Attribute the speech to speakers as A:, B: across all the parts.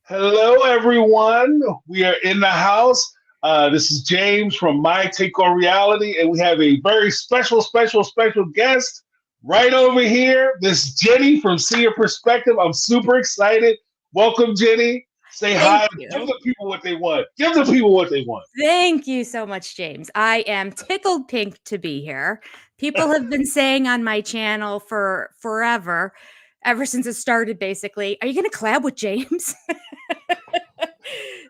A: Hello, everyone. We are in the house. This is James from My Take on Reality, and we have a very special guest right over here. This is Jenny from See Your Perspective. I'm super excited. Welcome, Jenny. Say
B: Thank
A: hi. Give
B: you.
A: the people what they want. Give the people what they want.
B: Thank you so much, James. I am tickled pink to be here. People have been saying on my channel for forever, ever since it started, basically, are you going to collab with James?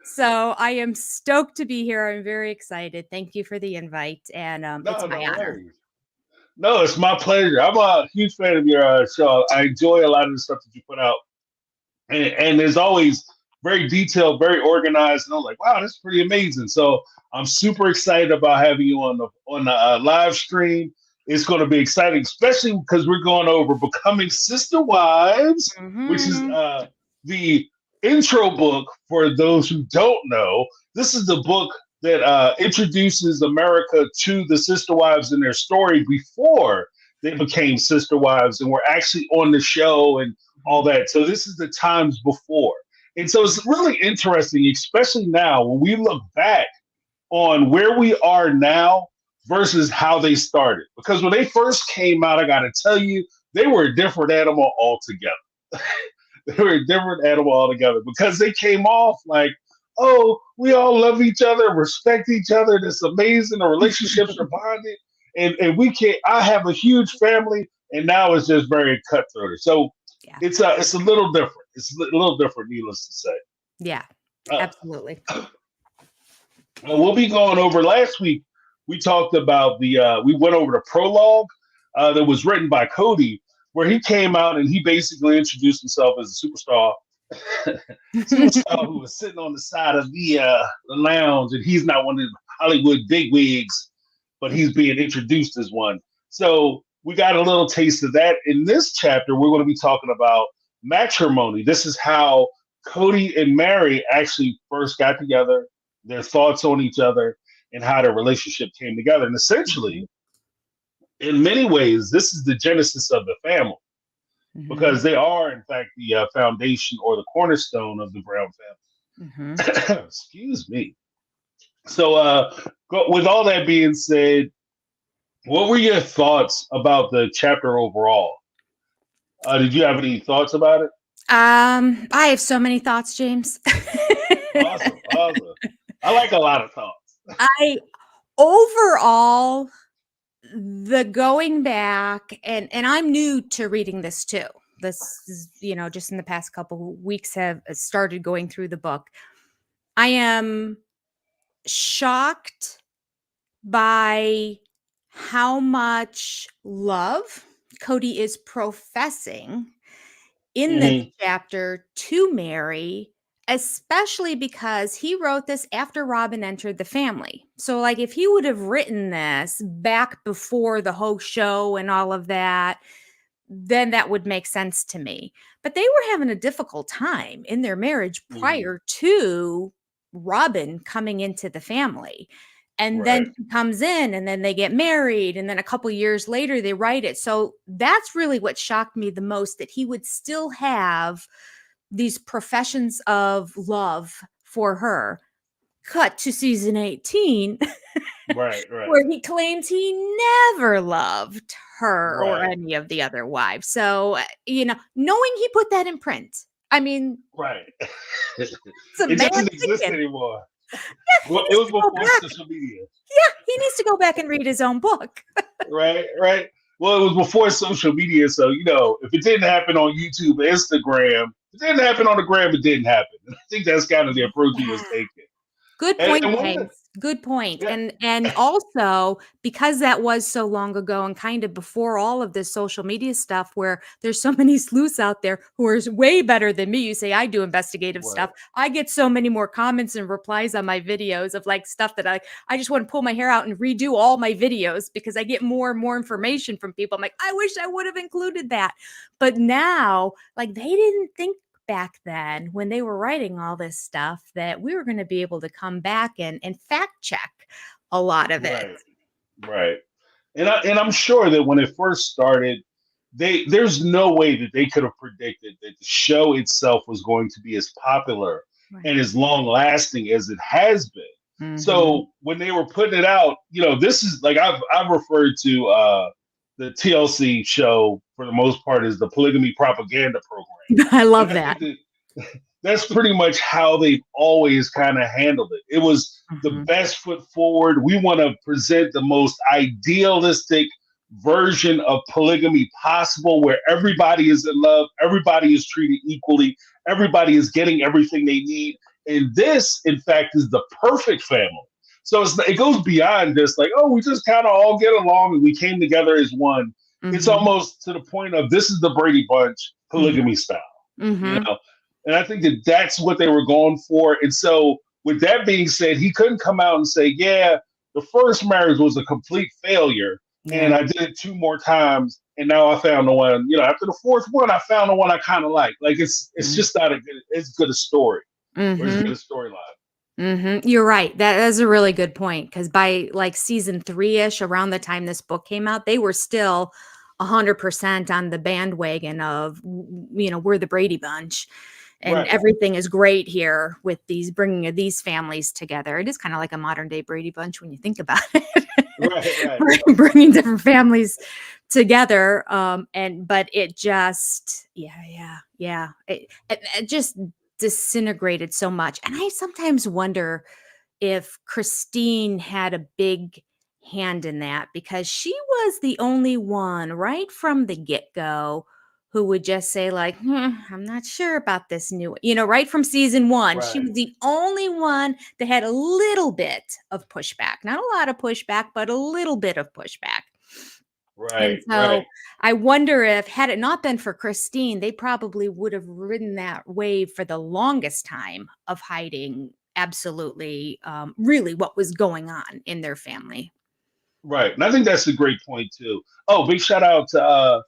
B: So I am stoked to be here. I'm very excited. Thank you for the invite. And it's
A: No,
B: my
A: no
B: honor.
A: worries. No, it's my pleasure. I'm a huge fan of your show. I enjoy a lot of the stuff that you put out, and there's always very detailed, very organized, and I'm like, wow, that's pretty amazing. So I'm super excited about having you on the live stream. It's going to be exciting, especially because we're going over becoming sister wives, which is
B: Hmm.
A: the intro book for those who don't know. This is the book that introduces America to the sister wives and their story before they became sister wives and were actually on the show and all that. So this is the times before. And so it's really interesting, especially now when we look back on where we are now versus how they started. Because when they first came out, I got to tell you, they were a different animal altogether. They were a different animal altogether because they came off like, oh, we all love each other, respect each other. That's amazing. The relationships are bonded. And we can't, I have a huge family, and now it's just very cutthroat. So
B: Yeah.
A: it's a little different. It's a little different, needless to say.
B: Yeah.
A: Uh,
B: Absolutely.
A: we'll be going over last week. We talked about we went over the prologue that was written by Cody, where he came out and he basically introduced himself as a superstar, superstar who was sitting on the side of the lounge, and he's not one of the Hollywood bigwigs, but he's being introduced as one. So we got a little taste of that. In this chapter, we're going to be talking about matrimony. This is how Cody and Mary actually first got together, their thoughts on each other, and how their relationship came together. And
B: Mhm.
A: essentially, in many ways, this is the genesis of the family
B: Mhm.
A: because they are, in fact, the foundation or the cornerstone of the Brown
B: Mhm.
A: family. Excuse me. So, with all that being said, what were your thoughts about the chapter overall? Did you have any thoughts about it?
B: I have so many thoughts, James.
A: Awesome, awesome. I like a lot of thoughts.
B: I overall the going back and I'm new to reading this too. This is, just in the past couple weeks have started going through the book. I am shocked by how much love Cody is professing in this
A: Hmm.
B: chapter to Mary, especially because he wrote this after Robin entered the family. So, like, if he would have written this back before the whole show and all of that, then that would make sense to me. But they were having a difficult time in their marriage
A: Hmm.
B: prior to Robin coming into the family. And then
A: Right.
B: she comes in and then they get married. And then a couple years later, they write it. So that's really what shocked me the most, that he would still have these professions of love for her. Cut to season 18,
A: Right. Right.
B: where he claims he never loved her or
A: Right.
B: any of the other wives. So, knowing he put that in print, I mean,
A: Right.
B: it's a
A: It
B: man
A: doesn't exist
B: thinking.
A: anymore.
B: Yeah, he
A: Well, it
B: needs
A: was
B: to go
A: before
B: back.
A: social media.
B: Yeah, he needs to go back and read his own book.
A: Right. Right. Well, it was before social media, so if it didn't happen on YouTube or Instagram, if it didn't happen on the gram, it didn't happen. I think that's kind of the approach he was
B: Yeah.
A: taking.
B: Good
A: And,
B: point,
A: and one of the
B: James. Good point.
A: yeah,
B: And also because that was so long ago and kind of before all of this social media stuff, where there's so many sleuths out there who are way better than me. You say I do investigative stuff.
A: right.
B: I get so many more comments and replies on my videos of like stuff that I just want to pull my hair out and redo all my videos because I get more and more information from people. I'm like, I wish I would have included that. But now, like, they didn't think back then when they were writing all this stuff that we were going to be able to come back and fact check a lot of it.
A: Right. Right. And I'm sure that when it first started, there's no way that they could have predicted that the show itself was going to be as popular
B: Right.
A: and as long lasting as it has been.
B: Mm-hmm.
A: So when they were putting it out, this is like I've referred to the TLC show for the most part as the polygamy propaganda program,
B: I
A: and
B: love
A: I
B: that.
A: think that that's pretty much how they've always kind of handled it. It was the
B: Mm-hmm.
A: best foot forward. We want to present the most idealistic version of polygamy possible, where everybody is in love, everybody is treated equally, everybody is getting everything they need. And this, in fact, is the perfect family. So it goes beyond just like, oh, we just kind of all get along and we came together as one. It's
B: Mm-hmm.
A: almost to the point of this is the Brady Bunch
B: Yeah.
A: polygamy style, you
B: Mm-hmm.
A: know. And I think that that's what they were going for. And so, with that being said, he couldn't come out and say, yeah, the first marriage was a complete failure. And
B: Yeah.
A: I did it 2 more times. And now I found the one, after the fourth one, I found the one I kind of like. Like, it's just not as good a story or as
B: Mm-hmm.
A: good a storyline.
B: Mm-hmm. You're right. That is a really good point, because by like season 3-ish, around the time this book came out, they were still 100% on the bandwagon of, we're the Brady Bunch, and
A: Right,
B: everything is great here with these bringing of these families together. It is kind of like a modern day Brady Bunch when you think about it,
A: right.
B: bringing different families together. But it just, yeah, it just disintegrated so much. And I sometimes wonder if Christine had a big hand in that, because she was the only one right from the get-go who would just say like, I'm not sure about this new, right from season 1, she
A: Right,
B: was the only one that had a little bit of pushback, not a lot of pushback, but a little bit of pushback. And
A: right.
B: so I wonder if, had it not been for Christine, they probably would have ridden that wave for the longest time of hiding absolutely, really what was going on in their family.
A: Right. And I think that's a great point, too. Oh, big shout out to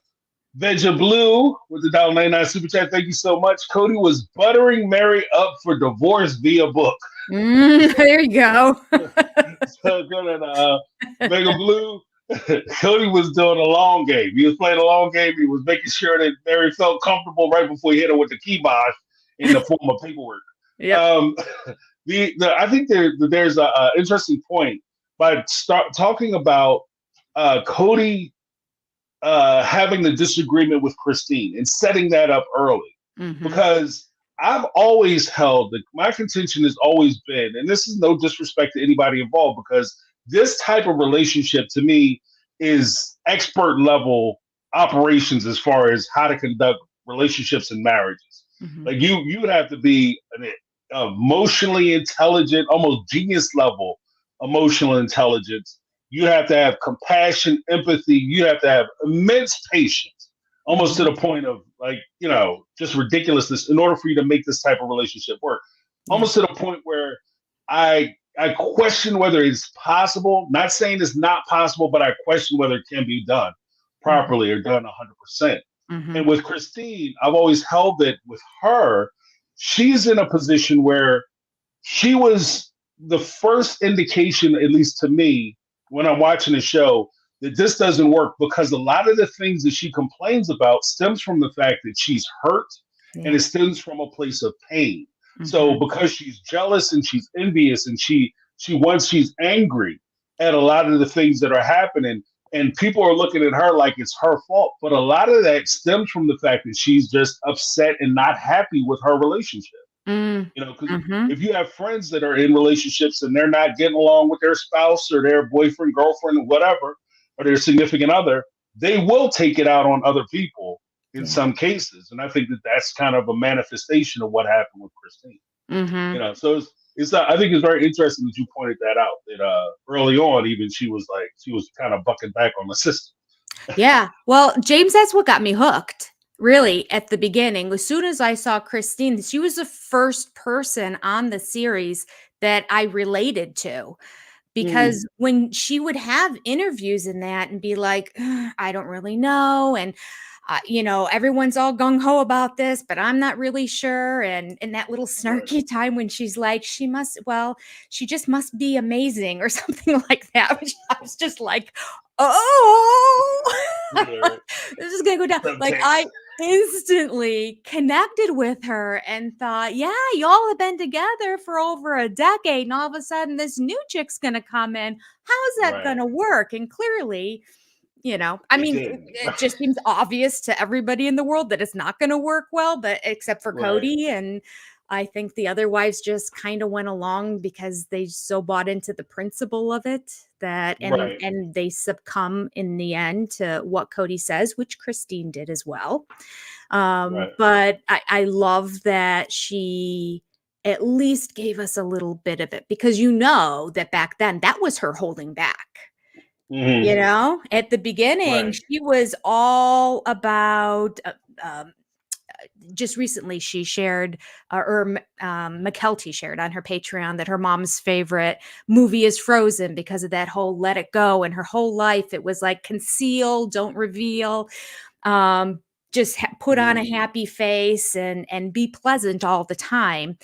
A: Veja Blue with the $1.99 super chat. Thank you so much. Cody was buttering Mary up for divorce via book.
B: There you go.
A: So good at Vega Blue. Cody was doing a long game. He was playing a long game. He was making sure that Mary felt comfortable right before he hit her with the kibosh in the form of paperwork.
B: Yep.
A: Um, I think there's a interesting point by talking about Cody having the disagreement with Christine and setting that up early,
B: Mhm.
A: because I've always held that my contention has always been, and this is no disrespect to anybody involved, because this type of relationship to me is expert level operations as far as how to conduct relationships and marriages.
B: Mhm.
A: Like you would have to be an emotionally intelligent, almost genius level emotional intelligence. You have to have compassion, empathy. You have to have immense patience, almost to
B: Mhm.
A: the point of like, just ridiculousness in order for you to make this type of relationship work.
B: Yeah.
A: Almost to the point where I question whether it's possible. Not saying it's not possible, but I question whether it can be done
B: Mhm.
A: properly or done 100%. And
B: Mhm.
A: with Christine, I've always held that with her, she's in a position where she was the first indication, at least to me, when I'm watching the show, that this doesn't work, because a lot of the things that she complains about stems from the fact that she's hurt, and it
B: Yeah.
A: stems from a place of pain. So
B: Mhm.
A: because she's jealous and she's envious and she's angry at a lot of the things that are happening, and people are looking at her like it's her fault. But a lot of that stems from the fact that she's just upset and not happy with her relationship.
B: Mm.
A: Because
B: Mhm.
A: if you have friends that are in relationships and they're not getting along with their spouse or their boyfriend, girlfriend, whatever, or their significant other, they will take it out on other people in
B: Yeah.
A: some cases. And I think that that's kind of a manifestation of what happened with Christine.
B: Mhm.
A: So I think it's very interesting that you pointed that out. That early on, even she was kind of bucking back on the system.
B: Yeah. Well, James, that's what got me hooked. Really, at the beginning, as soon as I saw Christine, she was the first person on the series that I related to,
A: Mm,
B: because when she would have interviews in that and be like, I don't really know. And everyone's all gung ho about this, but I'm not really sure. And in that little
A: Right.
B: snarky time when she's like, she just must be amazing or something like that. Which I was just like, oh,
A: Right.
B: this is gonna go down. Like
A: Subtext.
B: I instantly connected with her and thought, yeah, y'all have been together for over a decade, and all of a sudden this new chick's gonna come in. How's that
A: Right.
B: gonna work? And clearly, I
A: It
B: mean,
A: didn't.
B: it just seems obvious to everybody in the world that it's not going to work well, but except for
A: Right.
B: Cody. And I think the other wives just kind of went along because they so bought into the principle of it that, and
A: Right.
B: and they succumb in the end to what Cody says, which Christine did as well.
A: Right.
B: But I love that she at least gave us a little bit of it, because that back then that was her holding back.
A: Hmm.
B: At the beginning,
A: Right.
B: she was all about, um, just recently she shared, McKelty shared on her Patreon that her mom's favorite movie is Frozen because of that whole let it go. And her whole life, it was like conceal, don't reveal, um, just put on a
A: Hmm.
B: happy face and be pleasant all the time.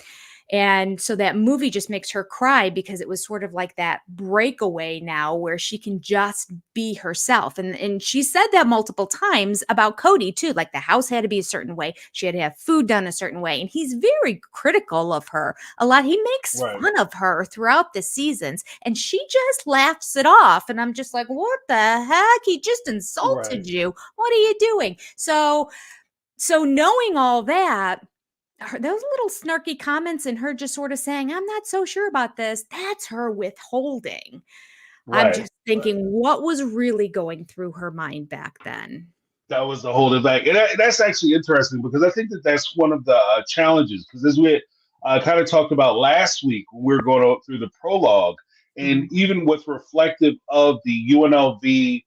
B: And so that movie just makes her cry because it was sort of like that breakaway now where she can just be herself. And she said that multiple times about Cody too. Like the house had to be a certain way. She had to have food done a certain way. And he's very critical of her a lot. He makes
A: Right.
B: fun of her throughout the seasons and she just laughs it off. And I'm just like, what the heck? He just
A: Right.
B: insulted you. What are you doing? So knowing all that, those little snarky comments and her just sort of saying, I'm not so sure about this, that's her withholding. I'm
A: Right.
B: just
A: Right.
B: thinking, what was really going through her mind back then?
A: That was the holding back, and that's actually interesting because I think that that's one of the challenges. Because as we kind of talked about last week, when we were going through the prologue, and
B: Mhm,
A: even with reflective of the UNLV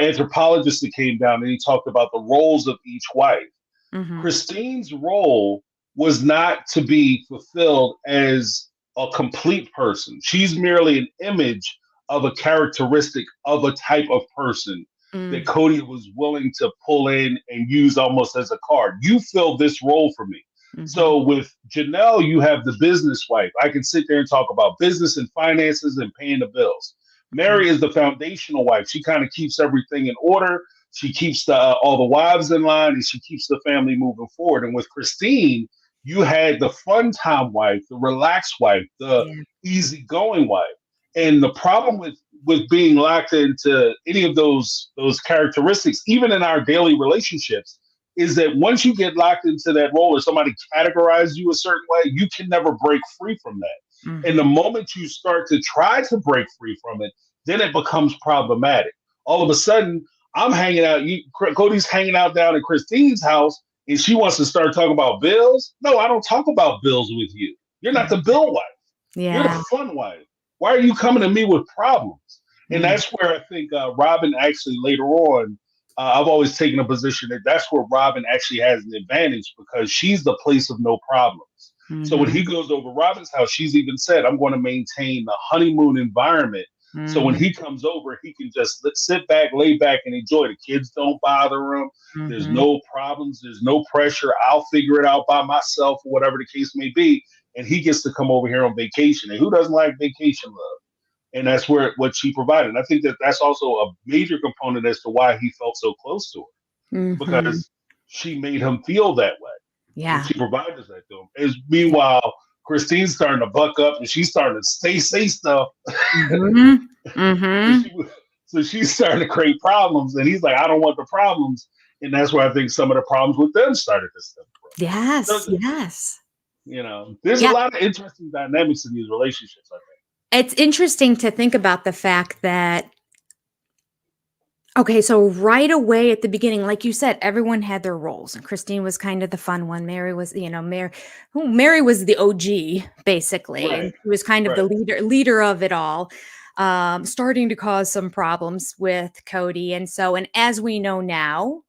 A: anthropologist that came down and he talked about the roles of each wife.
B: mhm,
A: Christine's role was not to be fulfilled as a complete person. She's merely an image of a characteristic of a type of person that
B: mm,
A: Cody was willing to pull in and use almost as a card. You fill this role for me.
B: mhm,
A: So with Janelle, you have the business wife. I can sit there and talk about business and finances and paying the bills.
B: mhm,
A: Mary is the foundational wife. She kind of keeps everything in order. She keeps all the wives in line and she keeps the family moving forward. And with Christine, you had the fun time wife, the relaxed wife, the
B: yeah,
A: easygoing wife. And the problem with being locked into any of those characteristics, even in our daily relationships, is that once you get locked into that role or somebody categorizes you a certain way, you can never break free from that. And the
B: mhm,
A: moment you start to try to break free from it, then it becomes problematic. All of a sudden, I'm hanging out. Cody's hanging out down at Christine's house, and she wants to start talking about bills. No, I don't talk about bills with you. You're not the
B: mhm,
A: bill wife. You're the
B: yeah,
A: fun wife. Why are you coming to me with problems? And
B: mm,
A: that's where I think Robin actually later on. I've always taken a position that that's where Robin actually has an advantage because she's the place of no problems. So when he
B: mhm,
A: goes over Robin's house, she's even said, "I'm going to maintain the honeymoon environment so when
B: mhm,
A: he comes over, he can just sit back, lay back, and enjoy. The kids don't bother him. There's
B: mhm,
A: no problems. There's no pressure. I'll figure it out by myself, or whatever the case may be. And he gets to come over here on vacation. And who doesn't like vacation love? And that's where what she provided. And I think that that's also a major component as to why he felt so close to her
B: mhm,
A: because she made him feel that way and
B: yeah,
A: she provided that to him. As meanwhile, Christine's starting to buck up and she's starting to say stuff
B: mhm,
A: so
B: mhm,
A: she's starting to create problems, and he's like, I don't want the problems, and that's where I think some of the problems with them started to stem from.
B: yes,
A: So,
B: yes,
A: there's a
B: yeah.
A: lot of interesting dynamics in these relationships. I
B: It's interesting to think about the fact that, okay, so right away at the beginning, like you said, everyone had their roles, and Christine was kind of the fun one. Mary was, Mary was the OG
A: think.
B: basically, and
A: Right,
B: she was kind of the
A: right,
B: leader of it all, starting to cause some problems with Cody. And as we know now,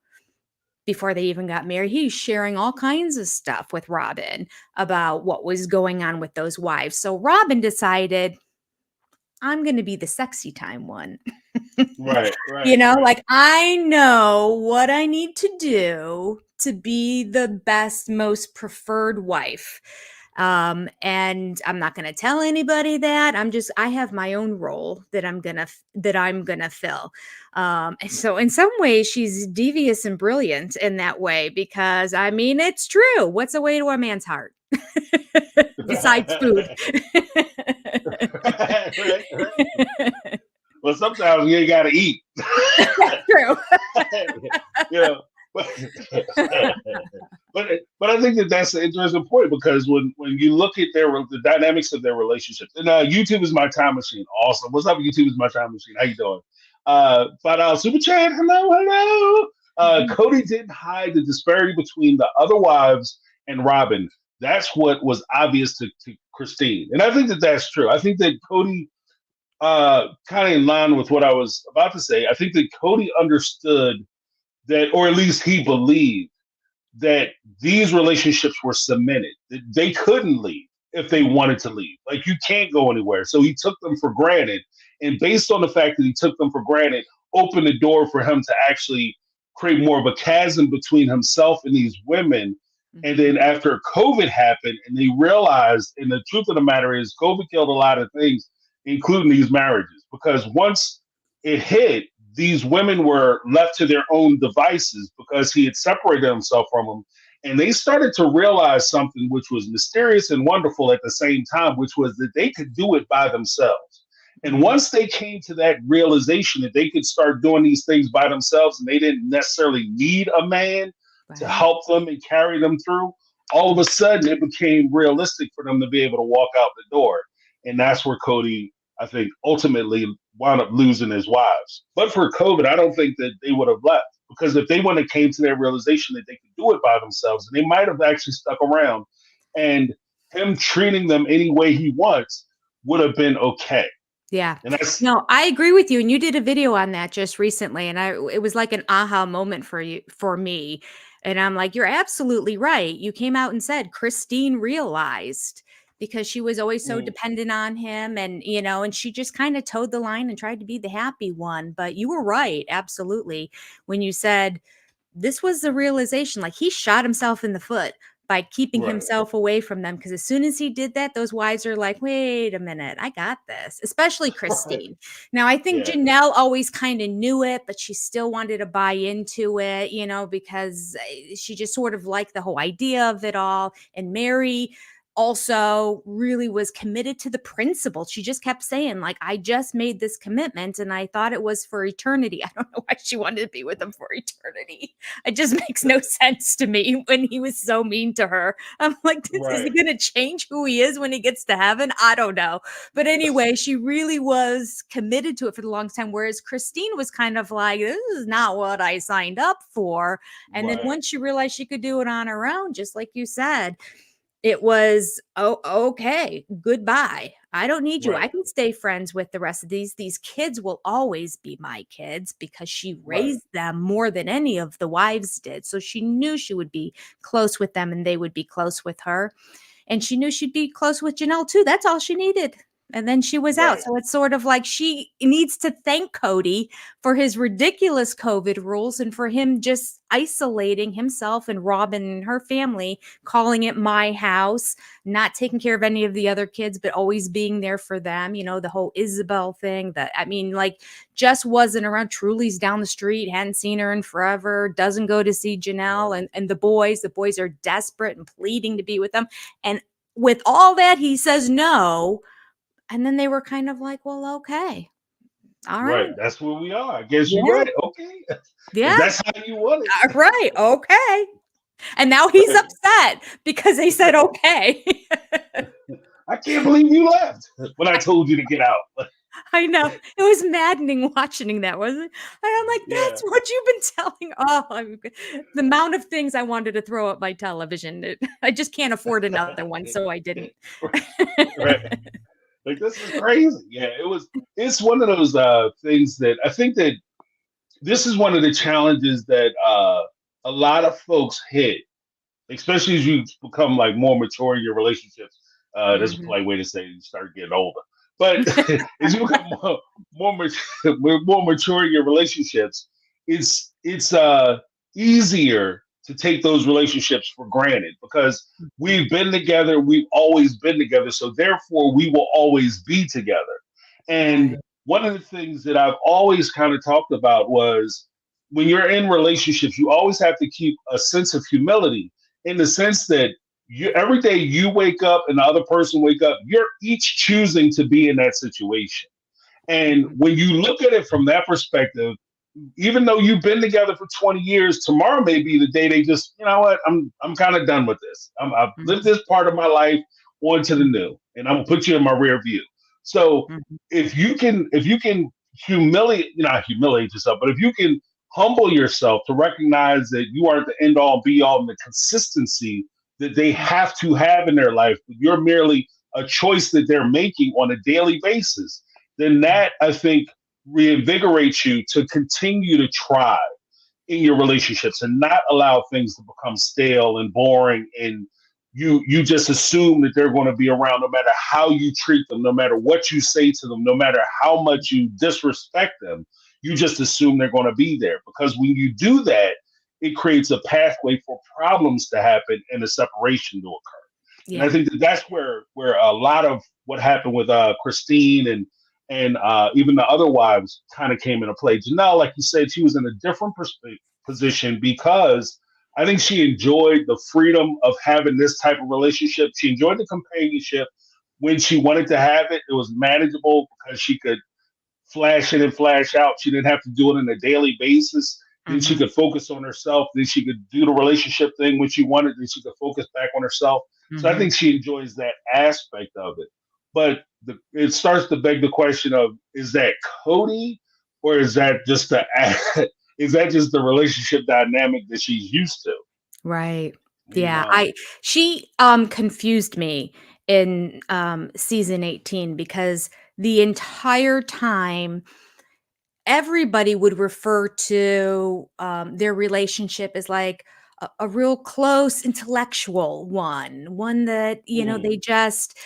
B: before they even got married, he's sharing all kinds of stuff with Robin about what was going on with those wives. So Robin decided, I'm going to be the sexy time one.
A: Right,
B: You
A: right,
B: know,
A: right.
B: like I know what I need to do to be the best, most preferred wife. And I'm not going to tell anybody that. I have my own role that I'm going to fill. And so in some ways she's devious and brilliant in that way, because I mean, it's true. What's a way to a man's heart besides food?
A: Right, right. Well, sometimes you ain't got to eat.
B: That's true.
A: You know, but, but I think that that's an interesting point, because when you look at the dynamics of their relationships, and YouTube is my time machine. Awesome. What's up? YouTube is my time machine. How you doing? $5 super chat. Hello, hello. Cody didn't hide the disparity between the other wives and Robin. That's what was obvious to Christine, and I think that that's true. I think that Cody, kind of in line with what I was about to say, I think that Cody understood that, or at least he believed that these relationships were cemented. That they couldn't leave if they wanted to leave. Like, you can't go anywhere. So he took them for granted. And based on the fact that he took them for granted, opened the door for him to actually create more of a chasm between himself and these women. And then after COVID happened and they realized, and the truth of the matter is, COVID killed a lot of things, including these marriages, because once it hit, these women were left to their own devices because he had separated himself from them. And they started to realize something which was mysterious and wonderful at the same time, which was that they could do it by themselves. And once they came to that realization that they could start doing these things by themselves and they didn't necessarily need a man to
B: Right.
A: help them and carry them through, all of a sudden it became realistic for them to be able to walk out the door. And that's where Cody, I think, ultimately wound up losing his wives. But for COVID, I don't think that they would have left, because if they wouldn't have came to that realization that they could do it by themselves, they might have actually stuck around, and him treating them any way he wants would have been okay.
B: Yeah.
A: And that's
B: No, I agree with you. And you did a video on that just recently. And it was like an aha moment for me. And I'm like, you're absolutely right. You came out and said Christine realized, because she was always so
A: mm,
B: dependent on him, and, and she just kind of towed the line and tried to be the happy one. But you were right. Absolutely. When you said this was the realization, like he shot himself in the foot by keeping
A: right,
B: himself away from them, because as soon as he did that, those wives are like, wait a minute, I got this, especially
A: right,
B: Christine. Now, I think
A: yeah,
B: Janelle always kind of knew it, but she still wanted to buy into it, because she just sort of liked the whole idea of it all. And Mary also really was committed to the principle. She just kept saying, like, I just made this commitment and I thought it was for eternity. I don't know why she wanted to be with him for eternity. It just makes no sense to me when he was so mean to her. I'm like, is he
A: right,
B: going to change who he is when he gets to heaven? I don't know. But anyway, she really was committed to it for the longest time. Whereas Christine was kind of like, this is not what I signed up for. And then
A: right,
B: once she realized she could do it on her own, just like you said, it was, oh, okay, goodbye. I don't need you. I
A: right,
B: can stay friends with the rest of these. These kids will always be my kids, because she
A: right,
B: raised them more than any of the wives did. So she knew she would be close with them and they would be close with her. And she knew she'd be close with Janelle too. That's all she needed. And then she was out.
A: right,
B: So it's sort of like she needs to thank Cody for his ridiculous COVID rules and for him just isolating himself and Robin and her family, calling it my house, not taking care of any of the other kids, but always being there for them. The whole Isabel thing, that, I mean, like, just wasn't around. Truly's down the street, hadn't seen her in forever, doesn't go to see Janelle,
A: right,
B: and the boys are desperate and pleading to be with them. And with all that, he says no. And then they were kind of like, well, okay. All
A: right.
B: right.
A: That's where we are. I guess you're
B: Yeah.
A: right. Okay. If
B: Yeah.
A: that's how you want
B: All right. Okay. And now he's
A: it.
B: upset because they said okay.
A: I can't believe you left when I told you to get out.
B: I know. It was maddening watching that, wasn't it? And I'm like,
A: Yeah.
B: that's what you've been telling. The amount of things I wanted to throw at my television. I just can't afford another one, so I didn't.
A: Right. Like, this is crazy. Yeah, it's one of those things that I think that this is one of the challenges that a lot of folks hit, especially as you become like more mature in your relationships. That's a
B: Mhm.
A: polite way to say you start getting older. But as you become more mature in your relationships, it's easier to take those relationships for granted because we've been together, we've always been together, so therefore we will always be together. And
B: Right.
A: one of the things that I've always kind of talked about was when you're in relationships, you always have to keep a sense of humility in the sense that every day you wake up and the other person wake up, you're each choosing to be in that situation. And
B: Mhm.
A: when you look at it from that perspective, even though you've been together for 20 years, tomorrow may be the day they just, you know what, I'm kind of done with this. I've lived
B: Mhm.
A: this part of my life, on to the new, and I'm gonna put you in my rear view. So
B: Mhm.
A: if you can humiliate, not humiliate yourself, but if you can humble yourself to recognize that you aren't the end all be all and the consistency that they
B: Mhm.
A: have to have in their life, but you're merely a choice that they're making on a daily basis, then
B: Yeah.
A: that I think reinvigorates you to continue to try in your relationships and not allow things to become stale and boring and you just assume that they're going to be around no matter how you treat them, no matter what you say to them, no matter how much you disrespect them. You just assume they're going to be there because when you do that, it creates a pathway for problems to happen and a separation to occur. And I
B: Yeah.
A: think that that's where a lot of what happened with Christine and even the other wives kind of came into play. Janelle, like you said, she was in a different position because I think she enjoyed the freedom of having this type of relationship. She enjoyed the companionship when she wanted to have it. It was manageable because she could flash in and flash out. She didn't have to do it on a daily basis. Then she
B: Mhm.
A: could focus on herself. Then she could do the relationship thing when she wanted. Then she could focus back on herself. So I think
B: Mhm.
A: she enjoys that aspect of it. But it starts to beg the question of: is that Cody, or is that just the is that just the relationship dynamic that she's used to?
B: Right.
A: You
B: Yeah,
A: know.
B: I she, confused me in, season 18 because the entire time, everybody would refer to, their relationship as, like, a real close intellectual one that,
A: Mm,
B: they just,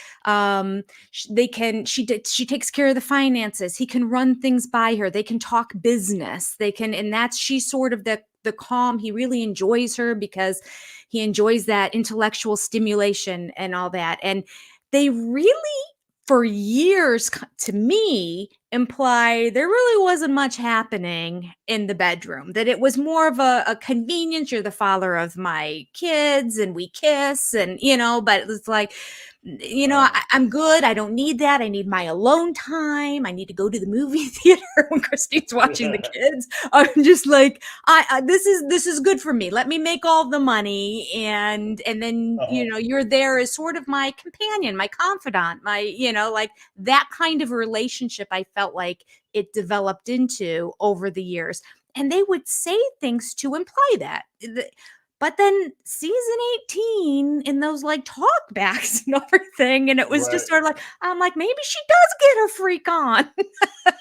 B: they can she takes care of the finances, he can run things by her, they can talk business, they can and that's she's sort of the calm, he really enjoys her because he enjoys that intellectual stimulation and all that, and they really for years to me imply there really wasn't much happening in the bedroom, that it was more of a convenience. You're the father of my kids and we kiss and but it's like
A: wow.
B: I'm good. I don't need that. I need my alone time. I need to go to the movie theater when Christine's watching the kids. I'm just like, this is good for me. Let me make all the money, and then
A: Uh-huh.
B: you're there as sort of my companion, my confidant, my like that kind of relationship. I felt like it developed into over the years, and they would say things to imply that. But then season 18 in those like talkbacks and everything, and it was just
A: Right.
B: sort of like, I'm like, maybe she does get her freak on.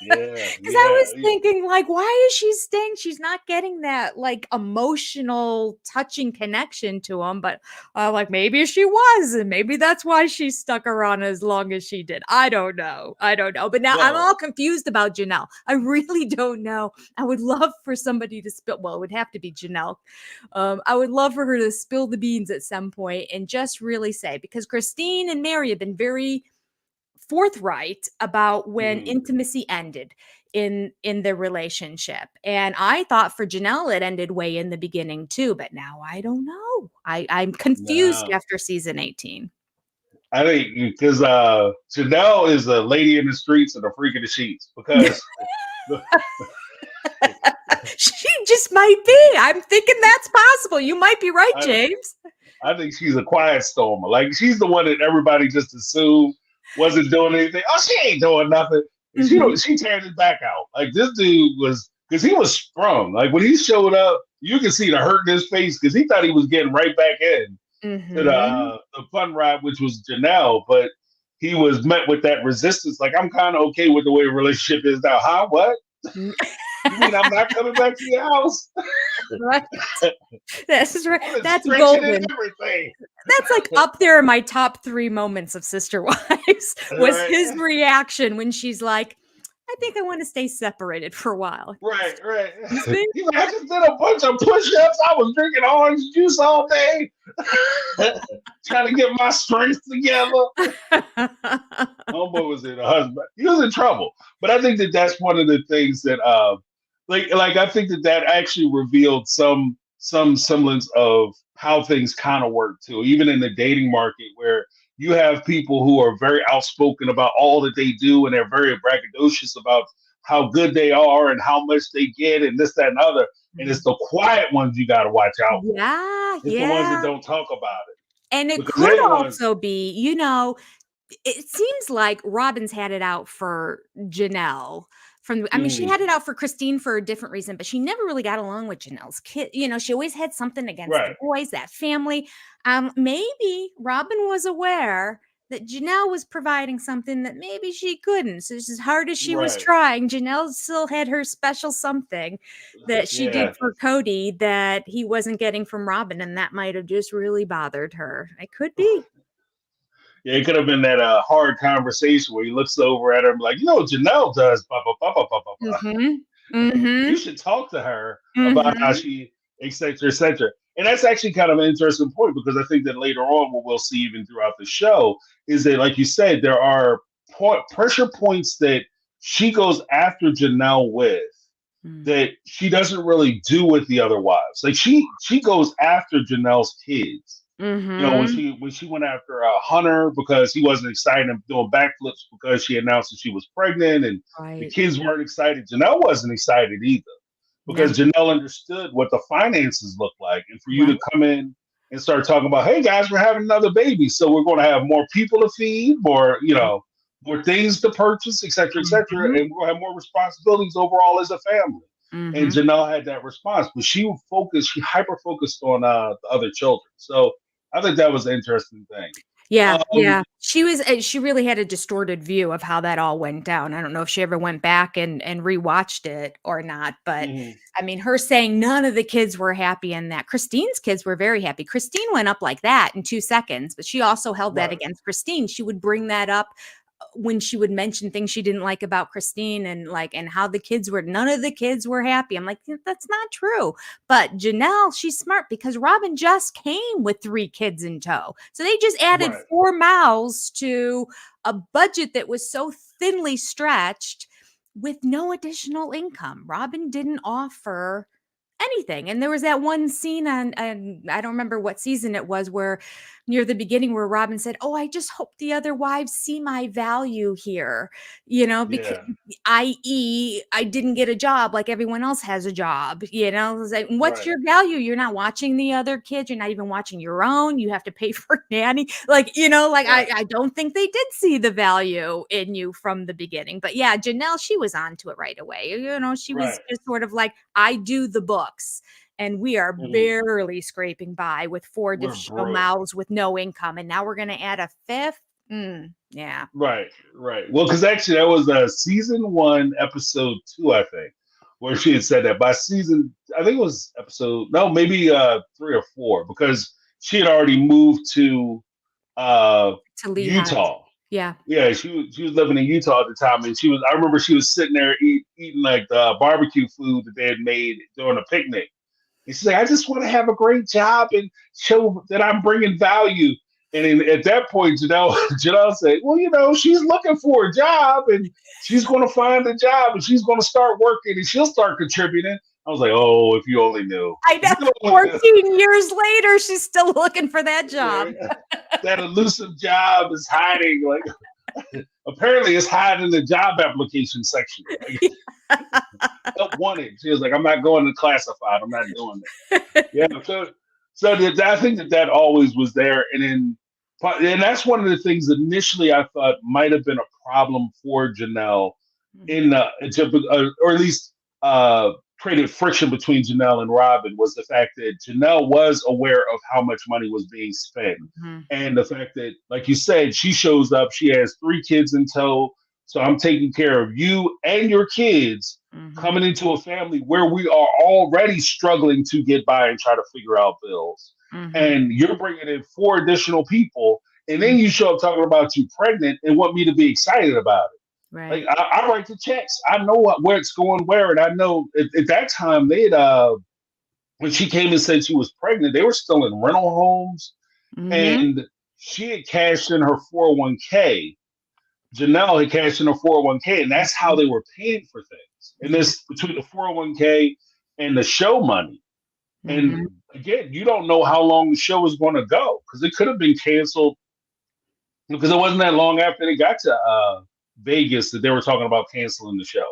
A: Yeah.
B: Because I
A: Yeah.
B: was thinking, like, why is she staying? She's not getting that like emotional, touching connection to him. But like, maybe she was, and maybe that's why she stuck around as long as she did. I don't know. I don't know. But now I'm
A: Well.
B: all confused about Janelle. I really don't know. I would love for somebody to spill. Well, it would have to be Janelle. I would love for her to spill the beans at some point and just really say, because Christine and Mary have been very forthright about when
A: Hmm.
B: intimacy ended in the relationship. And I thought for Janelle it ended way in the beginning too, but now I don't know. I'm confused
A: No.
B: after season 18.
A: I think because Janelle is a lady in the streets and a freak in the sheets because
B: She just might be. I'm thinking that's possible. You might be right,
A: I,
B: James.
A: I think she's a quiet stormer. Like she's the one that everybody just assumed wasn't doing anything. Oh, she ain't doing nothing. And she
B: Mhm.
A: don't. She turned his back out. Like this dude was because he was sprung. Like when he showed up, you could see the hurt in his face because he thought he was getting right back in to
B: Mhm.
A: the fun ride, which was Janelle, but he was met with that resistance. Like I'm kind of okay with the way the relationship is now. Huh? What? You mean I'm not coming back to your house?
B: Right. That's right. That's
A: stretching
B: golden.
A: and everything.
B: That's like up there in my top 3 moments of Sister Wives was
A: Right.
B: his reaction when she's like, I think I want to stay separated for a while.
A: Right.
B: Excuse me?
A: He's like, I just did a bunch of push-ups. I was drinking orange juice all day, trying to get my strength together. Homeboy was in a husband. He was in trouble. But I think that that's one of the things that, like I think that that actually revealed some semblance of how things kind of work too, even in the dating market where you have people who are very outspoken about all that they do and they're very braggadocious about how good they are and how much they get and this, that, and other. And it's the quiet ones you got to watch out for.
B: Yeah,
A: It's the ones that don't talk about it.
B: And it
A: Because
B: could
A: they're the ones-
B: also be, you know, it seems like Robin's had it out for Janelle. I mean, she had it out for Christine for a different reason, but she never really got along with Janelle's kid. You know, she always had something against the
A: Right.
B: boys, that family. Maybe Robin was aware that Janelle was providing something that maybe she couldn't. So as hard as she was
A: Right.
B: trying, Janelle still had her special something that she
A: Yeah.
B: did for Cody that he wasn't getting from Robin, and that might have just really bothered her. It could be.
A: Yeah, it could have been that hard conversation where he looks over at her and be like, you know what Janelle does, blah, blah, blah, blah, blah, blah, blah. You should talk to her about how she, et cetera, et cetera. And that's actually kind of an interesting point because I think that later on, what we'll see even throughout the show is that, like you said, there are pressure points that she goes after Janelle with that she doesn't really do with the other wives. Like she goes after Janelle's kids. You know, when she went after Hunter because he wasn't excited and doing backflips because she announced that she was pregnant and the kids weren't excited. Janelle wasn't excited either because Janelle understood what the finances look like. And for you to come in and start talking about, hey guys, we're having another baby, so we're going to have more people to feed, more, you know, more things to purchase, et cetera, and we'll have more responsibilities overall as a family. And Janelle had that response, but she hyper focused on the other children. So I think that was an interesting thing.
B: Yeah. She really had a distorted view of how that all went down. I don't know if she ever went back and rewatched it or not, but I mean, her saying none of the kids were happy in that. Christine's kids were very happy. Christine went up like that in 2 seconds, but she also held that against Christine. She would bring that up when she would mention things she didn't like about Christine and how the kids were, none of the kids were happy. I'm like, that's not true. But Janelle, she's smart because Robin just came with 3 kids in tow. So they just added 4 mouths to a budget that was so thinly stretched with no additional income. Robin didn't offer anything. And there was that one scene on I don't remember what season it was, where near the beginning where Robin said, "Oh, I just hope the other wives see my value here," you know, because i.e. I didn't get a job like everyone else has a job, you know. Like, what's your value? You're not watching the other kids, you're not even watching your own, you have to pay for nanny, like, you know, like I don't think they did see the value in you from the beginning. But yeah, Janelle, she was onto it right away, you know. She was just sort of like, I do the books and we are barely scraping by with 4 additional mouths with no income, and now we're going to add a 5th. Yeah,
A: right. Well, because actually that was season 1 episode 2, I think, where she had said that by season, I think it was episode, no, maybe 3 or 4, because she had already moved to Utah.
B: Yeah,
A: she was living in Utah at the time, and I remember she was sitting there eating like the barbecue food that they had made during a picnic. And she's like, I just want to have a great job and show that I'm bringing value. And at that point, Janelle said, well, you know, she's looking for a job and she's going to find a job and she's going to start working and she'll start contributing. I was like, oh, if you only knew.
B: I know, 14 years later, she's still looking for that job.
A: That elusive job is hiding. Like, apparently it's hiding in the job application section. Don't want it. She was like, I'm not going to classified. I'm not doing that. Yeah. So I think that always was there. And that's one of the things initially I thought might have been a problem for Janelle or at least created friction between Janelle and Robin, was the fact that Janelle was aware of how much money was being spent. And the fact that, like you said, she shows up, she has 3 kids in tow. So I'm taking care of you and your kids.
B: Mm-hmm.
A: coming into a family where we are already struggling to get by and try to figure out bills.
B: Mm-hmm.
A: And you're bringing in four additional people, and then
B: Mm-hmm.
A: you show up talking about you pregnant and want me to be excited about it. Like
B: Right.
A: I write the checks. I know where it's going where, and I know at that time they had when she came and said she was pregnant, they were still in rental homes,
B: Mm-hmm.
A: and she had cashed in her 401k. Janelle had cashed in her 401k, and that's how they were paying for things. And
B: Yeah.
A: this between the 401k and the show money. And
B: Mm-hmm.
A: again, you don't know how long the show is going to go because it could have been canceled because it wasn't that long after they got to Vegas that they were talking about canceling the show.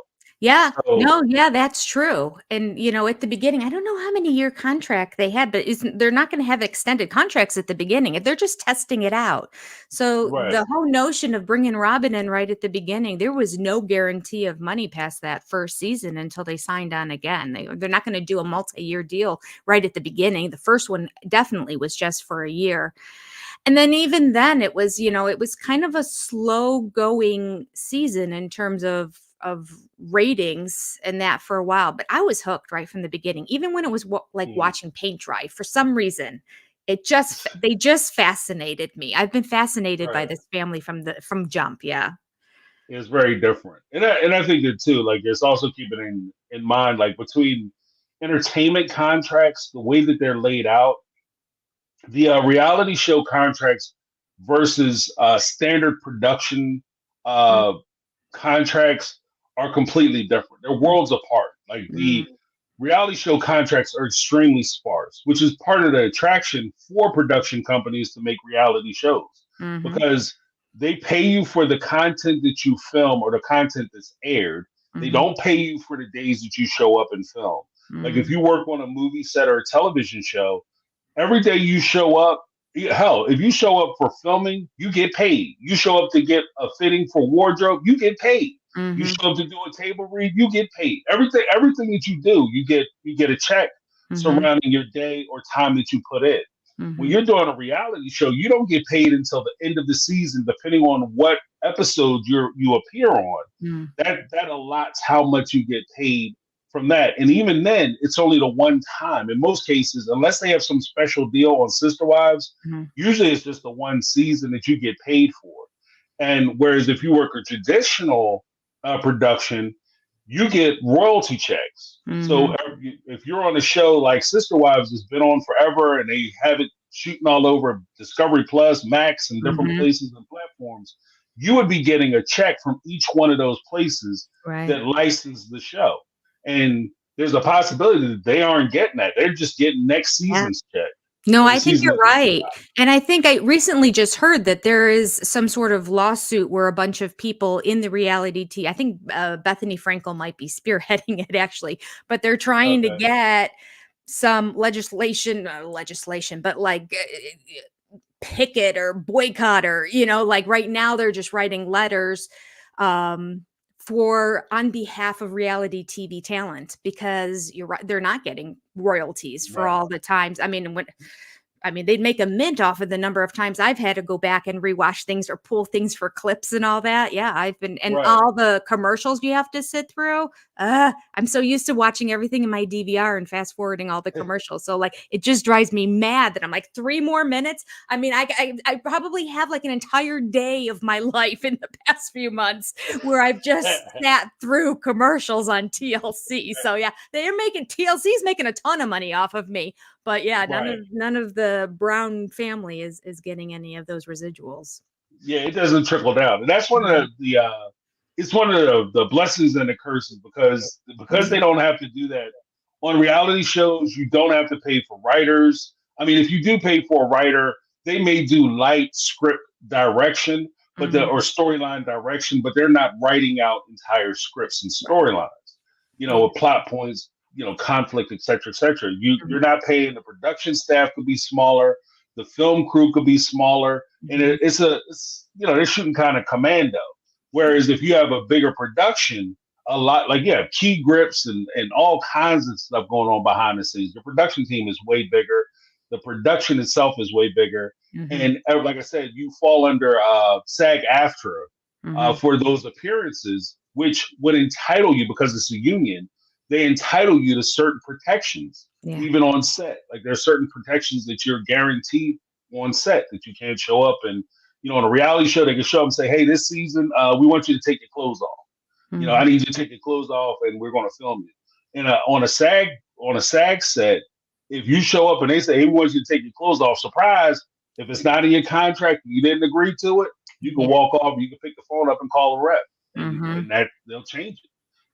B: Yeah,
A: So
B: no, yeah, that's true. And at the beginning, I don't know how many year contract they had, but isn't they're not going to have extended contracts at the beginning. They're just testing it out. So
A: right,
B: the whole notion of bringing Robin in right at the beginning, there was no guarantee of money past that first season until they signed on again. They're not going to do a multi-year deal right at the beginning. The first one definitely was just for a year. And then even then it was kind of a slow going season in terms of ratings and that for a while, but I was hooked right from the beginning. Even when it was like
A: mm,
B: watching paint dry for some reason, they just fascinated me. I've been fascinated by
A: right.
B: this family from jump, yeah.
A: It's very different, and I think that too. Like it's also keeping in mind like between entertainment contracts, the way that they're laid out, the reality show contracts versus standard production uh, contracts are completely different. They're worlds apart. Like the
B: Mm-hmm.
A: reality show contracts are extremely sparse, which is part of the attraction for production companies to make reality shows
B: Mm-hmm.
A: because they pay you for the content that you film or the content that's aired. They
B: Mm-hmm.
A: don't pay you for the days that you show up and film. Like if you work on a movie set or a television show, every day you show up, hell, if you show up for filming, you get paid. You show up to get a fitting for wardrobe, you get paid. You
B: Mm-hmm.
A: show up to do a table read, you get paid. Everything that you do, you get a check
B: Mm-hmm.
A: surrounding your day or time that you put in. When
B: Mm-hmm.
A: you're doing a reality show, you don't get paid until the end of the season, depending on what episode you appear on.
B: Mm-hmm.
A: That allots how much you get paid from that. And even then, it's only the one time. In most cases, unless they have some special deal on Sister Wives, usually it's just the one season that you get paid for. And whereas if you work a traditional production, you get royalty checks. So
B: Mm-hmm.
A: if you're on a show like Sister Wives has been on forever and they have it shooting all over Discovery Plus, Max, and different
B: Mm-hmm.
A: places and platforms, you would be getting a check from each one of those places
B: Right.
A: that license the show. And there's a possibility that they aren't getting that. They're just getting next
B: Yeah.
A: season's check
B: No,
A: or the
B: I think
A: season
B: you're
A: that they
B: right.
A: shot.
B: And I think I recently just heard that there is some sort of lawsuit where a bunch of people in the reality I think Bethany Frankel might be spearheading it actually, but they're trying to
A: Okay.
B: get some legislation, but like picket or boycott or, like right now they're just writing letters um, for on behalf of reality TV talent because you're right, they're not getting royalties for
A: Right.
B: all the times. They'd make a mint off of the number of times I've had to go back and rewatch things or pull things for clips and all that. Yeah, and
A: Right.
B: all the commercials you have to sit through. I'm so used to watching everything in my DVR and fast forwarding all the commercials. So like, it just drives me mad that I'm like 3 more minutes. I probably have like an entire day of my life in the past few months where I've just sat through commercials on TLC. So yeah, TLC's making a ton of money off of me. But yeah,
A: Right.
B: none of the Brown family is getting any of those residuals.
A: Yeah, it doesn't trickle down. And that's one of the it's one of the blessings and the curses because they
B: Mhm.
A: don't have to do that on reality shows. You don't have to pay for writers. I mean, if you do pay for a writer, they may do light script direction,
B: Mhm.
A: or storyline direction, but they're not writing out entire scripts and
B: Right.
A: storylines.
B: Yeah.
A: With plot points, conflict, etc., etc. You're
B: Mhm.
A: not paying the production staff could be smaller, the film crew could be smaller, and
B: Mhm.
A: they're shooting kind of commando. Whereas if you have a bigger production, a lot like key grips and all kinds of stuff going on behind the scenes. The production team is way bigger. The production itself is way bigger,
B: Mhm.
A: and like I said, you fall under SAG-AFTRA
B: Mhm.
A: for those appearances. which would entitle you, because it's a union, they entitle you to certain protections,
B: Yeah.
A: even on set. Like there's certain protections that you're guaranteed on set that you can't show up and, on a reality show, they can show up and say, hey, this season, we want you to take your clothes off. I need you to take your clothes off and we're going to film you. And on a SAG set, if you show up and they say, hey, we want you to take your clothes off, surprise, if it's not in your contract, you didn't agree to it, you can walk off, you can pick the phone up and call a rep, and that they'll change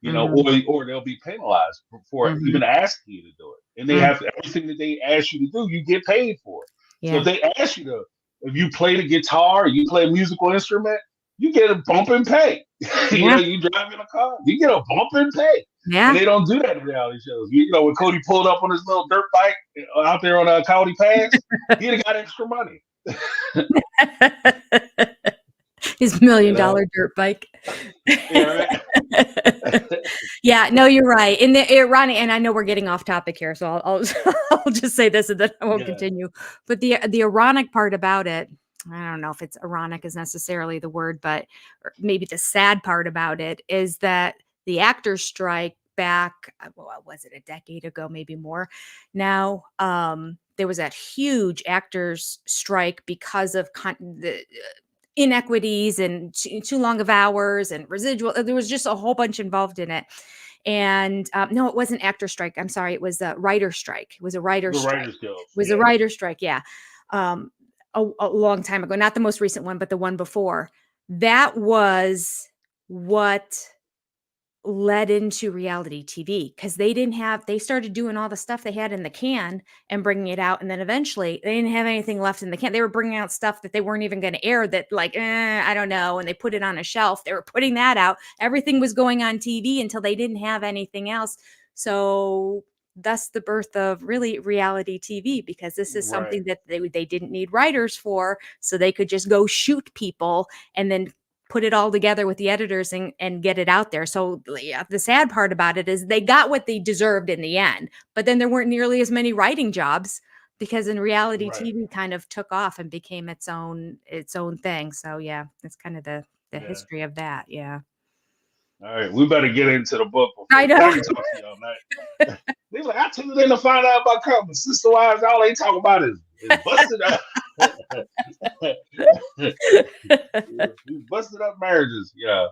A: it, or they'll be penalized for even asking you to do it. And they have everything that they ask you to do, you get paid for it.
B: Yeah.
A: So if they ask you to, if you play the guitar, or you play a musical instrument, you get a bump in pay. You drive in a car, you get a bump in pay.
B: Yeah.
A: And they don't do that in reality shows. When Cody pulled up on his little dirt bike out there on County Pass, he'd have got extra money.
B: His $1 million dirt bike.
A: Yeah, right.
B: Yeah, no, you're right. And the ironic, and I know we're getting off topic here, so I'll just say this and then I won't continue. But the ironic part about it, I don't know if it's ironic is necessarily the word, but maybe the sad part about it is that the actors' strike back, what was it, a decade ago, maybe more now, there was that huge actors' strike because of the inequities and too long of hours and residual. There was just a whole bunch involved in it. And no, it wasn't actor strike. I'm sorry. It was a writer strike. It was a writer strike. It was a writer strike. Yeah. A long time ago, not the most recent one, but the one before. That was what led into reality TV, because they started doing all the stuff they had in the can and bringing it out. And then eventually they didn't have anything left in the can. They were bringing out stuff that they weren't even going to air, that I don't know. And they put it on a shelf. They were putting that out. Everything was going on TV until they didn't have anything else. So thus the birth of really reality TV, because this is something that they didn't need writers for. So they could just go shoot people and then put it all together with the editors and get it out there. So yeah, the sad part about it is they got what they deserved in the end, but then there weren't nearly as many writing jobs, because in reality TV kind of took off and became its own thing. So yeah, it's kind of the history of that. Yeah.
A: All right, we better get into the book.
B: I know.
A: I can talk to you all night. They like, I tuned in to find out about Compton. Sister Wives, all they talk about is busted up. Busted up marriages. Yeah.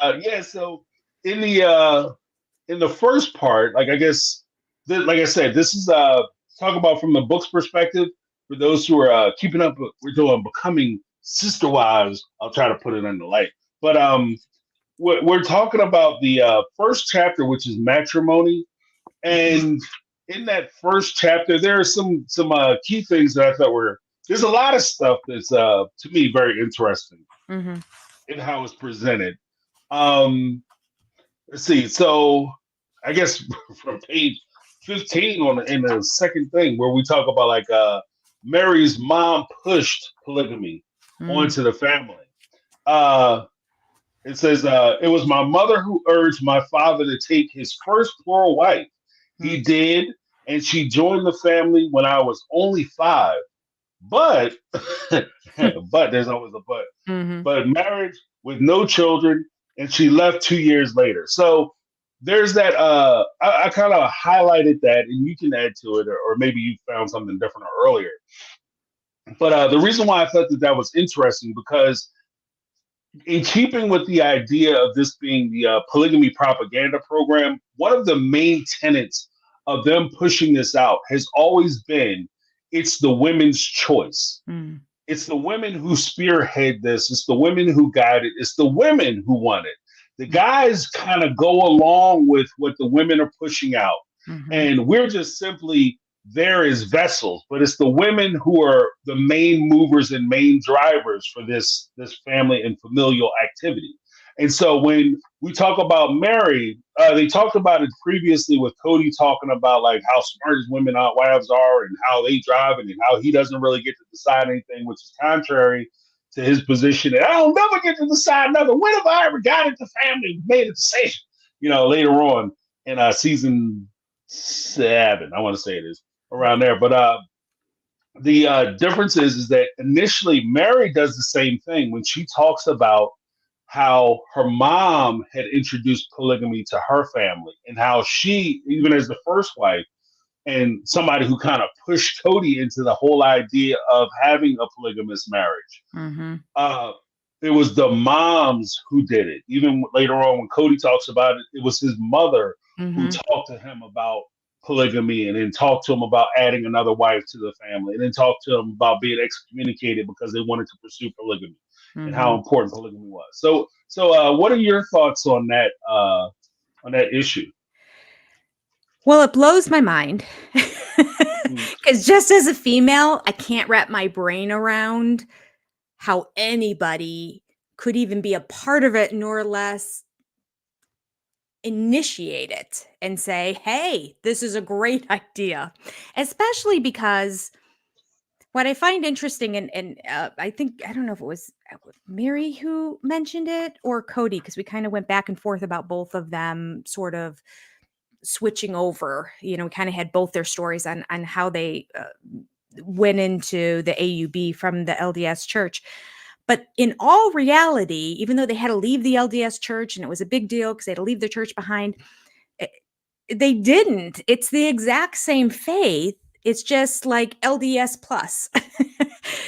A: But so in the first part, like I guess, like I said, this is talk about from the book's perspective. For those who are keeping up, we're doing Becoming Sister Wives. I'll try to put it in the light. But we're talking about the first chapter, which is matrimony. And in that first chapter, there are some key things that I thought there's a lot of stuff that's to me very interesting in how it's presented. Let's see. So I guess from page 15 in the second thing, where we talk about like Mary's mom pushed polygamy onto the family. It says, it was my mother who urged my father to take his first plural wife. He did, and she joined the family when I was only 5. But, but there's always a but. But marriage with no children, and she left 2 years later. So there's that. I kind of highlighted that, and you can add to it, or maybe you found something different earlier. But the reason why I thought that was interesting, because in keeping with the idea of this being the polygamy propaganda program, one of the main tenets of them pushing this out has always been, it's the women's choice. It's the women who spearhead this. It's the women who guide it. It's the women who want it. The guys kind of go along with what the women are pushing out. And we're just simply there as vessels, but it's the women who are the main movers and main drivers for this family and familial activity. And so when we talk about Mary, they talked about it previously with Cody talking about like how smart his women wives are and how they drive and how he doesn't really get to decide anything, which is contrary to his position. And I don't never get to decide nothing. When have I ever got into family and made a decision? Later on in season 7, I want to say it is around there. But the difference is that initially Mary does the same thing when she talks about how her mom had introduced polygamy to her family, and how she, even as the first wife, and somebody who kind of pushed Cody into the whole idea of having a polygamous marriage.
B: Mm-hmm.
A: Uh, it was the moms who did it. Even later on, when Cody talks about it, it was his mother who
B: Mm-hmm.
A: talked to him about polygamy, and then talked to him about adding another wife to the family, and then talked to him about being excommunicated because they wanted to pursue polygamy and how
B: Mm-hmm.
A: important polygamy was. What are your thoughts on that issue?
B: Well, it blows my mind
A: Mm.
B: because just as a female, I can't wrap my brain around how anybody could even be a part of it, nor less initiate it and say, hey, this is a great idea. Especially because what I find interesting, and I think, I don't know if it was Mary who mentioned it or Cody, because we kind of went back and forth about both of them sort of switching over. We kind of had both their stories on how they went into the AUB from the LDS church. But in all reality, even though they had to leave the LDS church and it was a big deal because they had to leave the church behind, eh, they didn't. It's the exact same faith. It's just like LDS plus.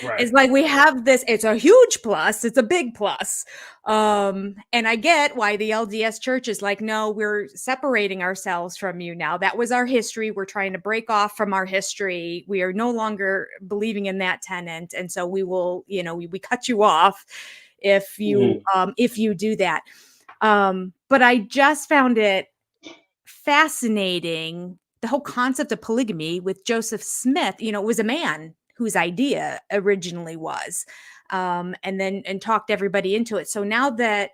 A: Right.
B: It's like we have this, it's a huge plus, it's a big plus. And I get why the LDS church is like, no, we're separating ourselves from you now. That was our history. We're trying to break off from our history. We are no longer believing in that tenet. And so we will, we cut you off if you
A: Mhm.
B: if you do that. But I just found it fascinating, the whole concept of polygamy with Joseph Smith. It was a man whose idea originally was, and talked everybody into it. So now that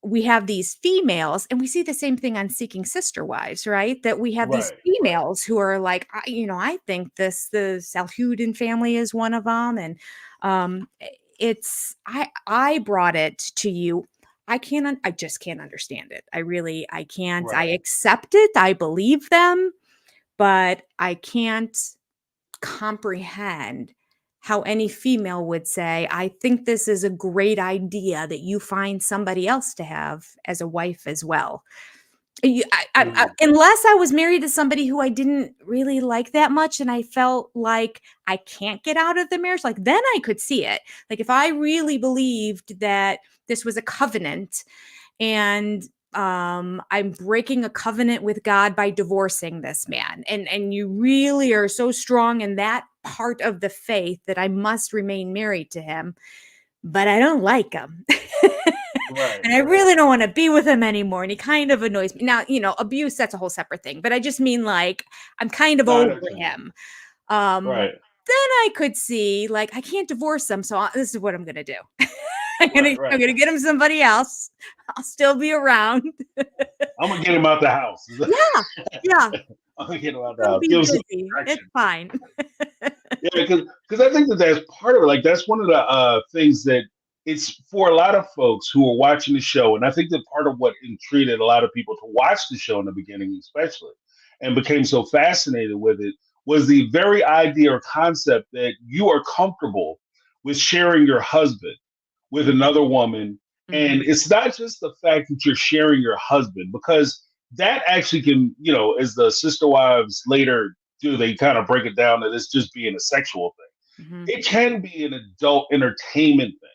B: we have these females, and we see the same thing on Seeking Sister Wives, right? That we have these
A: Right. Right.
B: females who are like, I think the Salhudin family is one of them, and I brought it to you. I just can't understand it. I can't. I
A: Right.
B: accept it. I believe them, but I can't comprehend how any female would say, I think this is a great idea that you find somebody else to have as a wife as well.
A: Mhm.
B: Unless I was married to somebody who I didn't really like that much and I felt like I can't get out of the marriage, like then I could see it. Like if I really believed that this was a covenant and I'm breaking a covenant with God by divorcing this man, and you really are so strong in that part of the faith that I must remain married to him, but I don't like him.
A: Right.
B: And I
A: Right.
B: really don't want to be with him anymore. And he kind of annoys me. Now, abuse, that's a whole separate thing. But I just mean like I'm kind of
A: No, I know
B: over
A: what you mean.
B: him. Um,
A: Right.
B: then I could see like I can't divorce him. So this is what I'm gonna do. I'm
A: Right.
B: gonna
A: Right.
B: I'm gonna get him somebody else. I'll still be around.
A: I'm gonna get him out the house.
B: Yeah. Yeah.
A: I'm gonna get him out the
B: He'll
A: house.
B: be
A: Give him some
B: busy. It's
A: direction.
B: fine.
A: Yeah, because I think that that's part of it. Like that's one of the things that it's for a lot of folks who are watching the show, and I think that part of what intrigued a lot of people to watch the show in the beginning, especially, and became so fascinated with it, was the very idea or concept that you are comfortable with sharing your husband with another woman. And
B: Mhm.
A: it's not just the fact that you're sharing your husband, because that actually can, as the sister wives later do, they kind of break it down that it's just being a sexual
B: Mhm.
A: thing. It can be an adult entertainment thing.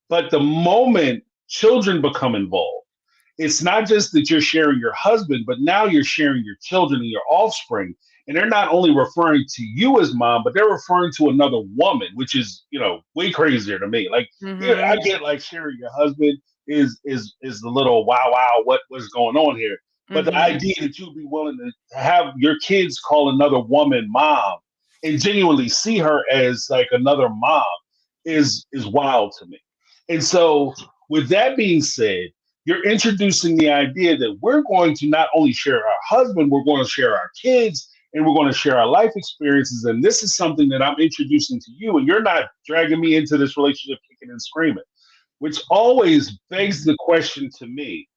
A: But the moment children become involved, it's not just that you're sharing your husband, but now you're sharing your children and your offspring. And they're not only referring to you as mom, but they're referring to another woman, which is, way crazier to me. Like, yeah, I
B: Mhm.
A: get like sharing your husband is the little wow wow what was going on here. But the
B: Mhm.
A: idea that you'd be willing to have your kids call another woman mom and genuinely see her as like another mom is wild to me. And so, with that being said, you're introducing the idea that we're going to not only share our husband, we're going to share our kids, and we're going to share our life experiences. And this is something that I'm introducing to you, and you're not dragging me into this relationship kicking and screaming, which always begs the question to me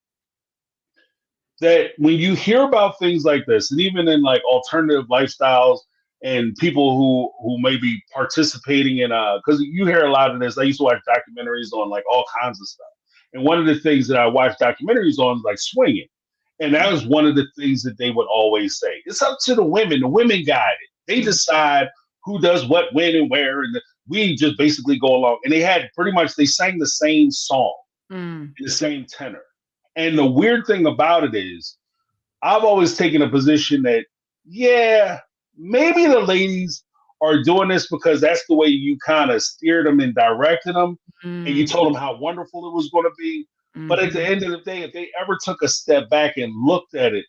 A: that when you hear about things like this, and even in like alternative lifestyles and people who may be participating in because you hear a lot of this. I used to watch documentaries on like all kinds of stuff, And one of the things that I watch documentaries on is like swinging. And that was one of the things that they would always say. It's up to the women. The women guide it. They decide who does what, when, and where. And we just basically go along. And they had pretty much, they sang the same song in the same tenor. And the weird thing about it is, I've always taken a position that, yeah, maybe the ladies are doing this because that's the way you kind of steered them and directed them. And you told them how wonderful it was going to be. But at the end of the day, if they ever took a step back and looked at it,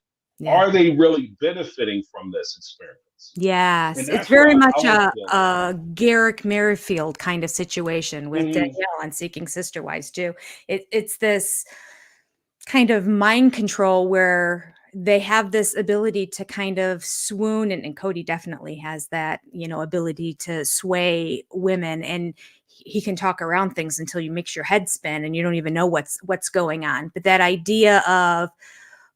A: are they really benefiting from this experience?
B: Yes, it's very much a Garrick Merrifield kind of situation with Danielle on Seeking Sister Wives too. It's this kind of mind control where they have this ability to kind of swoon, and Cody definitely has that, ability to sway women, and he can talk around things until you makes your head spin and you don't even know what's going on. But that idea of,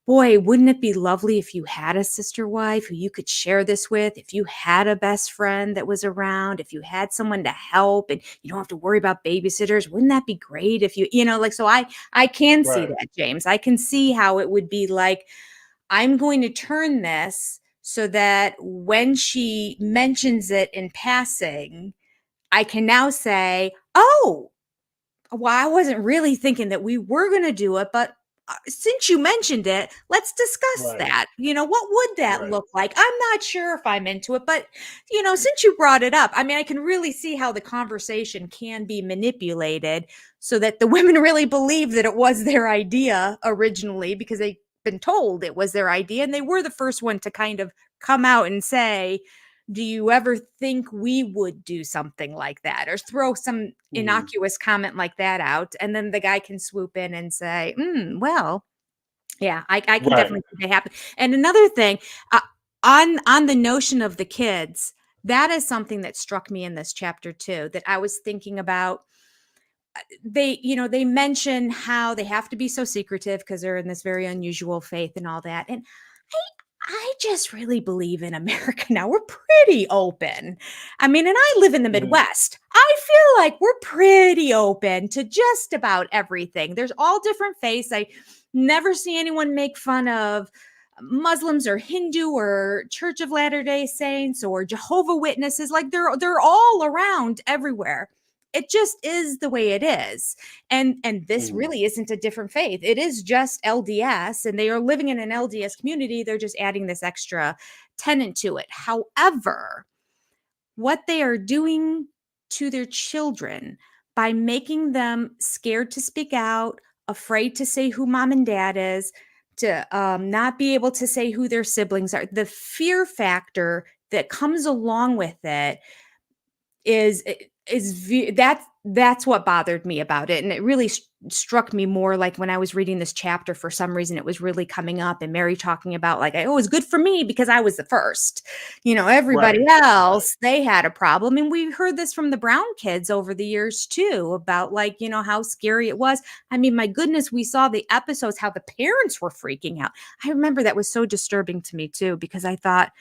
B: boy, wouldn't it be lovely if you had a sister wife who you could share this with, if you had a best friend that was around, if you had someone to help and you don't have to worry about babysitters, wouldn't that be great if so I can see that, James. I can see how it would be like, I'm going to turn this so that when she mentions it in passing, I can now say, oh, well, I wasn't really thinking that we were going to do it, but since you mentioned it, let's discuss that. What would that look like? I'm not sure if I'm into it, but, since you brought it up, I mean, I can really see how the conversation can be manipulated so that the women really believe that it was their idea originally because they've been told it was their idea. And they were the first one to kind of come out and say, do you ever think we would do something like that, or throw some innocuous comment like that out? And then the guy can swoop in and say, well, yeah, I can definitely see that happen. And another thing, on the notion of the kids, that is something that struck me in this chapter too, that I was thinking about. They mention how they have to be so secretive because they're in this very unusual faith and all that. And I just really believe in America now. We're pretty open. I mean, and I live in the Midwest. I feel like we're pretty open to just about everything. There's all different faiths. I never see anyone make fun of Muslims or Hindu or Church of Latter-day Saints or Jehovah Witnesses. Like they're all around everywhere. It just is the way it is. And this really isn't a different faith. It is just LDS, and they are living in an LDS community. They're just adding this extra tenet to it. However, what they are doing to their children by making them scared to speak out, afraid to say who mom and dad is, to not be able to say who their siblings are, the fear factor that comes along with it that's what bothered me about it. And it really struck me more like when I was reading this chapter, for some reason, it was really coming up, and Mary talking about like, oh, it was good for me because I was the first, everybody else, they had a problem. And we heard this from the Brown kids over the years too, about like, how scary it was. I mean, my goodness, we saw the episodes, how the parents were freaking out. I remember that was so disturbing to me too, because I thought,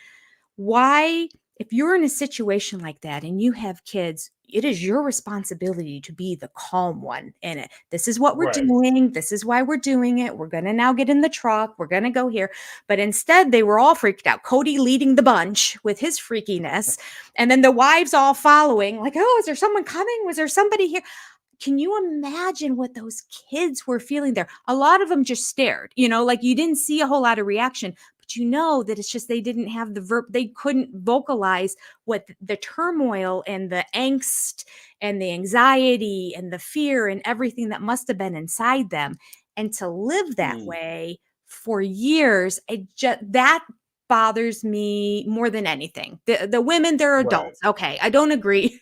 B: why, if you're in a situation like that and you have kids, it is your responsibility to be the calm one in it. This is what we're doing. This is why we're doing it. We're going to now get in the truck. We're going to go here. But instead, they were all freaked out. Cody leading the bunch with his freakiness. And then the wives all following like, oh, is there someone coming? Was there somebody here? Can you imagine what those kids were feeling there? A lot of them just stared, like you didn't see a whole lot of reaction. That it's just they didn't have the verb. They couldn't vocalize what the turmoil and the angst and the anxiety and the fear and everything that must have been inside them. And to live that way for years, that bothers me more than anything. The women, they're adults. Okay, I don't agree.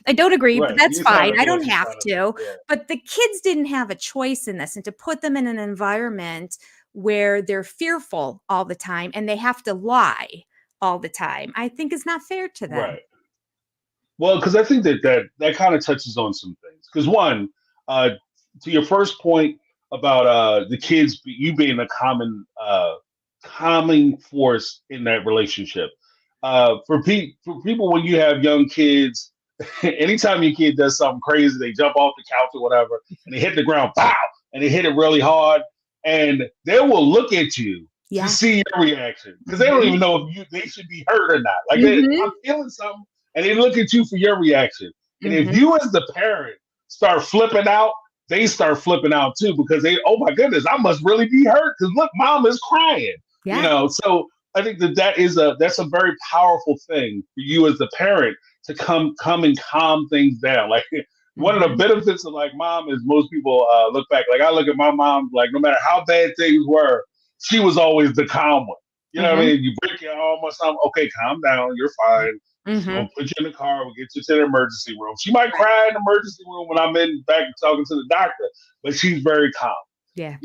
B: But that's fine. I don't have to. But the kids didn't have a choice in this, and to put them in an environment where they're fearful all the time and they have to lie all the time, I think is not fair to them.
A: Right. Well, because I think that kind of touches on some things. Because one, to your first point about the kids, you being a calming force in that relationship. For people, when you have young kids, anytime your kid does something crazy, they jump off the couch or whatever, and they hit the ground, pow! and they hit it really hard, and they will look at you to
B: Yeah.
A: see your reaction because they don't even know if they should be hurt or not. Like I'm feeling something, and they look at you for your reaction. And if you as the parent start flipping out, they start flipping out too because oh my goodness, I must really be hurt because look, mom is crying.
B: Yeah.
A: So I think that's a very powerful thing for you as the parent to come and calm things down. Like one of the benefits of like mom is most people look back. Like I look at my mom, like no matter how bad things were, she was always the calm one. You know what I mean? You break your arm or something, okay, calm down, you're fine. We'll put you in the car, we'll get you to the emergency room. She might cry in the emergency room when I'm in back talking to the doctor, but she's very calm.
B: Yeah.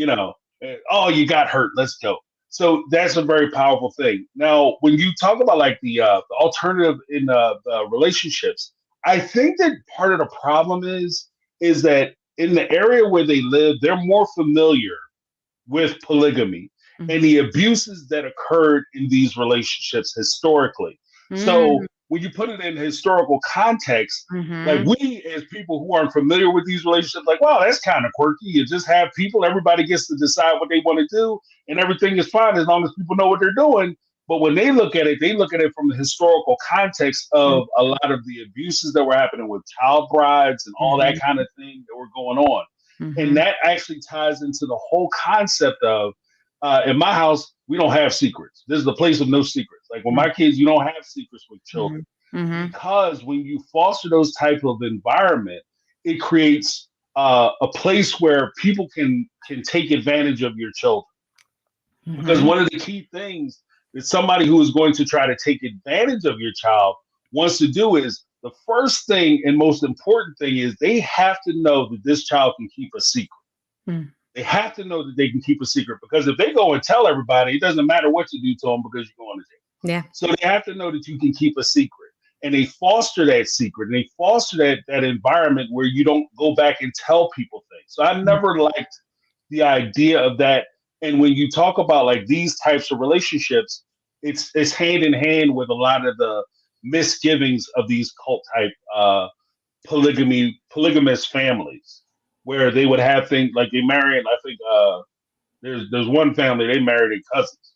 A: Oh, you got hurt, let's go. So that's a very powerful thing. Now, when you talk about like the alternative in the relationships, I think that part of the problem is that in the area where they live, they're more familiar with polygamy and the abuses that occurred in these relationships historically. So when you put it in historical context, like we as people who aren't familiar with these relationships, like, wow, that's kind of quirky. You just have people, everybody gets to decide what they want to do, and everything is fine as long as people know what they're doing. But when they look at it from the historical context of a lot of the abuses that were happening with child brides and all that kind of thing that were going on. And that actually ties into the whole concept of, in my house, we don't have secrets. This is the place of no secrets. Like with my kids, you don't have secrets with children because when you foster those type of environment, it creates a place where people can take advantage of your children. Because one of the key things that somebody who is going to try to take advantage of your child wants to do is the first thing and most important thing is they have to know that this child can keep a secret. They have to know that they can keep a secret because if they go and tell everybody, it doesn't matter what you do to them because you're going to jail.
B: Yeah.
A: So they have to know that you can keep a secret. And they foster that secret and they foster that environment where you don't go back and tell people things. So I never liked the idea of that. And when you talk about like these types of relationships, it's hand in hand with a lot of the misgivings of these cult type polygamous families, where they would have things like they marry. I think there's one family they married their cousins,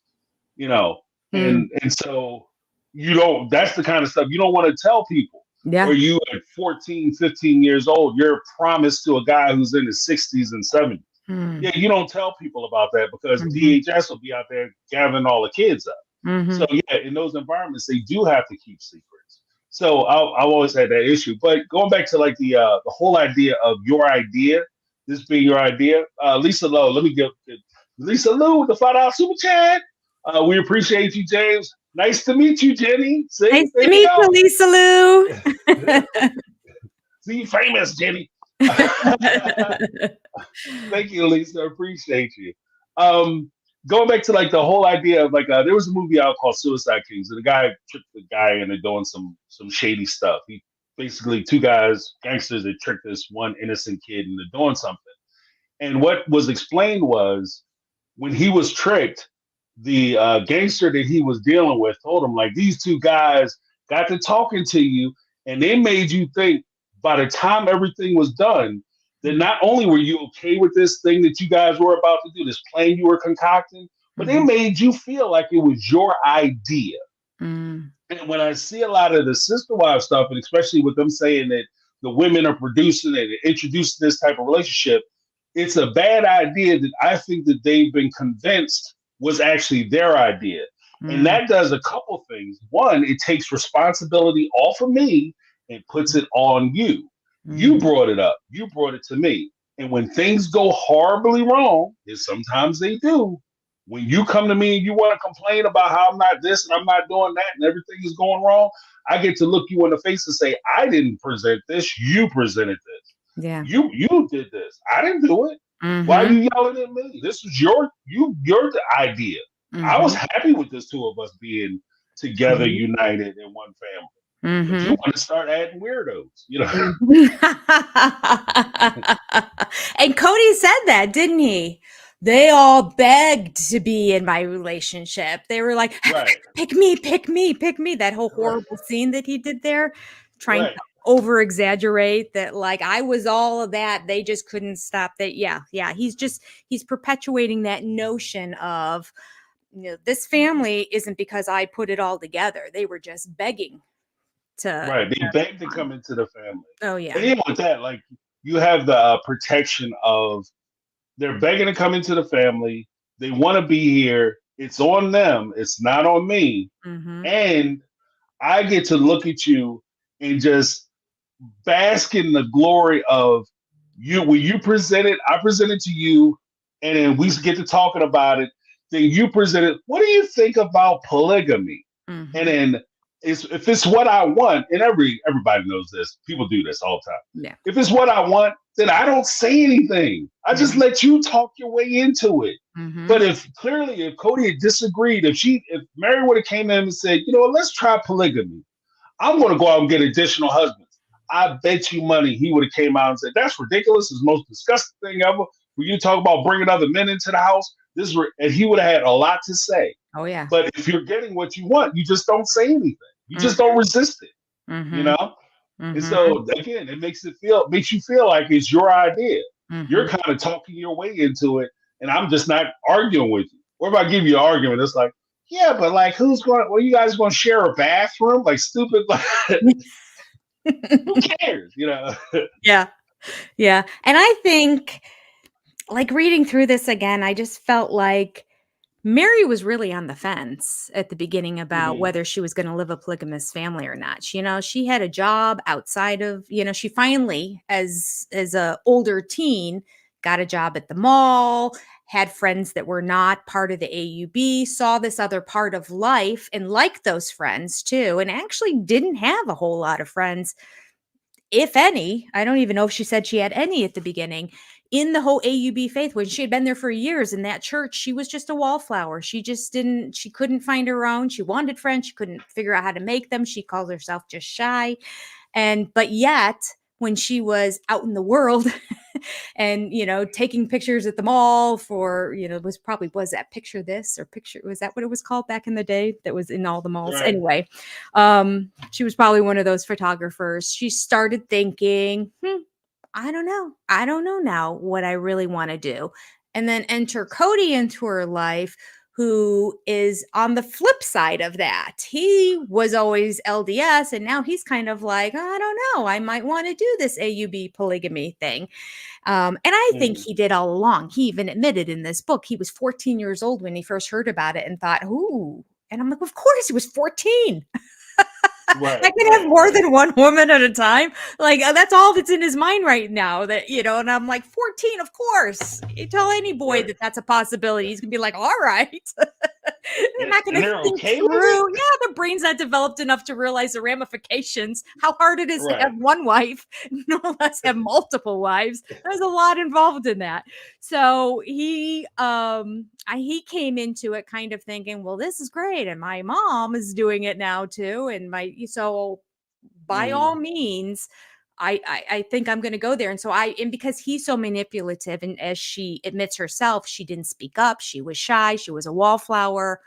A: and so you don't. That's the kind of stuff you don't want to tell people.
B: Yeah.
A: Where you at 14, 15 years old, you're promised to a guy who's in his 60s and 70s. Yeah, you don't tell people about that because DHS will be out there gathering all the kids up. So yeah, in those environments, they do have to keep secrets. So I've always had that issue. But going back to like the whole idea of your idea, this being your idea, Lisa Lowe, let me get Lisa Lou with the $5 super chat. We appreciate you, James. Nice to meet you, Jenny. See,
B: nice to meet you, Lisa Lou.
A: See, famous, Jenny. Thank you, Lisa. Appreciate you. Going back to like the whole idea of like there was a movie out called Suicide Kings, and the guy tricked the guy into doing some shady stuff. He basically two guys, gangsters, that tricked this one innocent kid into doing something. And what was explained was when he was tricked, the gangster that he was dealing with told him like these two guys got to talking to you, and they made you think by the time everything was done, that not only were you okay with this thing that you guys were about to do, this plan you were concocting, but they made you feel like it was your idea. And when I see a lot of the sister wife stuff, and especially with them saying that the women are producing and introducing this type of relationship, it's a bad idea that I think that they've been convinced was actually their idea. And that does a couple things. One, it takes responsibility off of me and puts it on you. You brought it up. You brought it to me. And when things go horribly wrong, and sometimes they do, when you come to me and you want to complain about how I'm not this and I'm not doing that and everything is going wrong, I get to look you in the face and say, I didn't present this. You presented this.
B: Yeah.
A: You did this. I didn't do it. Why are you yelling at me? This was your idea. I was happy with this two of us being together, united in one family. But you want to start adding weirdos,
B: And Cody said that, didn't he? They all begged to be in my relationship. They were like,
A: right.
B: pick me. That whole horrible scene that he did there, trying to over exaggerate that, like, I was all of that. They just couldn't stop that. Yeah. Yeah. He's perpetuating that notion of, this family isn't because I put it all together. They were just begging to.
A: Right. They begged to come into the family.
B: Oh,
A: And
B: yeah.
A: even with that, like you have the protection of they're begging to come into the family. They want to be here. It's on them. It's not on me.
B: Mm-hmm.
A: And I get to look at you and just bask in the glory of you. When you present it, I present it to you, and then we get to talking about it. Then you present it. What do you think about polygamy?
B: Mm-hmm.
A: And then if it's what I want, and everybody knows this, people do this all the time.
B: Yeah.
A: If it's what I want, then I don't say anything. I just let you talk your way into it.
B: Mm-hmm.
A: But if Cody had disagreed, if Mary would have came in and said, let's try polygamy, I'm going to go out and get additional husbands. I bet you money he would have came out and said, that's ridiculous. It's the most disgusting thing ever. When you talk about bringing other men into the house, and he would have had a lot to say.
B: Oh, yeah.
A: But if you're getting what you want, you just don't say anything. You just don't resist it,
B: Mm-hmm.
A: And so again, it makes you feel like it's your idea.
B: Mm-hmm.
A: You're kind of talking your way into it, and I'm just not arguing with you. Or if I give you an argument, it's like, yeah, but like, you guys going to share a bathroom? Like, stupid. Like, who cares?
B: Yeah. Yeah. And I think, like, reading through this again, I just felt like Mary was really on the fence at the beginning about whether she was going to live a polygamous family or not. She had a job outside of, she finally, as a older teen, got a job at the mall, had friends that were not part of the AUB, saw this other part of life and liked those friends too, and actually didn't have a whole lot of friends, if any. I don't even know if she said she had any at the beginning in the whole AUB faith. When she had been there for years in that church, she was just a wallflower. She couldn't find her own. She wanted friends. She couldn't figure out how to make them. She called herself just shy. But yet, when she was out in the world and, taking pictures at the mall for, was that picture this or picture, was that what it was called back in the day that was in all the malls? Right. Anyway, she was probably one of those photographers. She started thinking, I don't know now what I really want to do. And then enter Cody into her life, who is on the flip side of that. He was always LDS, and now he's kind of like, I don't know, I might want to do this AUB polygamy thing. And I think he did all along. He even admitted in this book, he was 14 years old when he first heard about it and thought, ooh. And I'm like, of course, he was 14. Right, I can have more than one woman at a time. Like, that's all that's in his mind right now. That, and I'm like, 14, of course. You tell any boy that that's a possibility, he's gonna be like, all right. They're not gonna think through. Yeah, their brain's not developed enough to realize the ramifications, how hard it is to have one wife, no less have multiple wives. There's a lot involved in that. So he came into it kind of thinking, well, this is great, and my mom is doing it now too, and so by all means, I think I'm going to go there. And because he's so manipulative, and as she admits herself, she didn't speak up. She was shy. She was a wallflower.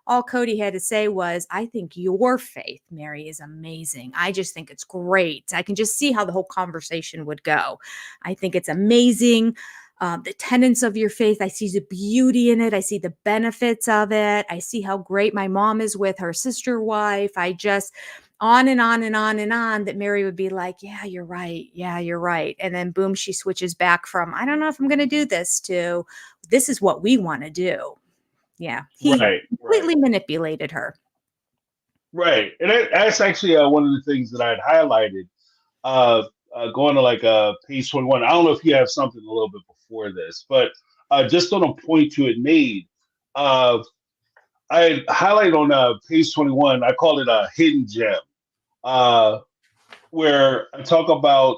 B: All Cody had to say was, I think your faith, Mary, is amazing. I just think it's great. I can just see how the whole conversation would go. I think it's amazing. The tenets of your faith, I see the beauty in it. I see the benefits of it. I see how great my mom is with her sister wife. I just on and on and on and on, that Mary would be like, yeah, you're right. Yeah, you're right. And then boom, she switches back from, I don't know if I'm going to do this, to this is what we want to do. Yeah. He completely manipulated her.
A: Right. And that's actually one of the things that I had highlighted. Going to page 21. I don't know if you have something a little bit before this, but just on a point you had made, I highlighted on page 21. I call it a hidden gem, where I talk about.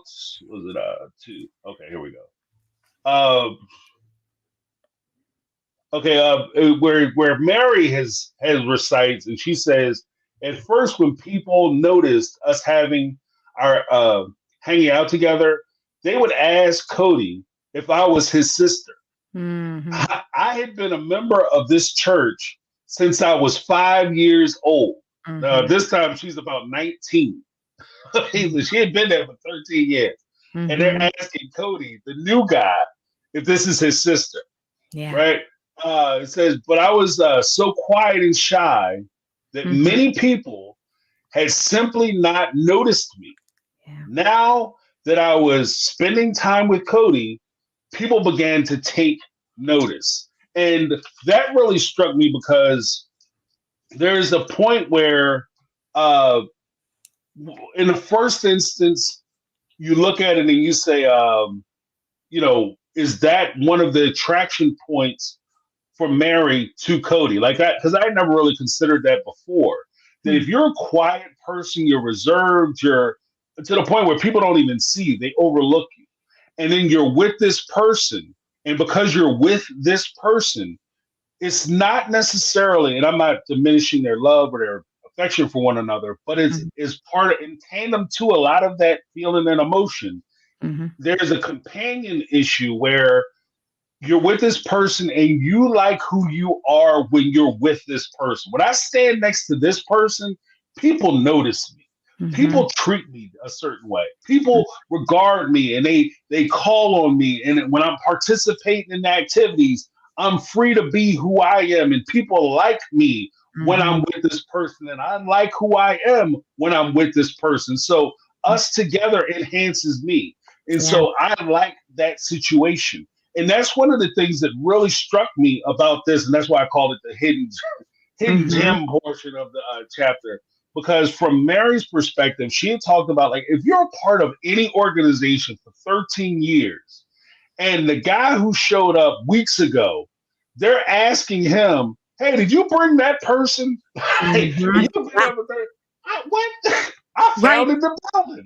A: Was it two? Okay, here we go. Where Mary has recites, and she says, at first, when people noticed us having our hanging out together, they would ask Cody if I was his sister.
B: Mm-hmm.
A: I had been a member of this church since I was 5 years old.
B: Mm-hmm.
A: This time she's about 19. She had been there for 13 years. And they're
B: Mm-hmm.
A: asking Cody, the new guy, if this is his sister,
B: Yeah.
A: right? It says, but I was so quiet and shy that
B: Mm-hmm.
A: many people had simply not noticed me.
B: Yeah.
A: Now that I was spending time with Cody, people began to take notice. And that really struck me because there's a point where, uh, in the first instance, you look at it and you say, is that one of the attraction points for Mary to Cody? Like that, because I never really considered that before. That if you're a quiet person, you're reserved, you're to the point where people don't even see you, they overlook you. And then you're with this person, and because you're with this person, it's not necessarily, and I'm not diminishing their love or their affection for one another, but it's
B: Mm-hmm.
A: is part of in tandem to a lot of that feeling and emotion.
B: Mm-hmm.
A: There's a companion issue where you're with this person and you like who you are when you're with this person. When I stand next to this person, people notice me.
B: Mm-hmm.
A: People treat me a certain way. People regard me and they call on me. And when I'm participating in activities, I'm free to be who I am. And people like me when
B: Mm-hmm.
A: I'm with this person. And I like who I am when I'm with this person. So us together enhances me. And
B: Yeah.
A: so I like that situation. And that's one of the things that really struck me about this, and that's why I called it the hidden
B: Mm-hmm.
A: gem portion of the chapter. Because from Mary's perspective, she had talked about like if you're a part of any organization for 13 years, and the guy who showed up weeks ago, they're asking him, "Hey, did you bring that person? Like,
B: Mm-hmm.
A: you been
B: Yeah.
A: up with her? What? I
B: Right.
A: found in the building.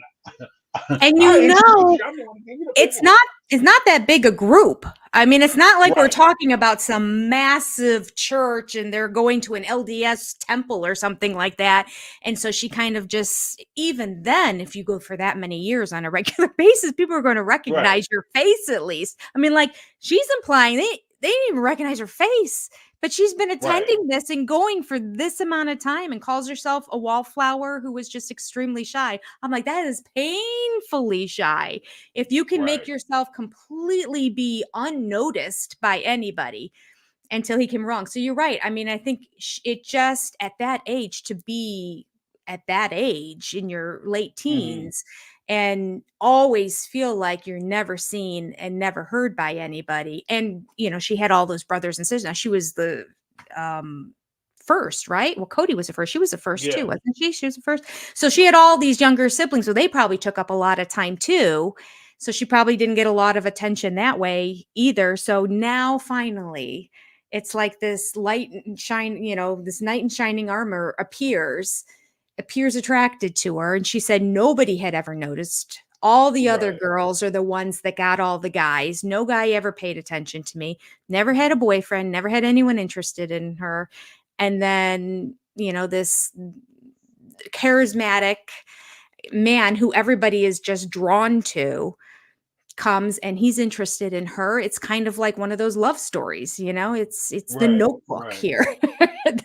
B: And
A: I introduced you. I'm going to give you the
B: it's
A: paperwork."
B: not that big a group. I mean, it's not like we're
A: Right,
B: talking about some massive church and they're going to an LDS temple or something like that. And so she kind of just, even then, if you go for that many years on a regular basis, people are going to
A: right,
B: recognize your face at least. I mean, like she's implying they didn't even recognize her face, but she's been
A: right,
B: attending this and going for this amount of time and calls herself a wallflower who was just extremely shy. I'm like, that is painfully shy. If you can make
A: right.
B: yourself completely be unnoticed by anybody until he came wrong. So you're right. I mean, I think it just at that age to be at that age in your late
A: Hmm.
B: teens and always feel like you're never seen and never heard by anybody. And, she had all those brothers and sisters. Now she was the um first, right? Well, Cody was the first. She was the first
A: Yeah,
B: too, wasn't she? She was the first. So she had all these younger siblings. So they probably took up a lot of time too. So she probably didn't get a lot of attention that way either. So now finally, it's like this light and shine, this knight in shining armor appears attracted to her. And she said nobody had ever noticed. All the other
A: right,
B: girls are the ones that got all the guys. No guy ever paid attention to me. Never had a boyfriend, never had anyone interested in her. And then, this charismatic man who everybody is just drawn to comes and he's interested in her. It's kind of like one of those love stories, it's the
A: right,
B: notebook
A: right.
B: here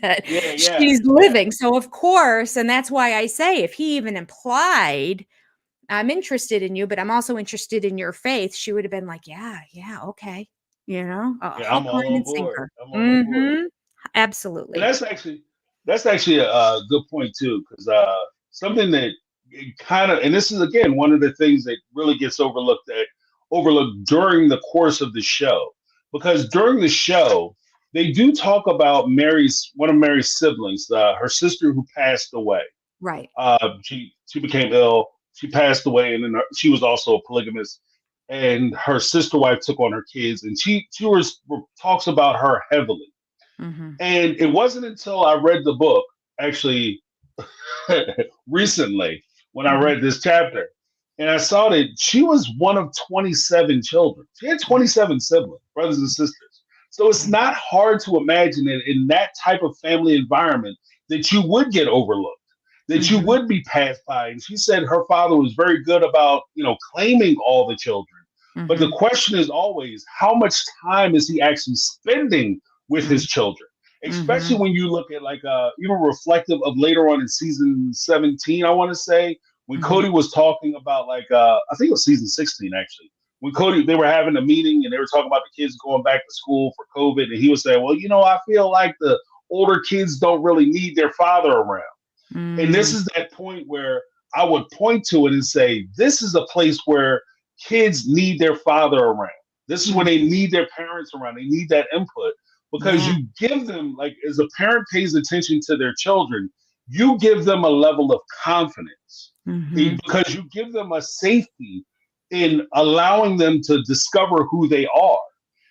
B: that
A: Yeah, yeah,
B: she's
A: yeah.
B: living. So of course, and that's why I say if he even implied I'm interested in you, but I'm also interested in your faith, she would have been like, yeah, yeah, okay.
A: Yeah, I'm
B: Hook, line,
A: all on
B: and
A: board.
B: sinker.
A: I'm all on board.
B: Mm-hmm.
A: And
B: Absolutely.
A: that's actually a good point too, because something that kind of, and this is again one of the things that really gets overlooked during the course of the show, because during the show they do talk about Mary's one of Mary's siblings, her sister who passed away.
B: Right.
A: She became ill. She passed away, and then she was also a polygamist. And her sister wife took on her kids, and she talks about her heavily.
B: Mm-hmm.
A: And it wasn't until I read the book, actually, recently, when I
B: Mm-hmm.
A: read this chapter, and I saw that she was one of 27 children. She had 27 siblings, brothers and sisters. So it's not hard to imagine that in that type of family environment that you would get overlooked, that you
B: Mm-hmm.
A: would be passed by. And she said her father was very good about, claiming all the children. But the
B: Mm-hmm.
A: question is always, how much time is he actually spending with his children? Especially
B: Mm-hmm.
A: when you look at like even reflective of later on in season 17, I want to say, when
B: Mhm.
A: Cody was talking about like I think it was season 16 actually. When Cody they were having a meeting and they were talking about the kids going back to school for COVID, and he was saying, "Well, I feel like the older kids don't really need their father around." And this
B: Mm.
A: is that point where I would point to it and say, "This is a place where kids need their father around. This is when they
B: Mhm.
A: need their parents around. They need that input because
B: Yeah.
A: you give them, like, as a parent pays attention to their children, you give them a level of confidence
B: Mhm.
A: because you give them a safety in allowing them to discover who they are.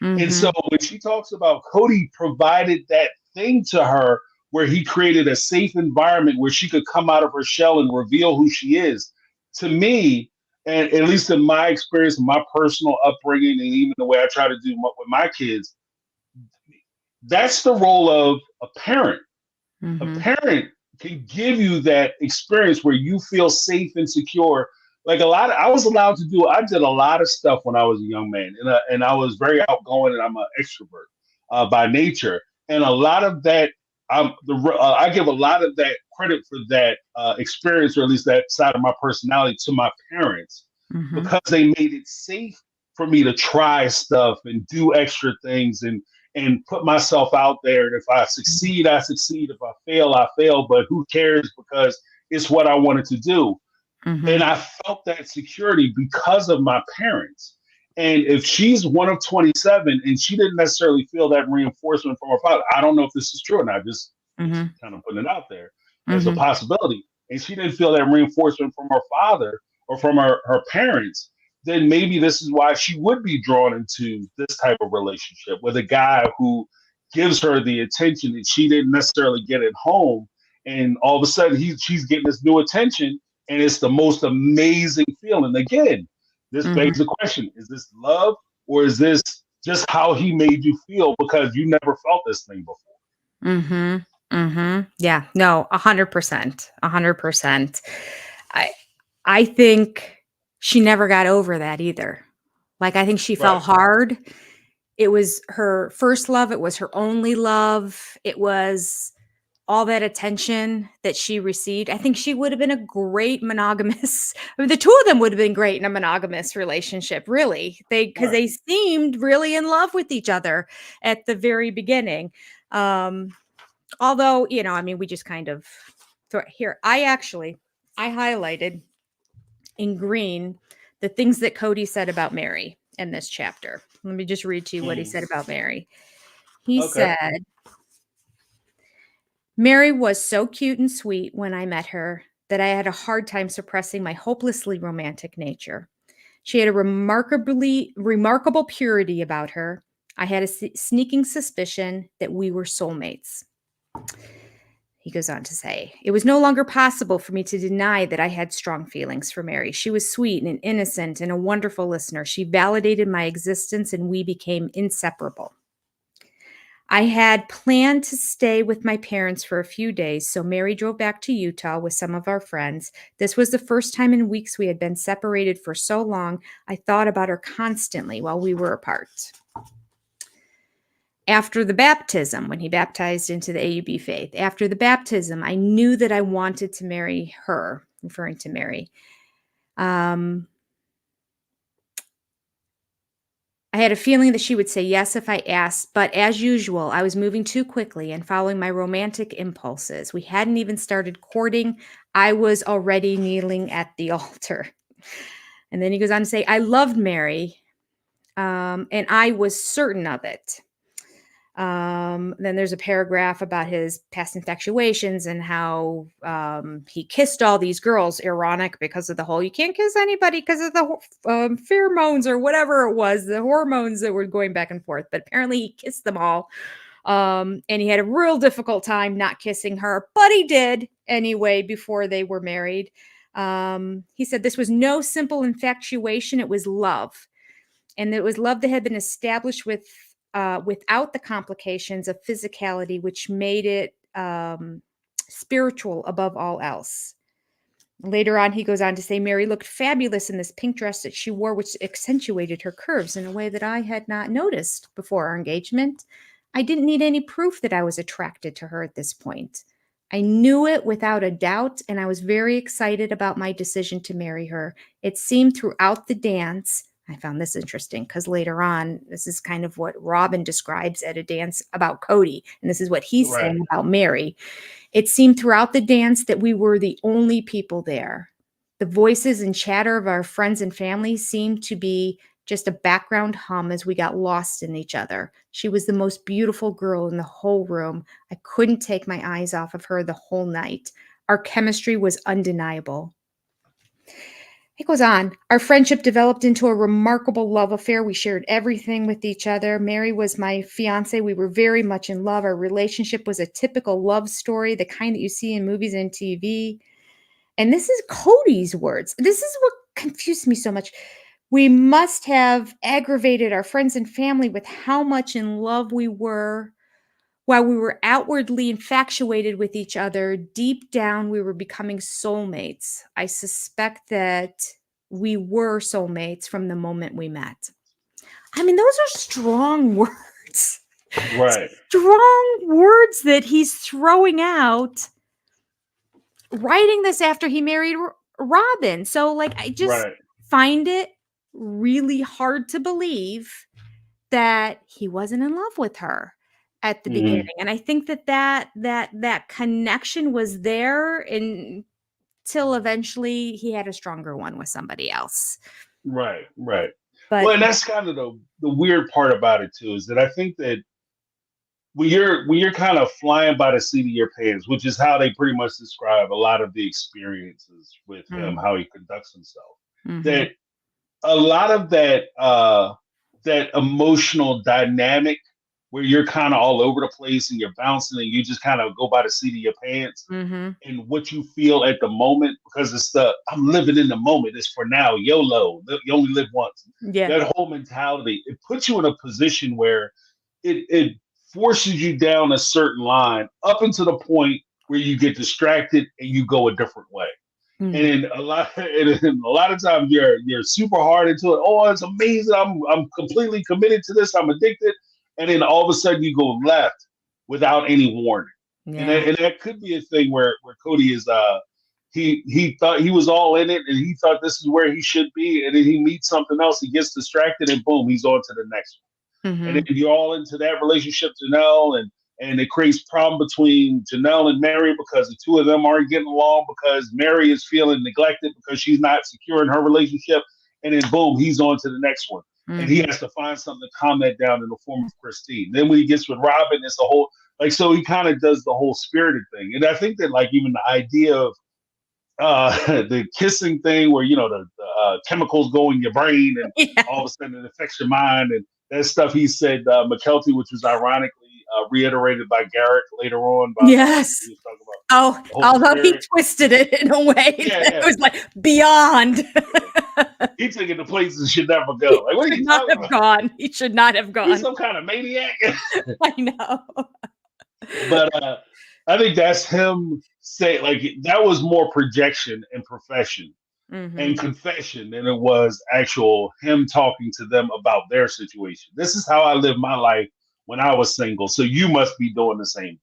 A: And so
B: Mhm.
A: when she talks about Cody provided that thing to her where he created a safe environment where she could come out of her shell and reveal who she is, to me, and at least in my experience, my personal upbringing, and even the way I try to do with my kids, that's the role of a parent. A
B: Mhm.
A: parent can give you that experience where you feel safe and secure. Like I was allowed to do. I did a lot of stuff when I was a young man, and I was very outgoing, and I'm an extrovert by nature. And a lot of that, I give a lot of that credit for that experience, or at least that side of my personality, to my parents
B: Mhm.
A: because they made it safe for me to try stuff and do extra things and put myself out there. And if I succeed, I succeed. If I fail, I fail. But who cares? Because it's what I wanted to do. And
B: Mhm.
A: I felt that security because of my parents. And if she's one of 27 and she didn't necessarily feel that reinforcement from her father, I don't know if this is true or not. Just
B: Mhm.
A: kind of putting it out there as a
B: Mhm.
A: possibility. And she didn't feel that reinforcement from her father or from her parents, then maybe this is why she would be drawn into this type of relationship with a guy who gives her the attention that she didn't necessarily get at home. And all of a sudden, she's getting this new attention, and it's the most amazing feeling. Again, this
B: Mhm.
A: begs the question: is this love, or is this just how he made you feel because you never felt this thing before?
B: Mhm. Mhm. Yeah. No, 100%. 100%. I I think she never got over that either. Like, I think she fell
A: Right.
B: hard. It was her first love, it was her only love, it was all that attention that she received. I think she would have been a great monogamous I mean, the 2 of them would have been great in a monogamous relationship, really. Because
A: Right.
B: they seemed really in love with each other at the very beginning. Um, although, I mean, we just kind of throw it here. I highlighted in green the things that Cody said about Mary in this chapter. Let me just read to you what he
A: Mm.
B: said about Mary. He
A: Okay.
B: said, Mary was so cute and sweet when I met her that I had a hard time suppressing my hopelessly romantic nature. She had a remarkable purity about her. I had a sneaking suspicion that we were soulmates. He goes on to say, it was no longer possible for me to deny that I had strong feelings for Mary. She was sweet and innocent and a wonderful listener. She validated my existence and we became inseparable. I had planned to stay with my parents for a few days, so Mary drove back to Utah with some of our friends. This was the first time in weeks we had been separated for so long. I thought about her constantly while we were apart. After the baptism, when he baptized into the AUB faith, after the baptism, I knew that I wanted to marry her, referring to Mary. Um, I had a feeling that she would say yes if I asked, but as usual, I was moving too quickly and following my romantic impulses. We hadn't even started courting. I was already kneeling at the altar. And then he goes on to say, I loved Mary, and I was certain of it. Then there's a paragraph about his past infatuations and how he kissed all these girls. Ironic because of the whole you can't kiss anybody because of the pheromones or whatever it was, the hormones that were going back and forth. But apparently he kissed them all. And he had a real difficult time not kissing her, but he did anyway before they were married. He said this was no simple infatuation, it was love. And it was love that had been established without the complications of physicality, which made it spiritual above all else. Later on, he goes on to say, Mary looked fabulous in this pink dress that she wore, which accentuated her curves in a way that I had not noticed before our engagement. I didn't need any proof that I was attracted to her at this point. I knew it without a doubt, and I was very excited about my decision to marry her. It seemed throughout the dance, I found this interesting because later on, this is kind of what Robin describes at a dance about Cody, and this is what he's
A: Right.
B: saying about Mary. It seemed throughout the dance that we were the only people there. The voices and chatter of our friends and family seemed to be just a background hum as we got lost in each other. She was the most beautiful girl in the whole room. I couldn't take my eyes off of her the whole night. Our chemistry was undeniable. It goes on. Our friendship developed into a remarkable love affair. We shared everything with each other. Mary was my fiance. We were very much in love. Our relationship was a typical love story, the kind that you see in movies and TV. And this is Cody's words. This is what confused me so much. We must have aggravated our friends and family with how much in love we were. While we were outwardly infatuated with each other, deep down we were becoming soulmates. I suspect that we were soulmates from the moment we met. I mean, those are strong words.
A: Right.
B: Strong words that he's throwing out, writing this after he married Robin. So, like, I just find it really hard to believe that he wasn't in love with her at the beginning. And I think that connection was there until eventually he had a stronger one with somebody else.
A: Right. Right.
B: But
A: Well, and that's kind of the weird part about it too, is that I think that when you're kind of flying by the seat of your pants, which is how they pretty much describe a lot of the experiences with him, how he conducts himself, that a lot of that emotional dynamic where you're kind of all over the place and you're bouncing and you just kind of go by the seat of your pants and what you feel at the moment, because it's I'm living in the moment, it's for now, YOLO, you only live once.
B: yeah.
A: That whole mentality, it puts you in a position where it forces you down a certain line up until the point where you get distracted and you go a different way. And then a lot of times you're super hard into it. Oh, it's amazing. I'm completely committed to this. I'm addicted. And then all of a sudden you go left without any warning.
B: Yeah.
A: And that could be a thing where Cody is he thought he was all in it and he thought this is where he should be, and then he meets something else, he gets distracted, and boom, he's on to the next one. And then you're all into that relationship, Janelle, and it creates problem between Janelle and Mary because the two of them aren't getting along because Mary is feeling neglected because she's not secure in her relationship. And then boom, he's on to the next one. And he has to find something to calm that down in the form of Christine. Then when he gets with Robin, it's the whole, like, so he kind of does the whole spirited thing. And I think that, like, even the idea of the kissing thing where, you know, the chemicals go in your brain and all of a sudden it affects your mind, and that stuff he said, McKelty, which was ironically reiterated by Garrett later on.
B: Yes. Although he twisted it in a way that it was like beyond.
A: He took it to places he should never go. Like, what are you talking about?
B: Gone. He should not have gone.
A: He's some kind of maniac.
B: I know.
A: But I think that's him say, like, that was more projection and profession and confession than it was actual him talking to them about their situation. This is how I lived my life when I was single, so you must be doing the same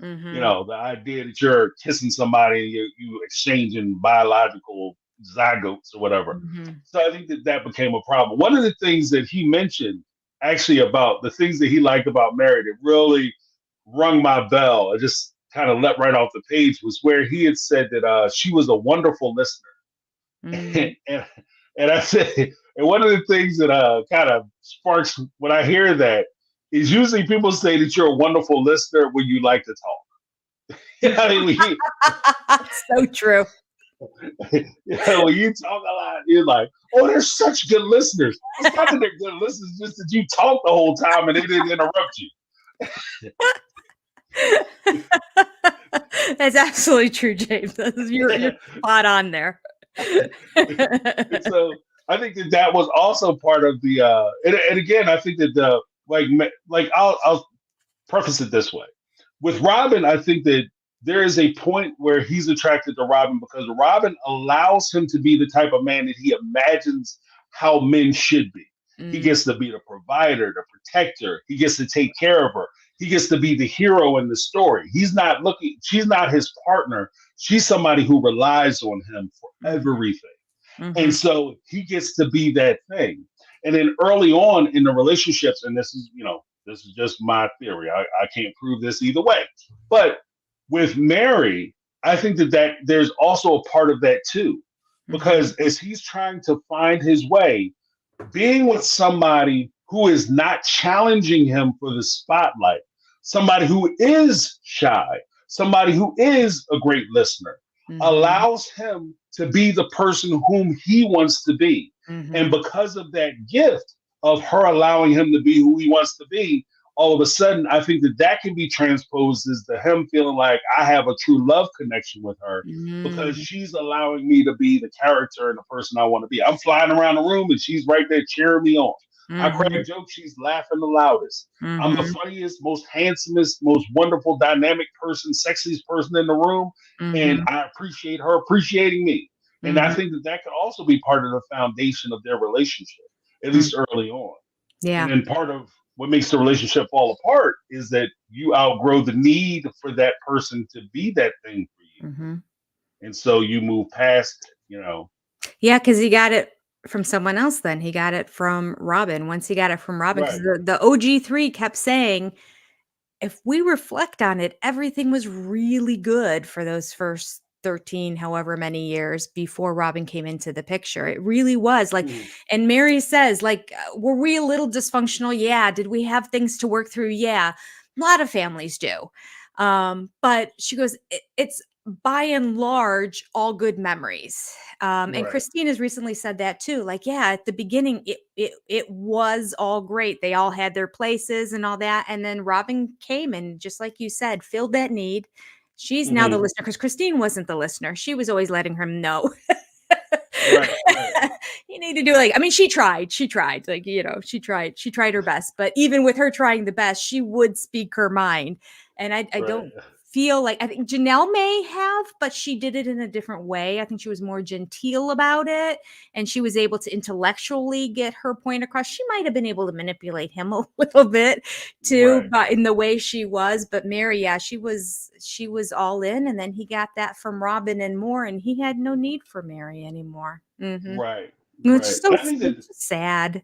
A: thing. You know, the idea that you're kissing somebody and you exchanging biological zygotes or whatever. So I think that became a problem. One of the things that he mentioned actually about the things that he liked about Mary that really rung my bell, I just kind of let right off the page, was where he had said that she was a wonderful listener. And I said, and one of the things that kind of sparks when I hear that is usually people say that you're a wonderful listener when you like to talk. You know, I mean,
B: so true.
A: You know, when you talk a lot, you're like, oh, they're such good listeners. It's not that they're good listeners, just that you talk the whole time and they didn't interrupt you.
B: That's absolutely true, James. You're spot on there.
A: So I think that was also part of the and again, I think that the like I'll preface it this way. With Robin, I think that there is a point where he's attracted to Robin because Robin allows him to be the type of man that he imagines how men should be. He gets to be the provider, the protector. He gets to take care of her. he gets to be the hero in the story. She's not his partner. She's somebody who relies on him for everything.
B: Mm-hmm.
A: And so he gets to be that thing. And then early on in the relationships, and this is just my theory. I can't prove this either way. But with Mary, I think that there's also a part of that too. Because as he's trying to find his way, being with somebody who is not challenging him for the spotlight, somebody who is shy, somebody who is a great listener, allows him to be the person whom he wants to be. And because of that gift of her allowing him to be who he wants to be, all of a sudden, I think that can be transposed as to him feeling like I have a true love connection with her because she's allowing me to be the character and the person I want to be. I'm flying around the room and she's right there cheering me on. I crack a joke, she's laughing the loudest. I'm the funniest, most handsomest, most wonderful, dynamic person, sexiest person in the room. And I appreciate her appreciating me. And I think that could also be part of the foundation of their relationship, at least early on.
B: Yeah.
A: And then part of what makes the relationship fall apart is that you outgrow the need for that person to be that thing for you. And so you move past it,
B: Yeah, because he got it from someone else then. He got it from Robin. Once he got it from Robin, because the OG3 kept saying, if we reflect on it, everything was really good for those first 13, however many years before Robin came into the picture. It really was like, and Mary says, like, were we a little dysfunctional? Yeah. Did we have things to work through? Yeah. A lot of families do. But she goes, it's by and large, all good memories. And Christine has recently said that too. Like, yeah, at the beginning, it was all great. They all had their places and all that. And then Robin came and, just like you said, filled that need. She's now the listener, because Christine wasn't the listener. She was always letting him know. You need to do she tried. She tried. She tried her best. But even with her trying the best, she would speak her mind. And I don't feel like, I think Janelle may have, but she did it in a different way. I think she was more genteel about it, and she was able to intellectually get her point across. She might have been able to manipulate him a little bit too, but in the way she was. But Mary, yeah, she was all in, and then he got that from Robin and more, and he had no need for Mary anymore. It's so sad.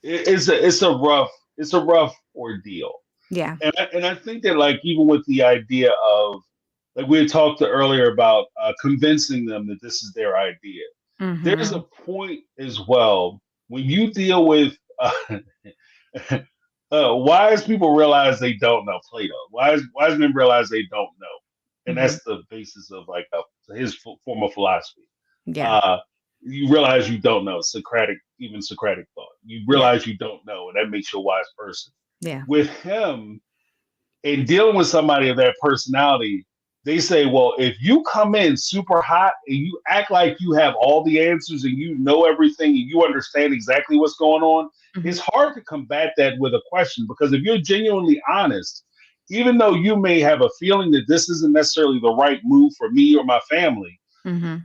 A: It's a rough ordeal.
B: Yeah.
A: And I think that, like, even with the idea of, like, we had talked earlier about convincing them that this is their idea. There's a point as well when you deal with wise people realize they don't know Plato. Wise men realize they don't know, and that's the basis of his form of philosophy.
B: Yeah.
A: You realize you don't know Socratic thought. You realize you don't know, and that makes you a wise person.
B: Yeah.
A: With him and dealing with somebody of that personality, they say, well, if you come in super hot and you act like you have all the answers and you know everything and you understand exactly what's going on, it's hard to combat that with a question, because if you're genuinely honest, even though you may have a feeling that this isn't necessarily the right move for me or my family,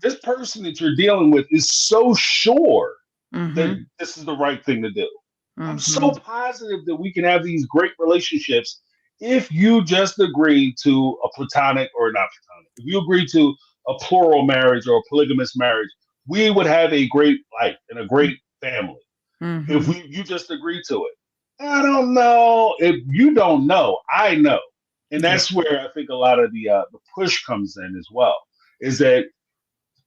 A: this person that you're dealing with is so sure that this is the right thing to do. I'm so positive that we can have these great relationships if you just agree to a platonic, or not platonic, if you agree to a plural marriage or a polygamous marriage, we would have a great life and a great family. If you just agree to it. I don't know. If you don't know, I know. And that's where I think a lot of the push comes in as well, is that,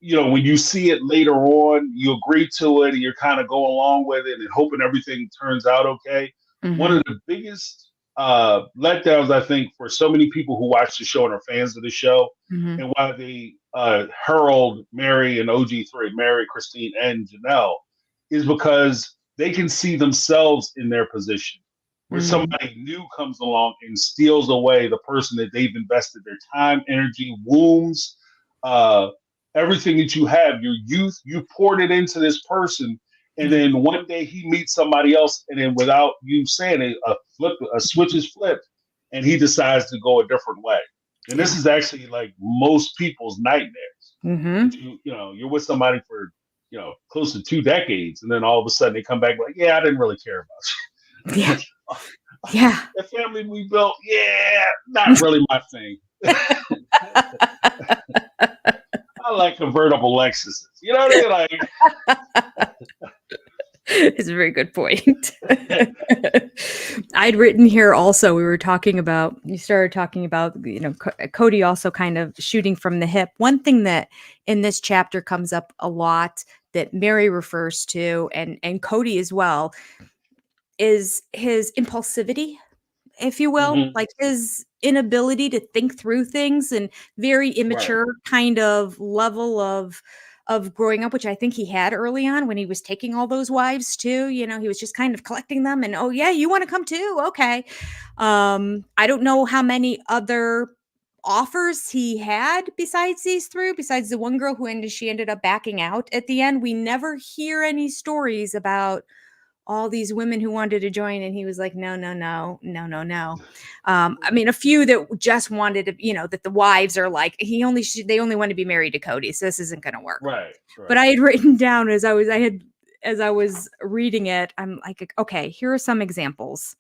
A: when you see it later on, you agree to it and you're kind of going along with it and hoping everything turns out okay. One of the biggest letdowns, I think, for so many people who watch the show and are fans of the show, and why they herald Mary and OG3, Mary, Christine, and Janelle, is because they can see themselves in their position, where somebody new comes along and steals away the person that they've invested their time, energy, wombs, everything that you have, your youth, you poured it into this person. And then one day he meets somebody else, and then without you saying it, a switch is flipped, and he decides to go a different way. And this is actually like most people's nightmares. You're with somebody for close to 2 decades, and then all of a sudden they come back like, yeah, I didn't really care about you.
B: Yeah.
A: The family we built, yeah, not really my thing. I like convertible Lexuses. You know what I mean?
B: It's a very good point. I'd written here also, we were talking about, you started talking about, Cody also kind of shooting from the hip. One thing that in this chapter comes up a lot that Mary refers to, and Cody as well, is his impulsivity, if you will,
A: Hmm.
B: like his inability to think through things, and very
A: Right.
B: immature kind of level of growing up, which I think he had early on when he was taking all those wives too. He was just kind of collecting them, and oh yeah, you want to come too? Okay. I don't know how many other offers he had besides these three, besides the one girl she ended up backing out at the end. We never hear any stories about all these women who wanted to join, and he was like, no, no, no, no, no, no. I mean, a few that just wanted to, that the wives are like, they only want to be married to Cody, so this isn't going to work.
A: Right.
B: But
A: Right.
B: I had written down as I was reading it, I'm like, okay, here are some examples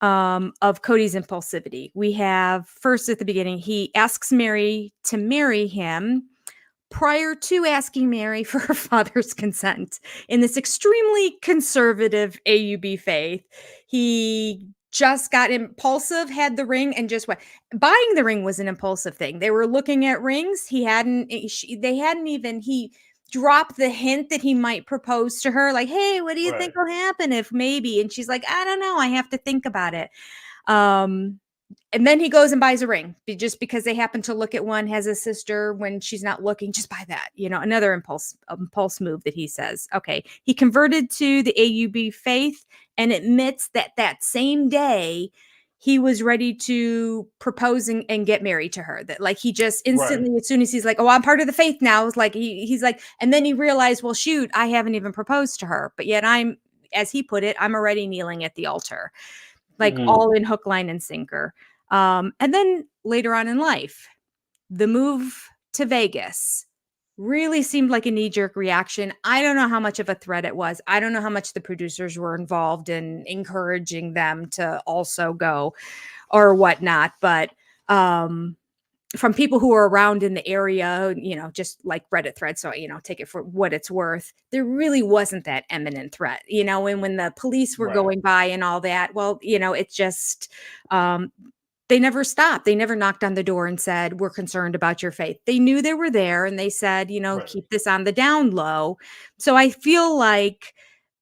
B: of Cody's impulsivity. We have first at the beginning, he asks Mary to marry him prior to asking Mary for her father's consent. In this extremely conservative AUB faith, he just got impulsive, had the ring, and just went. Buying the ring was an impulsive thing. They were looking at rings. They hadn't even, he dropped the hint that he might propose to her, like, hey, what do you
A: Right.
B: think will happen if maybe? And she's like, I don't know. I have to think about it. Um, and then he goes and buys a ring just because they happen to look at one, has a sister when she's not looking, just buy that, another impulse move that he says. Okay. He converted to the AUB faith and admits that that same day he was ready to propose and get married to her. That like he just
A: Right.
B: instantly, as soon as he's like, oh, I'm part of the faith now, it's like he's like, and then he realized, well, shoot, I haven't even proposed to her, but yet I'm, as he put it, I'm already kneeling at the altar, like
A: Hmm.
B: all in hook, line, and sinker. And then later on in life, the move to Vegas really seemed like a knee jerk reaction. I don't know how much of a threat it was. I don't know how much the producers were involved in encouraging them to also go or whatnot. But from people who are around in the area, just like Reddit threads, so, take it for what it's worth, there really wasn't that imminent threat, and when the police were
A: Right.
B: going by and all that, well, it just, um, they never stopped. They never knocked on the door and said, we're concerned about your faith. They knew they were there and they said,
A: Right.
B: keep this on the down low. So I feel like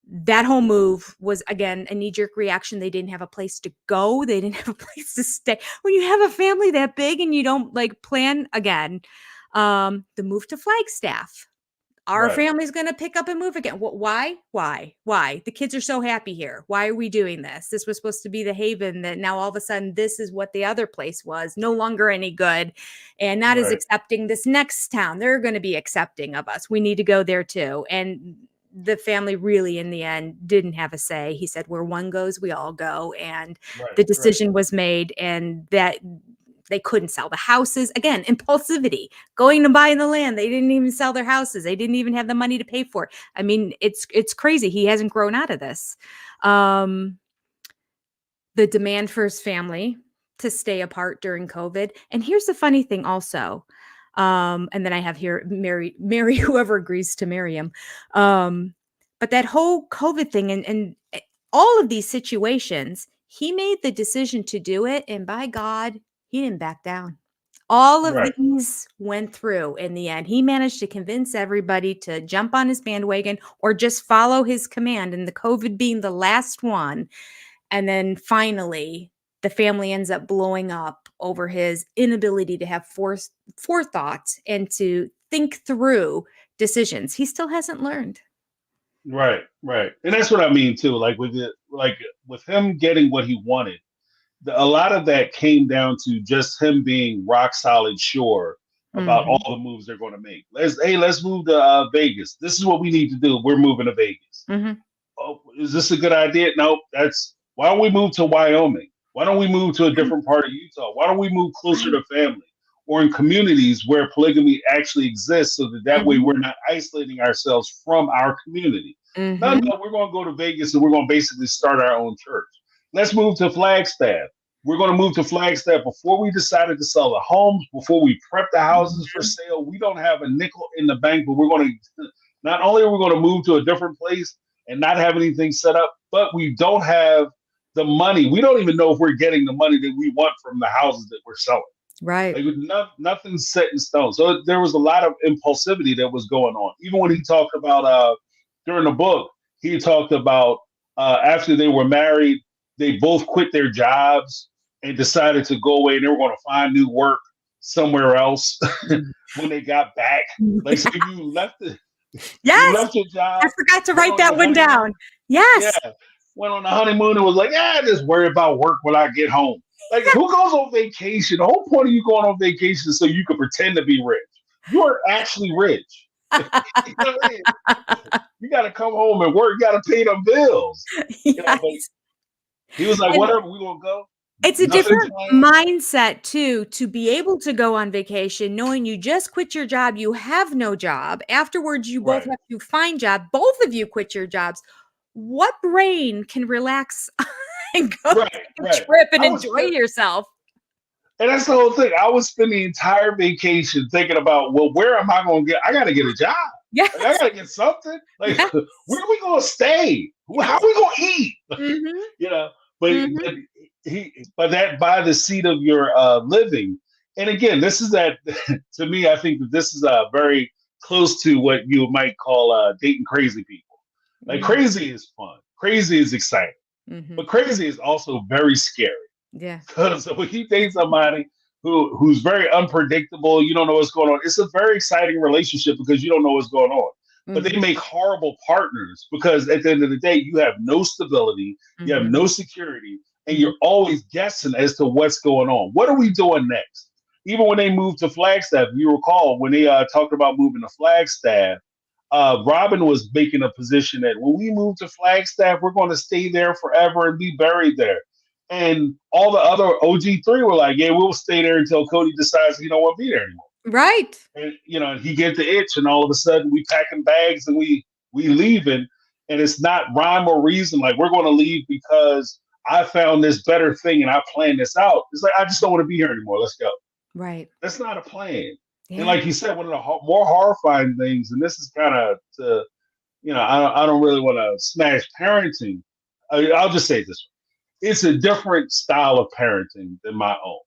B: that whole move was again a knee-jerk reaction. They didn't have a place to go. They didn't have a place to stay. When you have a family that big and you don't like plan again, the move to Flagstaff. Our
A: Right.
B: family's going to pick up and move again. Why? Why? The kids are so happy here. Why are we doing this? This was supposed to be the haven that now all of a sudden this is what the other place was, no longer any good and not as
A: Right.
B: accepting. This next town, they're going to be accepting of us. We need to go there too. And the family really in the end didn't have a say. He said, where one goes, we all go. And
A: Right.
B: the
A: Right.
B: decision was made, and that they couldn't sell the houses. Again, impulsivity, going to buy the land. They didn't even sell their houses. They didn't even have the money to pay for it. I mean, it's crazy. He hasn't grown out of this. Um, the demand for his family to stay apart during COVID. And here's the funny thing also. And then I have here marry whoever agrees to marry him. But that whole COVID thing and all of these situations, he made the decision to do it. And by God, he didn't back down. All of
A: Right.
B: these went through in the end. He managed to convince everybody to jump on his bandwagon or just follow his command, and the COVID being the last one. And then finally, the family ends up blowing up over his inability to have forethought and to think through decisions. He still hasn't learned.
A: Right. Right. And that's what I mean too. Like with it, like with him getting what he wanted, a lot of that came down to just him being rock solid sure about all
B: Mhm.
A: the moves they're going to make. Let's move to Vegas. This is what we need to do. We're moving to Vegas.
B: Mhm.
A: Oh, is this a good idea? No, that's why don't we move to Wyoming? Why don't we move to a
B: Right.
A: different part of Utah? Why don't we move closer
B: Right.
A: to family or in communities where polygamy actually exists so that way
B: Mhm.
A: we're not isolating ourselves from our community? No,
B: Mhm.
A: no, we're going to go to Vegas and we're going to basically start our own church. let's move to Flagstaff. We're going to move to Flagstaff before we decided to sell the homes, before we prep the houses for
B: Mhm.
A: sale. We don't have a nickel in the bank, but we're going to not only are we going to move to a different place and not have anything set up, but we don't have the money. We don't even know if we're getting the money that we want from the houses that we're selling.
B: Right.
A: Like nothing's set in stone. So there was a lot of impulsivity that was going on. Even when he talked about during the book, he talked about after they were married, they both quit their jobs and decided to go away and they were going to find new work somewhere else
B: Mm.
A: when they got back. Like so you
B: Yes,
A: left your
B: I
A: job,
B: forgot to
A: went
B: write
A: on
B: that
A: your
B: one down.
A: honeymoon. Yeah,
B: Yes.
A: went on the honeymoon and was like, just worry about work when I get home. Like, who goes on vacation? The whole point of you going on vacation is so you can pretend to be rich. You are actually rich. You know what I mean? You got to come home and work. You got to pay them bills. But
B: Yes.
A: he was like,
B: And
A: whatever, we gonna go.
B: it's a
A: Nothing
B: different
A: planned.
B: mindset too, to be able to go on vacation knowing you just quit your job, you have no job. Afterwards, you both
A: Right,
B: have to find job. Both of you quit your jobs. What brain can relax and go
A: right,
B: take a
A: right.
B: trip and
A: I was
B: enjoy
A: spend,
B: yourself?
A: and that's the whole thing. I would spend the entire vacation thinking about, well, where am I gonna get? I got to get a job. Like, I
B: Yes,
A: got to get something. Like,
B: yes,
A: where are we gonna stay? How are
B: yes.
A: we gonna eat?
B: Mhm,
A: you know but
B: mhm,
A: but that by the seat of your living. And again, this is that to me, I think that this is very close to what you might call dating crazy people. Like,
B: mm,
A: crazy is fun, crazy is exciting,
B: mhm.
A: but crazy is also very scary.
B: Yeah,
A: Because when you date somebody who's very unpredictable, you don't know what's going on. It's a very exciting relationship because you don't know what's going on. But they
B: mhm,
A: make horrible partners because at the end of the day, you have no stability, you have
B: mhm,
A: no security, and
B: mhm,
A: you're always guessing as to what's going on. What are we doing next? Even when they moved to Flagstaff, you recall when they talked about moving to Flagstaff, Robin was making a position that when we move to Flagstaff, we're going to stay there forever and be buried there. And all the other OG3 were like, yeah, we'll stay there until Cody decides he don't want to be there anymore.
B: right.
A: And he get the itch, and all of a sudden we packing bags and we leaving, and it's not rhyme or reason. Like, we're going to leave because I found this better thing and I planned this out. It's like, I just don't want to be here anymore. Let's go.
B: Right.
A: That's not a plan. And
B: Yeah.
A: like you said, one of the more horrifying things, and this is kind of to, I don't really want to smash parenting. I'll just say this: it's a different style of parenting than my own.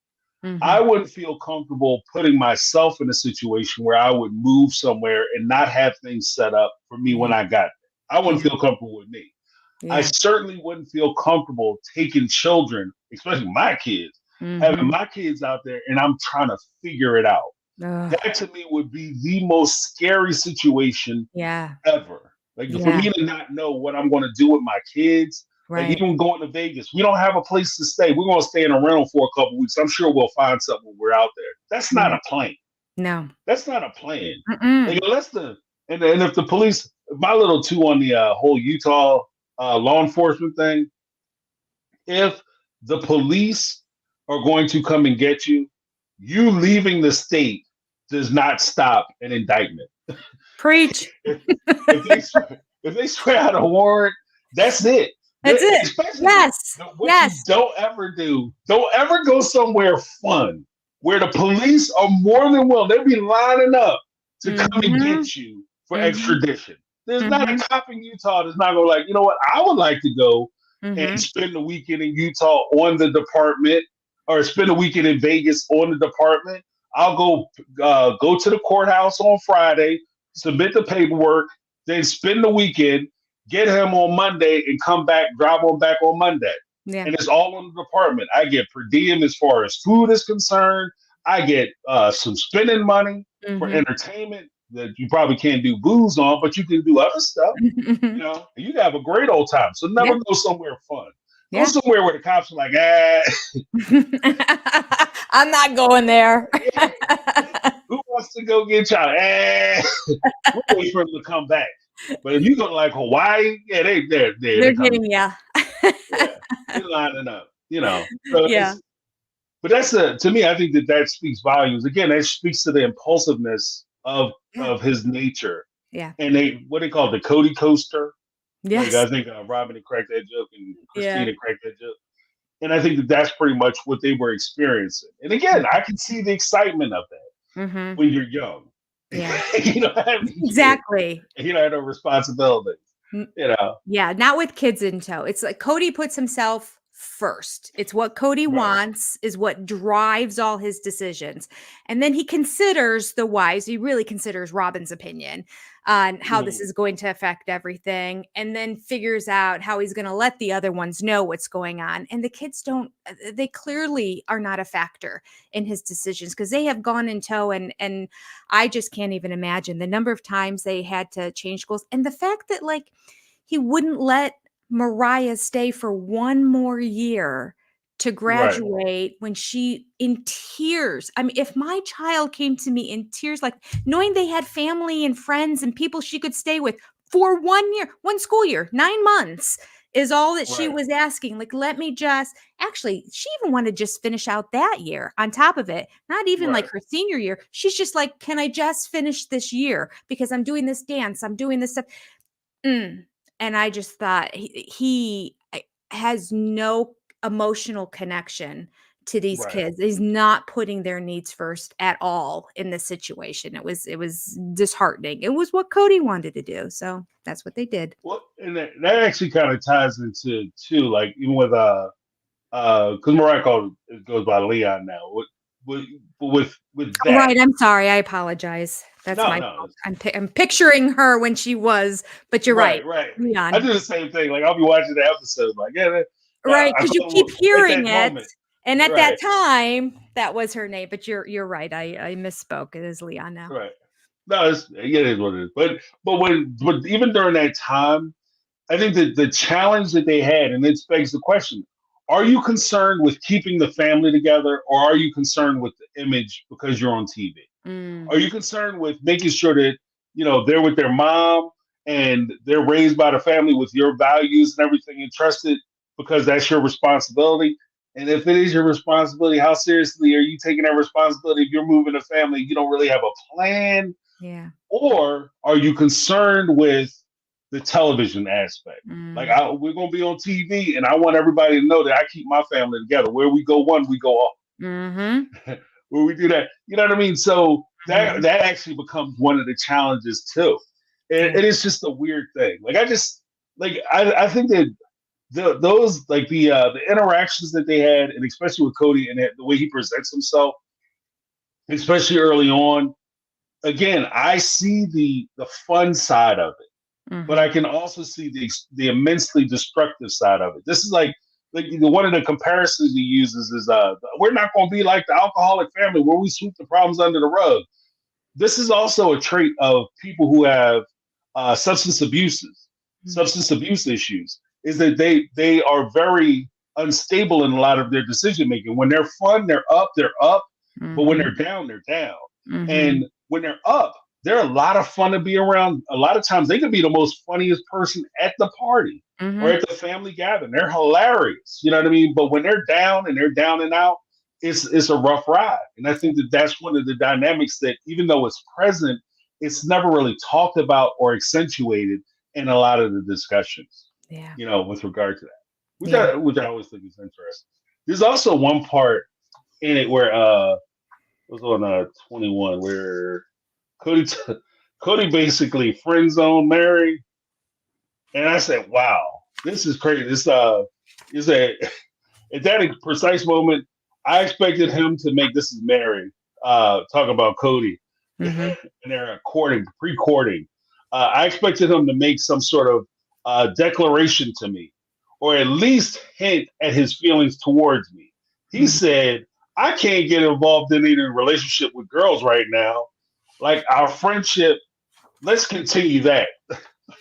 A: I
B: Mhm,
A: wouldn't feel comfortable putting myself in a situation where I would move somewhere and not have things set up for me
B: yeah,
A: when I got there. I wouldn't
B: yeah,
A: feel comfortable with me. I
B: yeah.
A: certainly wouldn't feel comfortable taking children, especially my kids, having
B: Mhm.
A: my kids out there and I'm trying to figure it out.
B: Ugh,
A: That to me would be the most scary situation
B: yeah,
A: ever. Like, for
B: yeah,
A: me to not know what I'm going to do with my kids, like
B: right.
A: even going to Vegas, we don't have a place to stay. We're going to stay in a rental for a couple weeks. I'm sure we'll find something when we're out there. That's not
B: Yeah.
A: a plan.
B: No.
A: That's not a plan. Like,
B: Mm-mm.
A: unless and if the police, my little two on the whole Utah law enforcement thing, if the police are going to come and get you, you leaving the state does not stop an indictment.
B: Preach.
A: if, if they swear out a warrant, that's it.
B: That's it.
A: Especially
B: Yes,
A: what you
B: yes.
A: don't ever do. Don't ever go somewhere fun where the police are more than willing. They'll be lining up to come and
B: Mhm,
A: get you for
B: mhm,
A: extradition. There's not a
B: mhm,
A: cop in Utah that's not going to, like, you know what? I would like to go and
B: mhm.
A: spend the weekend in Utah on the department, or spend the weekend in Vegas on the department. I'll go to the courthouse on Friday, submit the paperwork, then spend the weekend, get him on Monday, and come back, drive on back on Monday.
B: Yeah.
A: And it's all in the department. I get per diem as far as food is concerned. I get some spending money for
B: Mhm.
A: entertainment that you probably can't do booze on, but you can do other stuff. You can have a great old time. So never
B: Yeah,
A: go somewhere fun. Go
B: yeah.
A: somewhere where the cops are like,
B: I'm not going there.
A: yeah, who wants to go get y'all? We'll wait for them to come back. But if you go to like Hawaii, yeah, they're
B: They're
A: coming.
B: getting ya.
A: Yeah, they're lining up. So
B: Yeah,
A: but that's to me. I think that speaks volumes. Again, that speaks to the impulsiveness
B: yeah,
A: of his nature.
B: yeah.
A: And what they call the Cody coaster. Like,
B: Yes.
A: I think Robin had cracked that joke and
B: Yeah.
A: Christina cracked that joke. And I think that that's pretty much what they were experiencing. And again, I can see the excitement of that
B: Mm-hmm.
A: when you're young.
B: Yeah,
A: You don't have any kids.
B: exactly.
A: You don't have no responsibilities. You know,
B: Yeah, not with kids in tow. It's like Cody puts himself first. It's what Cody
A: right,
B: wants is what drives all his decisions. And then he considers the wives. He really considers Robin's opinion on how this
A: Mhm.
B: is going to affect everything and then figures out how he's going to let the other ones know what's going on. And the kids don't they clearly are not a factor in his decisions because they have gone in tow and I just can't even imagine the number of times they had to change schools and the fact that like he wouldn't let Mariah stay for one more year to
A: Right,
B: graduate when she in tears. I mean, if my child came to me in tears, like knowing they had family and friends and people she could stay with for 1 year, one school year, 9 months is all that she
A: right,
B: was asking. Like, let me just actually, she even wanted to just finish out that year on top of it, not even like
A: right,
B: her senior year. She's just like, can I just finish this year? Because I'm doing this dance, I'm doing this stuff. Mm. And I just thought has no emotional connection to these
A: right.
B: kids. He's not putting their needs first at all in this situation. It was disheartening. It was what Cody wanted to do. So that's what they did.
A: Well, and that actually kind of ties into too, like even with because Mariah goes by Leon now. With with
B: Oh,
A: that,
B: right. I'm sorry. I apologize. That's
A: no,
B: my
A: no,
B: fault. I'm picturing her when she was, but you're right.
A: right, right. I
B: Leon.
A: do the same thing. Like I'll be watching the episode, like
B: Right,
A: I
B: because you keep
A: thought at
B: hearing
A: that
B: it,
A: moment,
B: and at that
A: right,
B: time, that was her name, but you're right, I misspoke, it is Leon now.
A: right. No, it is what it is. But even during that time, I think that the challenge that they had, and it begs the question: are you concerned with keeping the family together, or are you concerned with the image because you're on TV?
B: Mm,
A: Are you concerned with making sure that they're with their mom and they're raised by the family with your values and everything entrusted because that's your responsibility? And if it is your responsibility, how seriously are you taking that responsibility if you're moving a family, you don't really have a plan?
B: yeah,
A: Or are you concerned with the television aspect? Like
B: mm,
A: we're gonna be on TV, and I want everybody to know that I keep my family together. Where we go one, we go all.
B: mhm,
A: Where we do that, you know what I mean? So that
B: mhm,
A: that actually becomes one of the challenges too.
B: yeah,
A: It is just a weird thing. Like I think that those like the interactions that they had, and especially with Cody and the way he presents himself, especially early on. Again, I see the fun side of it, but I
B: mhm,
A: can also see the immensely destructive side of it. This is like one of the comparisons he uses is we're not going to be like the alcoholic family where we sweep the problems under the rug. This is also a trait of people who have
B: mm,
A: substance abuse issues, is that they are very unstable in a lot of their decision making. When they're fun, they're up, but when
B: mhm,
A: they're down, they're down.
B: mhm,
A: And when they're up, they're a lot of fun to be around. A lot of times they could be the most funniest person at the party or
B: mhm,
A: at the family gathering. They're hilarious, you know what I mean? But when they're down and they're down and out, it's a rough ride. And I think that that's one of the dynamics that, even though it's present, it's never really talked about or accentuated in a lot of the discussions,
B: yeah,
A: with regard to that,
B: yeah,
A: which I always think is interesting. There's also one part in it where it was on 21 where Cody Cody basically friend zoned Mary, and I said, "Wow, this is crazy." This is a at that precise moment, I expected him to make This Is Mary talk about Cody and
B: mhm,
A: they're pre-courting. I expected him to make some sort of declaration to me, or at least hint at his feelings towards me. He
B: mhm.
A: said, "I can't get involved in any relationship with girls right now. Like our friendship, let's continue that."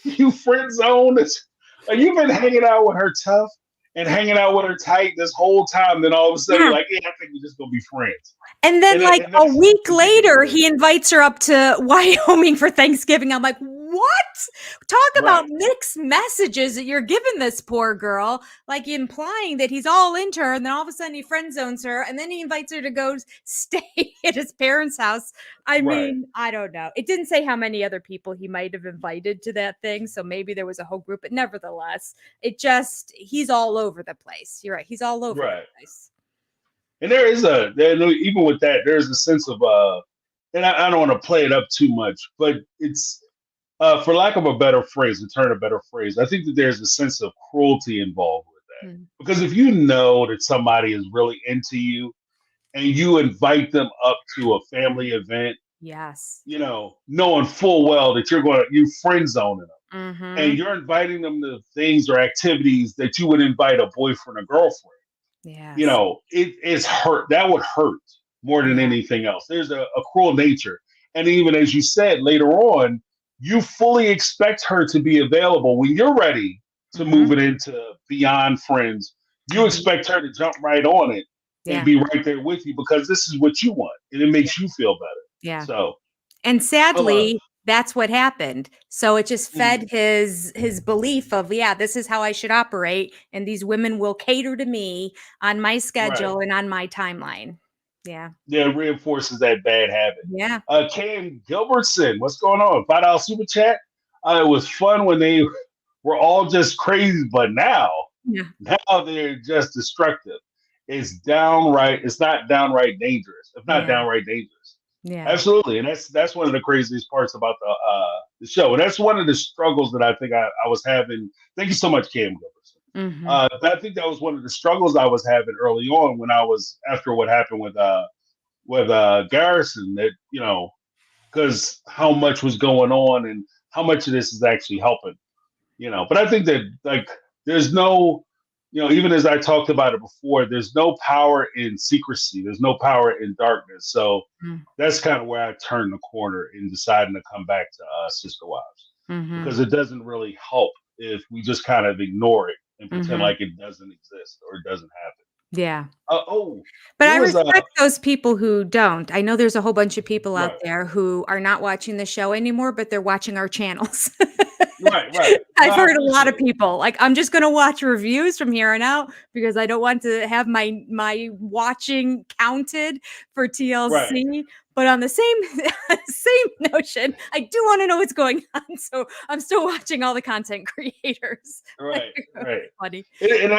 A: You friend zone this. Like you've been hanging out with her tough and hanging out with her tight this whole time. Then all of a sudden you're
B: Yeah.
A: like, "Yeah, I think we're just gonna be friends."
B: And then, like,
A: And
B: a
A: that's
B: week later,
A: ridiculous.
B: he invites her up to Wyoming for Thanksgiving. I'm like, what? Talk about
A: Right.
B: mixed messages that you're giving this poor girl, like implying that he's all into her, and then all of a sudden he friend zones her, and then he invites her to go stay at his parents' house. I
A: Right.
B: mean, I don't know. It didn't say how many other people he might have invited to that thing, so maybe there was a whole group, but nevertheless, he's all over the place. You're right. He's all over the
A: Right.
B: place.
A: And even with that, there's a sense of and I don't want to play it up too much, but it's for lack of a better phrase, a better phrase, I think that there's a sense of cruelty involved with that.
B: Hmm.
A: Because if you know that somebody is really into you and you invite them up to a family event,
B: Yes.
A: knowing full well that you friend zoning them
B: Mm-hmm.
A: and you're inviting them to things or activities that you would invite a boyfriend or girlfriend,
B: Yes.
A: it's hurt. That would hurt more than
B: Yeah.
A: anything else. There's a cruel nature. And even as you said later on, you fully expect her to be available when you're ready to
B: Mm-hmm.
A: move it into beyond friends. You
B: Mm-hmm.
A: expect her to jump right on it and
B: Yeah.
A: be right there with you because this is what you want and it
B: Yeah.
A: makes you feel better.
B: Yeah.
A: So
B: And
A: I love
B: sadly, that's what happened. So it just
A: it. Mhm.
B: fed his belief of, yeah, this is how I should operate, and these women will cater to me on my
A: Right.
B: schedule and on my timeline. Yeah.
A: Yeah, it reinforces that bad habit.
B: Yeah.
A: Cam Gilbertson, what's going on? $5 super chat. It was fun when they were all just crazy, but
B: Yeah.
A: now they're just destructive. It's not downright dangerous. If not
B: Yeah.
A: downright dangerous.
B: Yeah.
A: Absolutely. And that's one of the craziest parts about the show. And that's one of the struggles that I think I was having. Thank you so much, Cam Gilbertson.
B: Mhm.
A: But I think that was one of the struggles I was having early on when I was after what happened with Garrison, that because how much was going on and how much of this is actually helping. But I think that, like, there's no, even as I talked about it before, there's no power in secrecy, there's no power in darkness. So
B: Mm.
A: that's kind of where I turned the corner in deciding to come back to Sister Wives,
B: Mhm.
A: because it doesn't really help if we just kind of ignore it and pretend
B: Mhm.
A: like it doesn't exist or it doesn't happen.
B: Yeah.
A: Oh,
B: But
A: there
B: I
A: was a
B: respect those people who don't. I know there's a whole bunch of people out
A: right,
B: there who are not watching the show anymore, but they're watching our channels.
A: right. No,
B: I've
A: I
B: heard a lot of
A: appreciate it.
B: people, like, "I'm just gonna watch reviews from here on out because I don't want to have my watching counted for
A: Right.
B: TLC." But on the same same notion, I do wanna know what's going on, so I'm still watching all the content creators. Like,
A: Right,
B: it's
A: right.
B: funny.
A: And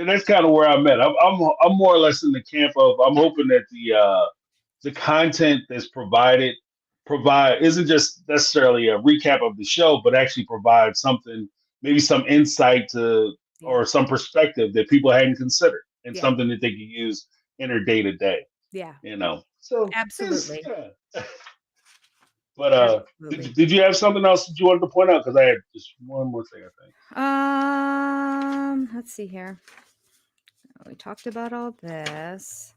A: that's kind of where I'm at. I'm more or less in the camp of I'm hoping that the content that's provide isn't just necessarily a recap of the show, but actually provide something, maybe some insight to
B: Yeah.
A: or some perspective that people hadn't considered and
B: Yeah.
A: something that they can use in their day to day.
B: Yeah.
A: So it's
B: Absolutely.
A: yeah. But did,
B: Absolutely.
A: did you have something else that you wanted to point out? Because I had just one more thing, I think.
B: Let's see here. We talked about all this.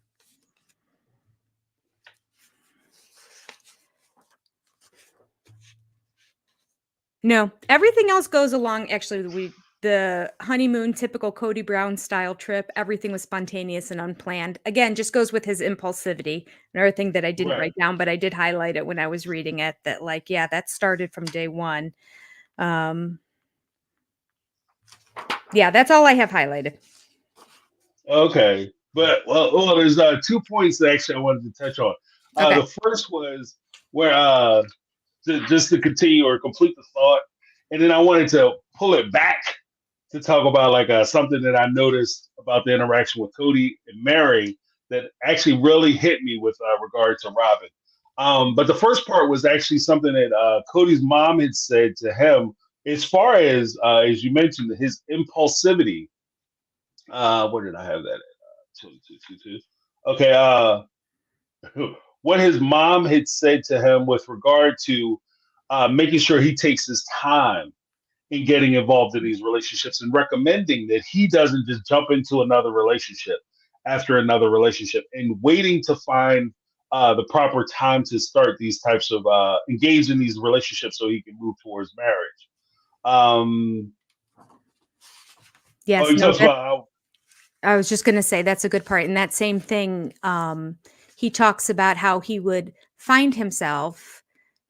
B: No, everything else goes along. Actually, the honeymoon, typical Cody Brown style trip. Everything was spontaneous and unplanned. Again, just goes with his impulsivity. Another thing that I didn't
A: Right.
B: write down, but I did highlight it when I was reading it. That, like, yeah, that started from day one. Um, yeah, that's all I have highlighted.
A: Okay, but well, there's 2 points that actually I wanted to touch on.
B: Okay.
A: The first was where just to continue or complete the thought, and then I wanted to pull it back to talk about like something that I noticed about the interaction with Cody and Mary that actually really hit me with regard to Robin. But the first part was actually something that Cody's mom had said to him, as far as you mentioned, his impulsivity. Where did I have that? 2222. Okay. What his mom had said to him with regard to making sure he takes his time in getting involved in these relationships and recommending that he doesn't just jump into another relationship after another relationship and waiting to find the proper time to start these types of engage in these relationships so he can move towards marriage. Um,
B: Yes.
A: he
B: No.
A: talks about how
B: I was just gonna say that's a good part. And that same thing, he talks about how he would find himself.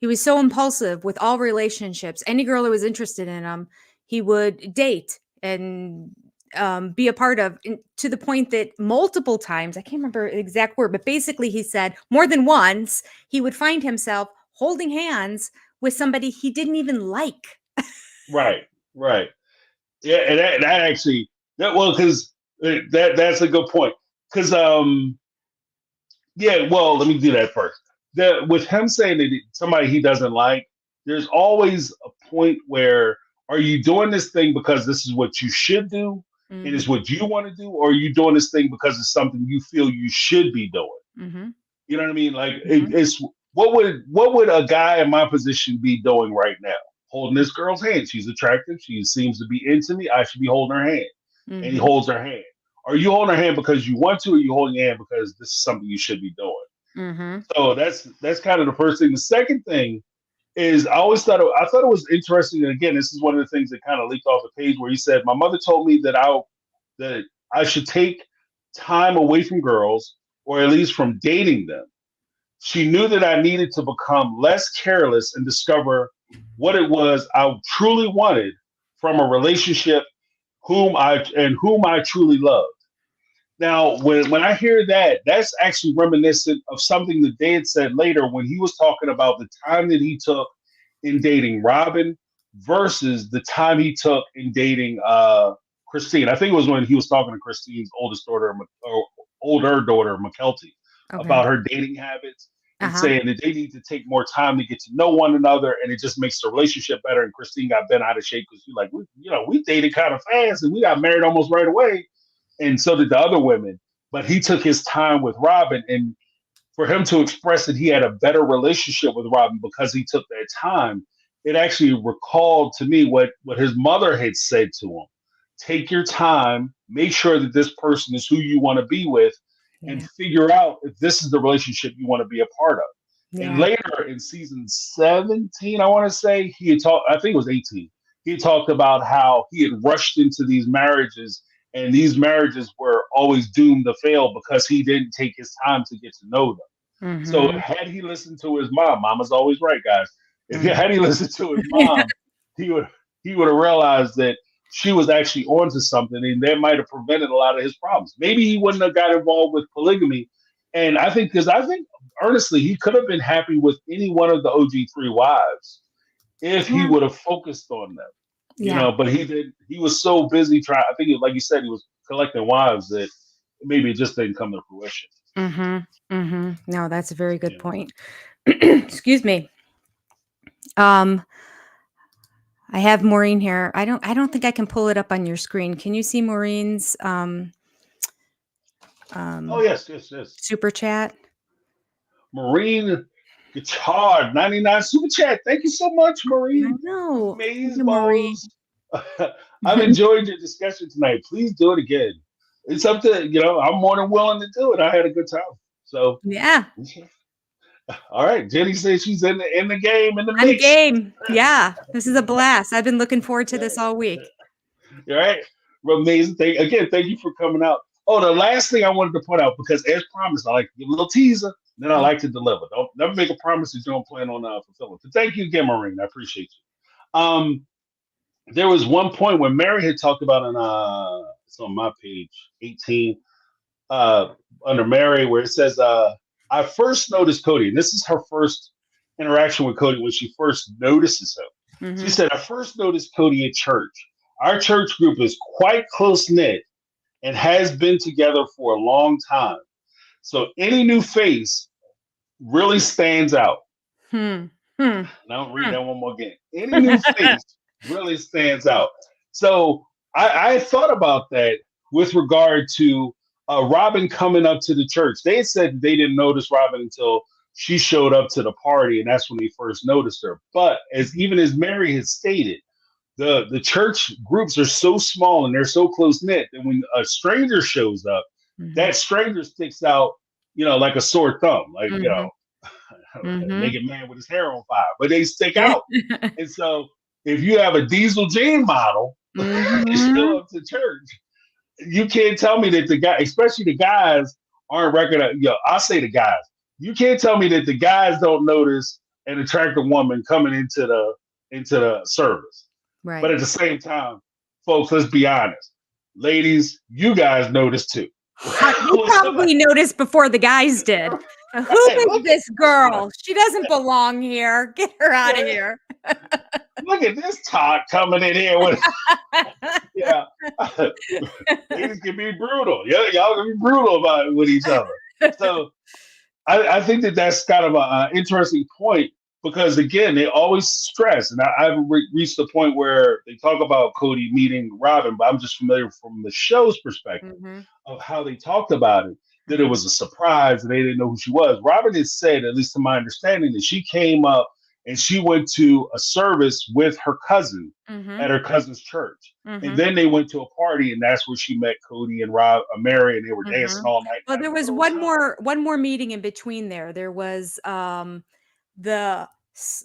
B: He was so impulsive with all relationships. Any girl who was interested in him, he would date and be a part of, to the point that multiple times, I can't remember the exact word, but basically he said more than once, he would find himself holding hands with somebody he didn't even like.
A: Right, right. Yeah, and that actually because that's a good point. Because yeah, well, let me do that first. With him saying that somebody he doesn't like, there's always a point where are you doing this thing because this is what you should do and
B: Mm-hmm.
A: it's what you want to do, or are you doing this thing because it's something you feel you should be doing?
B: Mm-hmm.
A: You know what I mean? Like
B: Mm-hmm.
A: it's what would a guy in my position be doing right now? Holding this girl's hand. She's attractive. She seems to be into me. I should be holding her hand. And he
B: Mm-hmm.
A: holds her hand. Are you holding her hand because you want to, or are you holding her hand because this is something you should be doing?
B: Mm-hmm.
A: So that's kind of the first thing. The second thing is I thought it was interesting. And again, this is one of the things that kind of leaked off the page where he said, "My mother told me that I should take time away from girls, or at least from dating them. She knew that I needed to become less careless and discover what it was I truly wanted from a relationship, whom I truly loved." Now, when I hear that, that's actually reminiscent of something that Dad said later when he was talking about the time that he took in dating Robin versus the time he took in dating Christine. I think it was when he was talking to Christine's older daughter, McKelty,
B: Okay.
A: about her dating habits and
B: Uh-huh.
A: saying that they need to take more time to get to know one another, and it just makes the relationship better. And Christine got bent out of shape because she's like, we dated kind of fast and we got married almost right away, and so did the other women. But he took his time with Robin, and for him to express that he had a better relationship with Robin because he took that time, it actually recalled to me what his mother had said to him. Take your time, make sure that this person is who you want to be with, and
B: Yeah.
A: figure out if this is the relationship you want to be a part of. And
B: Yeah.
A: later in season 17, I want to say, he had talked, I think it was 18, he had talked about how he had rushed into these marriages, and these marriages were always doomed to fail because he didn't take his time to get to know them. So
B: Mm-hmm.
A: had he listened to his mom, mama's always right, guys. If he
B: Mm-hmm.
A: had he listened to his mom, he would he would have realized that she was actually onto something, and that might have prevented a lot of his problems. Maybe he wouldn't have got involved with polygamy. And I think honestly, he could have been happy with any one of the OG3 wives if he
B: Yeah.
A: would have focused on them.
B: Yeah.
A: But he did. He was so busy trying. I think, like you said, he was collecting wives that maybe it just didn't come to fruition.
B: Mm-hmm. Mm-hmm. No, that's a very good
A: Yeah.
B: point. Excuse me. Um, I have Maureen here. I don't think I can pull it up on your screen. Can you see Maureen's
A: Oh
B: um
A: yes, yes, yes.
B: super chat?
A: Marine Guitar 99 Super Chat. Thank you so much,
B: I
A: Marine.
B: know. Thank
A: Maze
B: you, Maureen.
A: balls. I've enjoyed your discussion tonight. Please do it again. It's up to I'm more than willing to do it. I had a good time. So
B: Yeah.
A: all right. Jenny says she's in the game, in the
B: I'm
A: mix.
B: game. Yeah. This is a blast. I've been looking forward to this all week.
A: All right. Amazing. Thank you for coming out. Oh, the last thing I wanted to point out, because as promised, I like to give a little teaser, then I like to deliver. Don't never make a promise that you don't plan on fulfilling. But thank you again, Maureen. I appreciate you. There was one point when Mary had talked about it's on my page 18, uh under Mary, where it says I first noticed Cody, and this is her first interaction with Cody when she first notices him. She
B: Mm-hmm.
A: said, I first noticed Cody at church. Our church group is quite close knit and has been together for a long time. So any new face really stands out.
B: Hmm. Hmm.
A: And I'll read
B: Hmm.
A: that one more again. Any new face really stands out. So I thought about that with regard to Robin coming up to the church. They had said they didn't notice Robin until she showed up to the party, and that's when they first noticed her. But as Mary has stated, the church groups are so small and they're so close knit that when a stranger shows up,
B: Mm-hmm.
A: that stranger sticks out, like a sore thumb, like
B: Mm-hmm.
A: a
B: Mm-hmm.
A: naked man with his hair on fire, but they stick
B: Yeah.
A: out. And so if you have a diesel jean model
B: Mm-hmm.
A: show up to church, you can't tell me that the guy, especially the guys, aren't recognized. I'll say the guys. You can't tell me that the guys don't notice an attractive woman coming into the service. But
B: Right.
A: at the same time, folks, let's be honest. Ladies, you guys notice too.
B: They probably noticed before the guys did. Who
A: Hey,
B: is
A: look at
B: this
A: this one.
B: girl? She doesn't belong here. Get her out of
A: Yeah,
B: here.
A: look at this Todd coming in here with yeah. Ladies can be brutal. Yeah, y'all can be brutal about it with each other. So I think that that's kind of an interesting point because again, they always stress, and I've reached the point where they talk about Cody meeting Robin, but I'm just familiar from the show's perspective
B: Mhm,
A: of how they talked about it, that it
B: mhm,
A: was a surprise and they didn't know who she was. Robin has said, at least to my understanding, that she came up and she went to a service with her cousin
B: mhm,
A: at her cousin's church. And
B: mhm,
A: then they went to a party, and that's where she met Cody and Mary, and they were dancing
B: mhm.
A: all night,
B: Well,
A: having
B: there
A: a good
B: was
A: old time.
B: one more meeting in between there. There was, the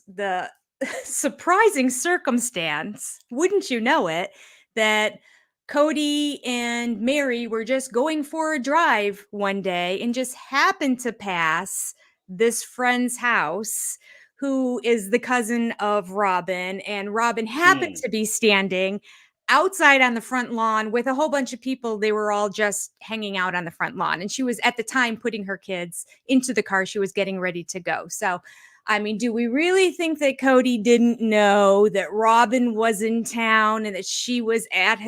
B: the surprising circumstance, wouldn't you know it, that Cody and Mary were just going for a drive one day and just happened to pass this friend's house who is the cousin of Robin, and Robin happened
A: Hmm.
B: to be standing outside on the front lawn with a whole bunch of people. They were all just hanging out on the front lawn, and she was at the time putting her kids into the car. She was getting ready to go. So I mean, do we really think that Cody didn't know that Robin was in town and that she was at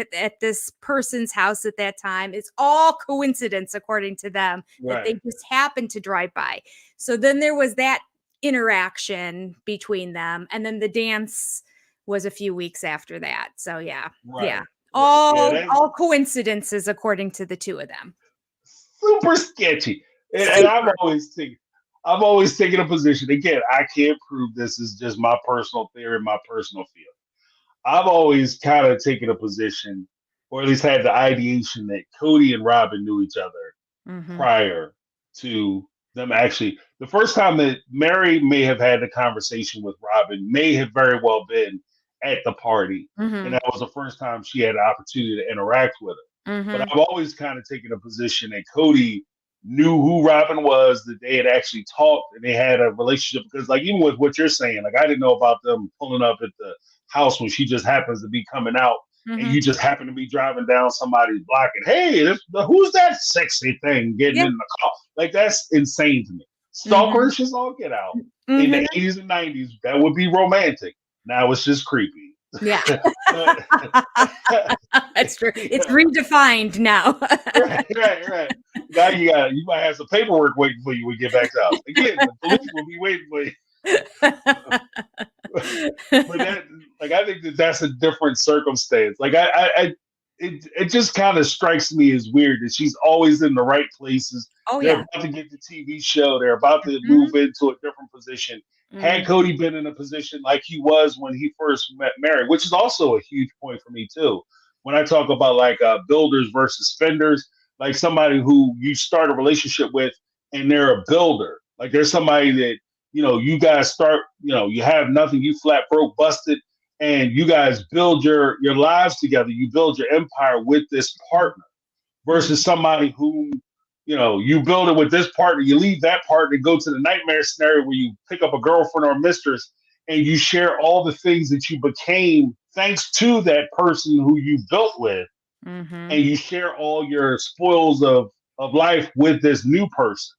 B: this person's house at that time? It's all coincidence, according to them, that they
A: Right,
B: just happened to drive by. So then there was that interaction between them, and then the dance was a few weeks after that. So yeah,
A: right, right. Yeah, that's
B: all coincidences, according to the two of them.
A: super sketchy. And
B: Super.
A: I've always taken a position. Again, I can't prove this is just my personal theory, my personal feeling. I've always kind of taken a position, or at least had the ideation that Cody and Robin knew each other
B: Mm-hmm.
A: prior to them actually. The first time that Mary may have had the conversation with Robin may have very well been at the party. And
B: Mm-hmm.
A: that was the first time she had an opportunity to interact with her. But
B: Mm-hmm.
A: I've always kind of taken a position that Cody knew who Robin was, that they had actually talked and they had a relationship. Because, like, even with what you're saying, like, I didn't know about them pulling up at the house when she just happens to be coming out and
B: Mm-hmm.
A: you just happen to be driving down somebody's block and hey, who's that sexy thing getting
B: Yeah.
A: in the car? Like that's insane to me.
B: Mm-hmm.
A: Stalkerish is all get out. In the
B: Mhm.
A: 80s and 90s, that would be romantic. Now it's just creepy.
B: Yeah.
A: But
B: That's true. It's
A: yeah,
B: redefined now.
A: right. Now you might have some paperwork waiting for you when you get back to the house. Again, the police will be waiting for you. But that, like, I think that that's a different circumstance. Like, it just kind of strikes me as weird that she's always in the right places.
B: Oh,
A: They're
B: yeah.
A: about to get the TV show. They're about to
B: Mhm,
A: move into a different position. Had
B: mhm,
A: Cody been in a position like he was when he first met Mary, which is also a huge point for me too. When I talk about like builders versus spenders, like somebody who you start a relationship with and they're a builder, like there's somebody that you guys start, you have nothing, you flat broke, busted, and you guys build your lives together. You build your empire with this
B: mhm,
A: partner
B: mhm,
A: versus somebody who, you build it with this partner, you leave that partner, go to the nightmare scenario where you pick up a girlfriend or a mistress and you share all the things that you became thanks to that person who you built with,
B: mhm.
A: and you share all your spoils of life with this new person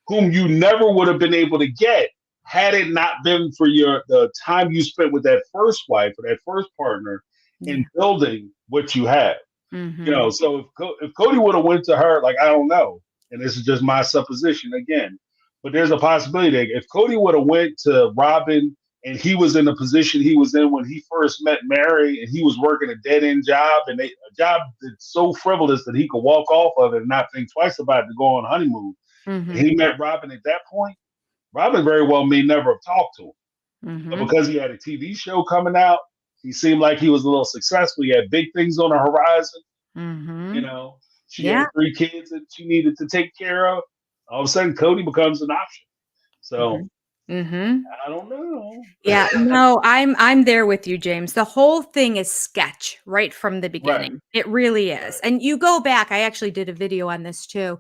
A: whom you never would have been able to get had it not been for the time you spent with that first wife or that first partner in
B: Yeah.
A: building what you have.
B: Mhm,
A: So if Cody would have went to her, like, I don't know, and this is just my supposition again, but there's a possibility that if Cody would have went to Robin and he was in the position he was in when he first met Mary and he was working a dead end job and a job that's so frivolous that he could walk off of it and not think twice about it to go on honeymoon, and
B: mhm,
A: he met Robin at that point, Robin very well may never have talked to him. But
B: mhm,
A: because he had a TV show coming out, he seemed like he was a little successful. He had big things on the horizon. You
B: mhm.
A: know, she
B: Yeah.
A: had three kids that she needed to take care of. All of a sudden, Cody becomes an option. So
B: Mhm, mhm.
A: I don't know.
B: Yeah, no, I'm there with you, James. The whole thing is sketch right from the
A: Right,
B: beginning. It really is.
A: right.
B: And you go back, I actually did a video on this too.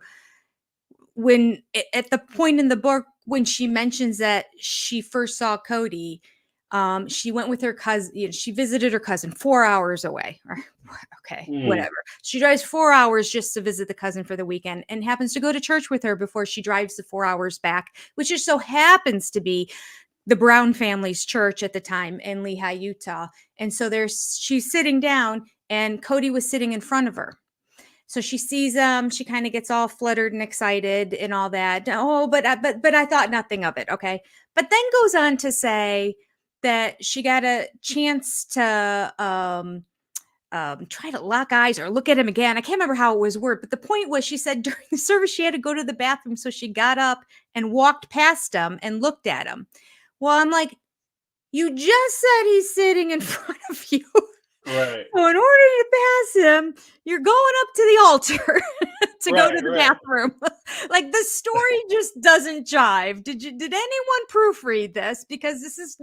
B: When at the point in the book when she mentions that she first saw Cody, she went with her cousin. You know, she visited her cousin 4 hours away. Okay,
A: Mm.
B: whatever. She drives 4 hours just to visit the cousin for the weekend and happens to go to church with her before she drives the 4 hours back, which just so happens to be the Brown family's church at the time in Lehi, Utah. And so she's sitting down and Cody was sitting in front of her. So she sees him, she kind of gets all fluttered and excited and all that. Oh, but I thought nothing of it. Okay. But then goes on to say that she got a chance to try to lock eyes or look at him again. I can't remember how it was worded, but the point was she said during the service she had to go to the bathroom. So she got up and walked past him and looked at him. Well, I'm like, you just said he's sitting in front of you.
A: Right.
B: So in order to pass him, you're going up to the altar to go to the bathroom. Like the story just doesn't jive. Did anyone proofread this? Because this is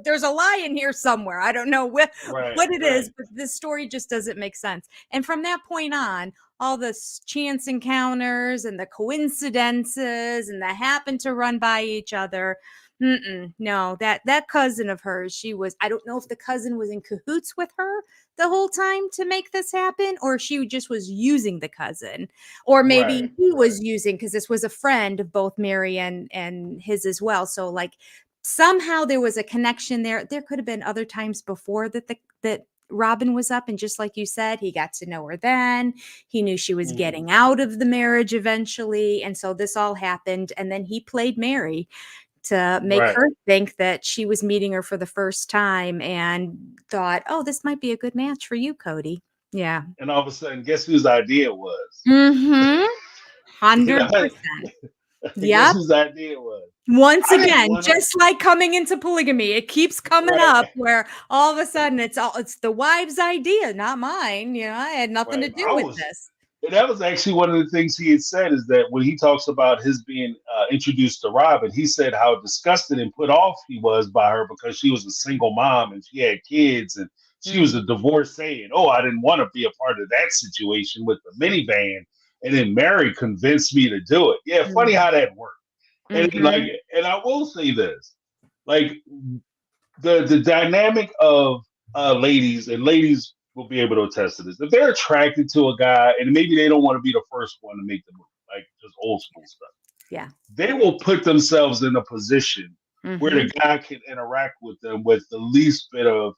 B: there's a lie in here somewhere. I don't know what it is, but this story just doesn't make sense. And from that point on, all the chance encounters and the coincidences and the happen to run by each other. No, that cousin of hers, I don't know if the cousin was in cahoots with her the whole time to make this happen, or she just was using the cousin, or maybe he was using, because this was a friend of both Mary and his as well. So like somehow there was a connection there. There could have been other times before that Robin was up, and just like you said, he got to know her then. He knew she was getting out of the marriage eventually, and so this all happened, and then he played Mary to make her think that she was meeting her for the first time and thought, oh, this might be a good match for you, Cody. Yeah.
A: And all of a sudden, guess whose idea it was?
B: 100%.
A: Guess whose idea it was?
B: Once again, just like coming into polygamy, it keeps coming up where all of a sudden it's the wife's idea, not mine. You know, I had nothing to do with this.
A: That was actually one of the things he had said, is that when he talks about his being introduced to Robin, he said how disgusted and put off he was by her because she was a single mom and she had kids and she was a divorcee. And I didn't want to be a part of that situation with the minivan. And then Mary convinced me to do it. Yeah, funny how that worked. And and I will say this, like the dynamic of ladies will be able to attest to this. If they're attracted to a guy and maybe they don't want to be the first one to make the move, like just old school stuff.
B: Yeah.
A: They will put themselves in a position where the guy can interact with them with the least bit of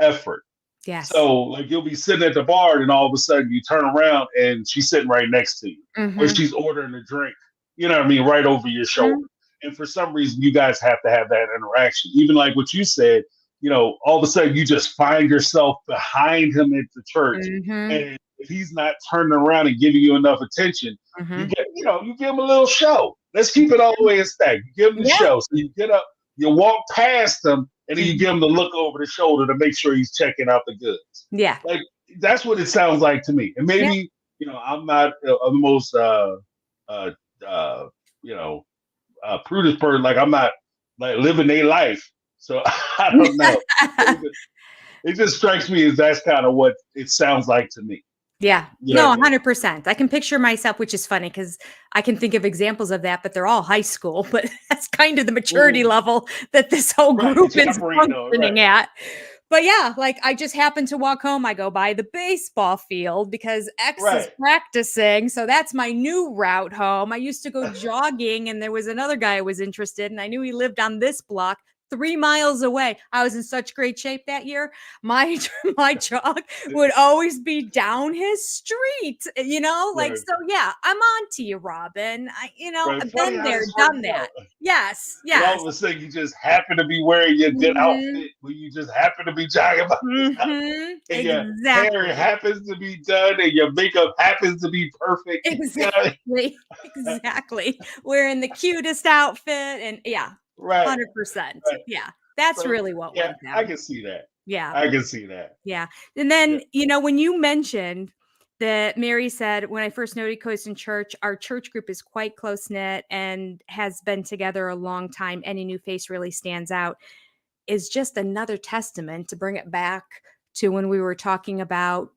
A: effort.
B: Yes.
A: So like you'll be sitting at the bar and all of a sudden you turn around and she's sitting right next to you. Or she's ordering a drink, you know what I mean, right over your shoulder. And for some reason you guys have to have that interaction. Even like what you said, you know, all of a sudden you just find yourself behind him at the church. And if he's not turning around and giving you enough attention, you give him a little show. Let's keep it all the way in stack. You give him the show. So you get up, you walk past him, and then you give him the look over the shoulder to make sure he's checking out the goods.
B: Yeah.
A: Like that's what it sounds like to me. And maybe, you know, I'm not the most prudish person. Like I'm not like living their life. So I don't know. It just strikes me as that's kind of what it sounds like to me.
B: Yeah. No, 100%. I can picture myself, which is funny because I can think of examples of that, but they're all high school. But that's kind of the maturity level that this whole group is functioning at. But yeah, like I just happened to walk home. I go by the baseball field because X is practicing. So that's my new route home. I used to go jogging and there was another guy who was interested and I knew he lived on this block 3 miles away. I was in such great shape that year. My jog would always be down his street, you know, like, so yeah, I'm on to you, Robin. I've been there, done that. Yes.
A: And all of a sudden you just happen to be wearing your good outfit when you just happen to be jogging by and your hair happens to be done and your makeup happens to be perfect.
B: Exactly. Exactly. Wearing the cutest outfit and 100%. Yeah. That's really what went down.
A: I can see that.
B: Yeah.
A: I can see that.
B: Yeah. And then, you know, when you mentioned that Mary said, when I first noted Coaston Church, our church group is quite close knit and has been together a long time. Any new face really stands out, is just another testament to bring it back to when we were talking about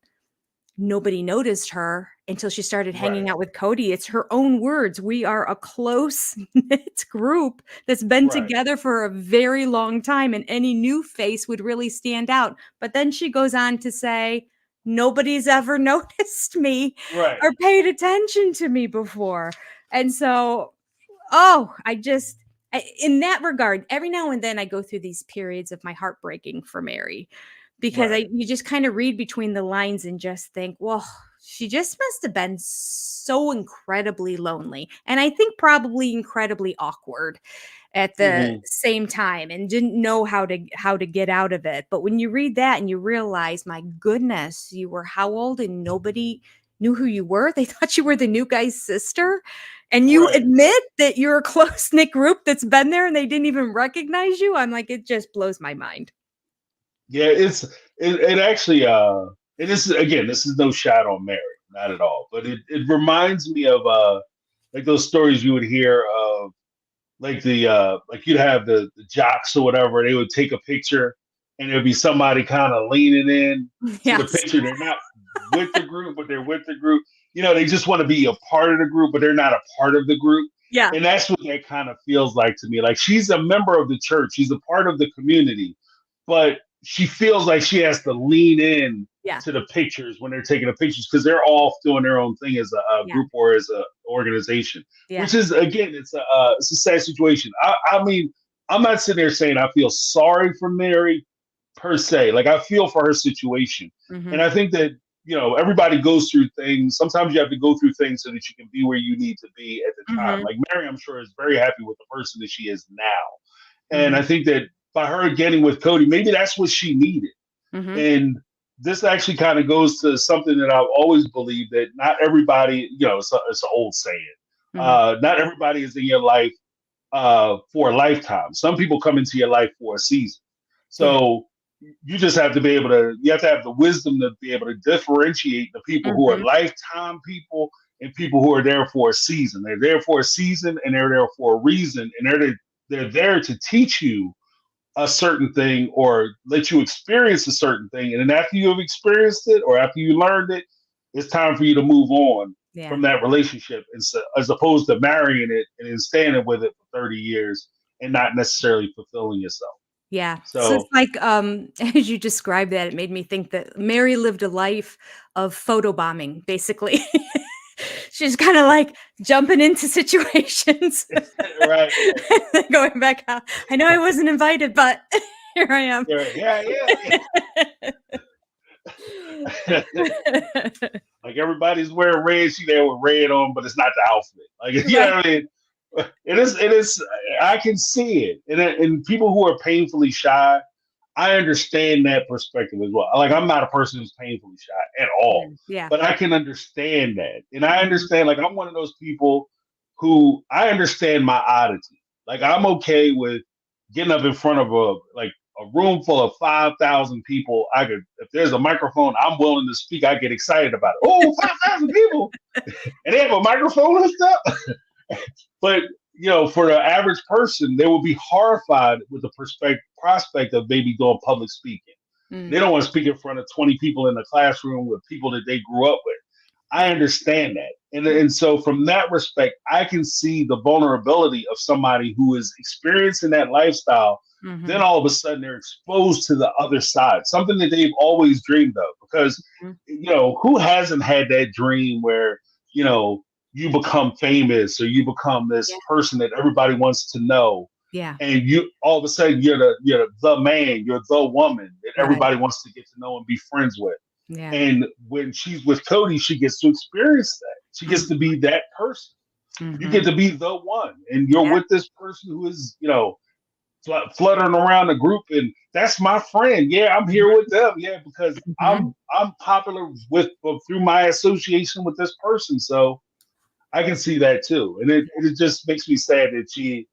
B: nobody noticed her until she started hanging
A: Right.
B: out with Cody. It's her own words. We are a close knit group that's been
A: Right.
B: together for a very long time, and any new face would really stand out. But then she goes on to say, nobody's ever noticed me
A: Right.
B: or paid attention to me before. And so, oh, in that regard, every now and then I go through these periods of my heart breaking for Mary, because
A: Right.
B: you just kind of read between the lines and just think, well, she just must have been so incredibly lonely, and I think probably incredibly awkward at the
A: Hmm.
B: same time, and didn't know how to get out of it. But when you read that and you realize, my goodness, you were how old and nobody knew who you were? They thought you were the new guy's sister, and you
A: Right.
B: admit that you're a close knit group that's been there and they didn't even recognize you. I'm like, it just blows my mind.
A: Yeah, it actually and this is, again, this is no shot on Mary, not at all. But it reminds me of like those stories you would hear of, like the like you'd have the jocks or whatever, they would take a picture and there'd be somebody kind of leaning in to the
B: Yes.
A: picture. They're not with the group, but they're with the group. They just want to be a part of the group, but they're not a part of the group.
B: Yeah.
A: And that's what that kind of feels like to me. Like, she's a member of the church, she's a part of the community, but she feels like she has to lean in
B: Yeah.
A: to the pictures when they're taking the pictures, because they're all doing their own thing as a
B: Yeah.
A: group or as a organization,
B: Yeah.
A: which is, again, it's a sad situation. I mean, I'm not sitting there saying I feel sorry for Mary per se. Like, I feel for her situation, and
B: Mhm.
A: I think that everybody goes through things. Sometimes you have to go through things so that you can be where you need to be at the time.
B: Mhm.
A: Like, Mary, I'm sure, is very happy with the person that she is now, and
B: Mhm.
A: I think that by her getting with Cody, maybe that's what she needed.
B: Mhm.
A: And this actually kind of goes to something that I've always believed, that not everybody, it's an old saying.
B: Mhm.
A: Not everybody is in your life for a lifetime. Some people come into your life for a season.
B: Yeah.
A: So you have to have the wisdom to be able to differentiate the people who are
B: Mhm.
A: lifetime people and people who are there for a season. They're there for a season and they're there for a reason, and they're there to teach you a certain thing or let you experience a certain thing. And then after you have experienced it or after you learned it, it's time for you to move on
B: Yeah.
A: from that relationship, and so, as opposed to marrying it and then standing with it for 30 years and not necessarily fulfilling yourself.
B: Yeah. So it's
A: So,
B: like, as you described that, it made me think that Mary lived a life of photobombing, basically. She's kind of like jumping into situations,
A: right, right.
B: and then going back out. I know I wasn't invited, but here I am.
A: Yeah, yeah, yeah. Like, everybody's wearing red, she there with red on, but it's not the outfit. Like, you know
B: Right.
A: what I mean? It is, I can see it. And people who are painfully shy, I understand that perspective as well. Like, I'm not a person who's painfully shy at all,
B: Yeah.
A: but I can understand that. And I
B: Mhm.
A: understand, like, I'm one of those people who I understand my oddity. Like, I'm okay with getting up in front of a room full of 5,000 people. If there's a microphone, I'm willing to speak. I get excited about it. Oh, 5,000 people. And they have a microphone and stuff. But for the average person, they will be horrified with the prospect of maybe doing public speaking. They
B: Mm.
A: don't want to speak in front of 20 people in the classroom with people that they grew up with. I
B: Yeah.
A: understand that. And so, from that respect, I can see the vulnerability of somebody who is experiencing that lifestyle. Then
B: Mhm.
A: all of a sudden they're exposed to the other side, something that they've always dreamed of. Because,
B: Mhm.
A: who hasn't had that dream where, you know, you become famous or you become
B: Yeah.
A: this person that everybody wants to know,
B: Yeah.
A: and you all of a sudden you're the man, you're the woman that
B: Right.
A: everybody wants to get to know and be friends with.
B: Yeah.
A: And when she's with Cody, she gets to experience that. She gets
B: Mhm.
A: to be that person. You get
B: Mhm.
A: to be the one, and you're
B: Yeah.
A: with this person who is, fluttering around the group, and that's my friend. Yeah, I'm here with them. Yeah, because
B: Mhm.
A: I'm popular through my association with this person. So I can see that too, and it just makes me sad that she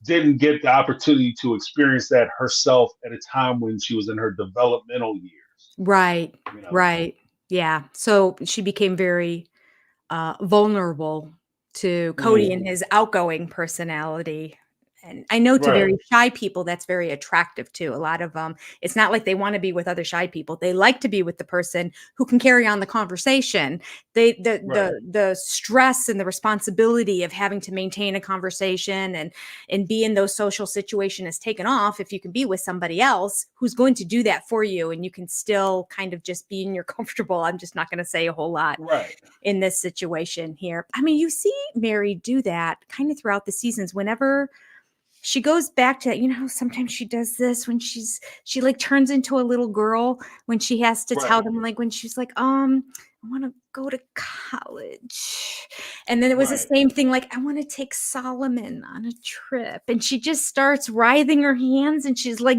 A: didn't get the opportunity to experience that herself at a time when she was in her developmental years.
B: Right.
A: You know.
B: Right. Yeah. So she became very vulnerable to Cody
A: Mhm.
B: and his outgoing personality. And I know to
A: Right.
B: very shy people, that's very attractive too. A lot of it's not like they want to be with other shy people. They like to be with the person who can carry on the conversation. They
A: Right.
B: the stress and the responsibility of having to maintain a conversation and be in those social situations is taken off if you can be with somebody else who's going to do that for you, and you can still kind of just be in your comfortable. I'm just not going to say a whole lot
A: Right.
B: in this situation here. I mean, you see Mary do that kind of throughout the seasons whenever she goes back to that. You know, sometimes she does this when she like turns into a little girl when she has to tell
A: Right.
B: them, like when she's like, I want to go to college. And then it was the
A: Right.
B: same thing, like, I want to take Solomon on a trip. And she just starts writhing her hands and she's like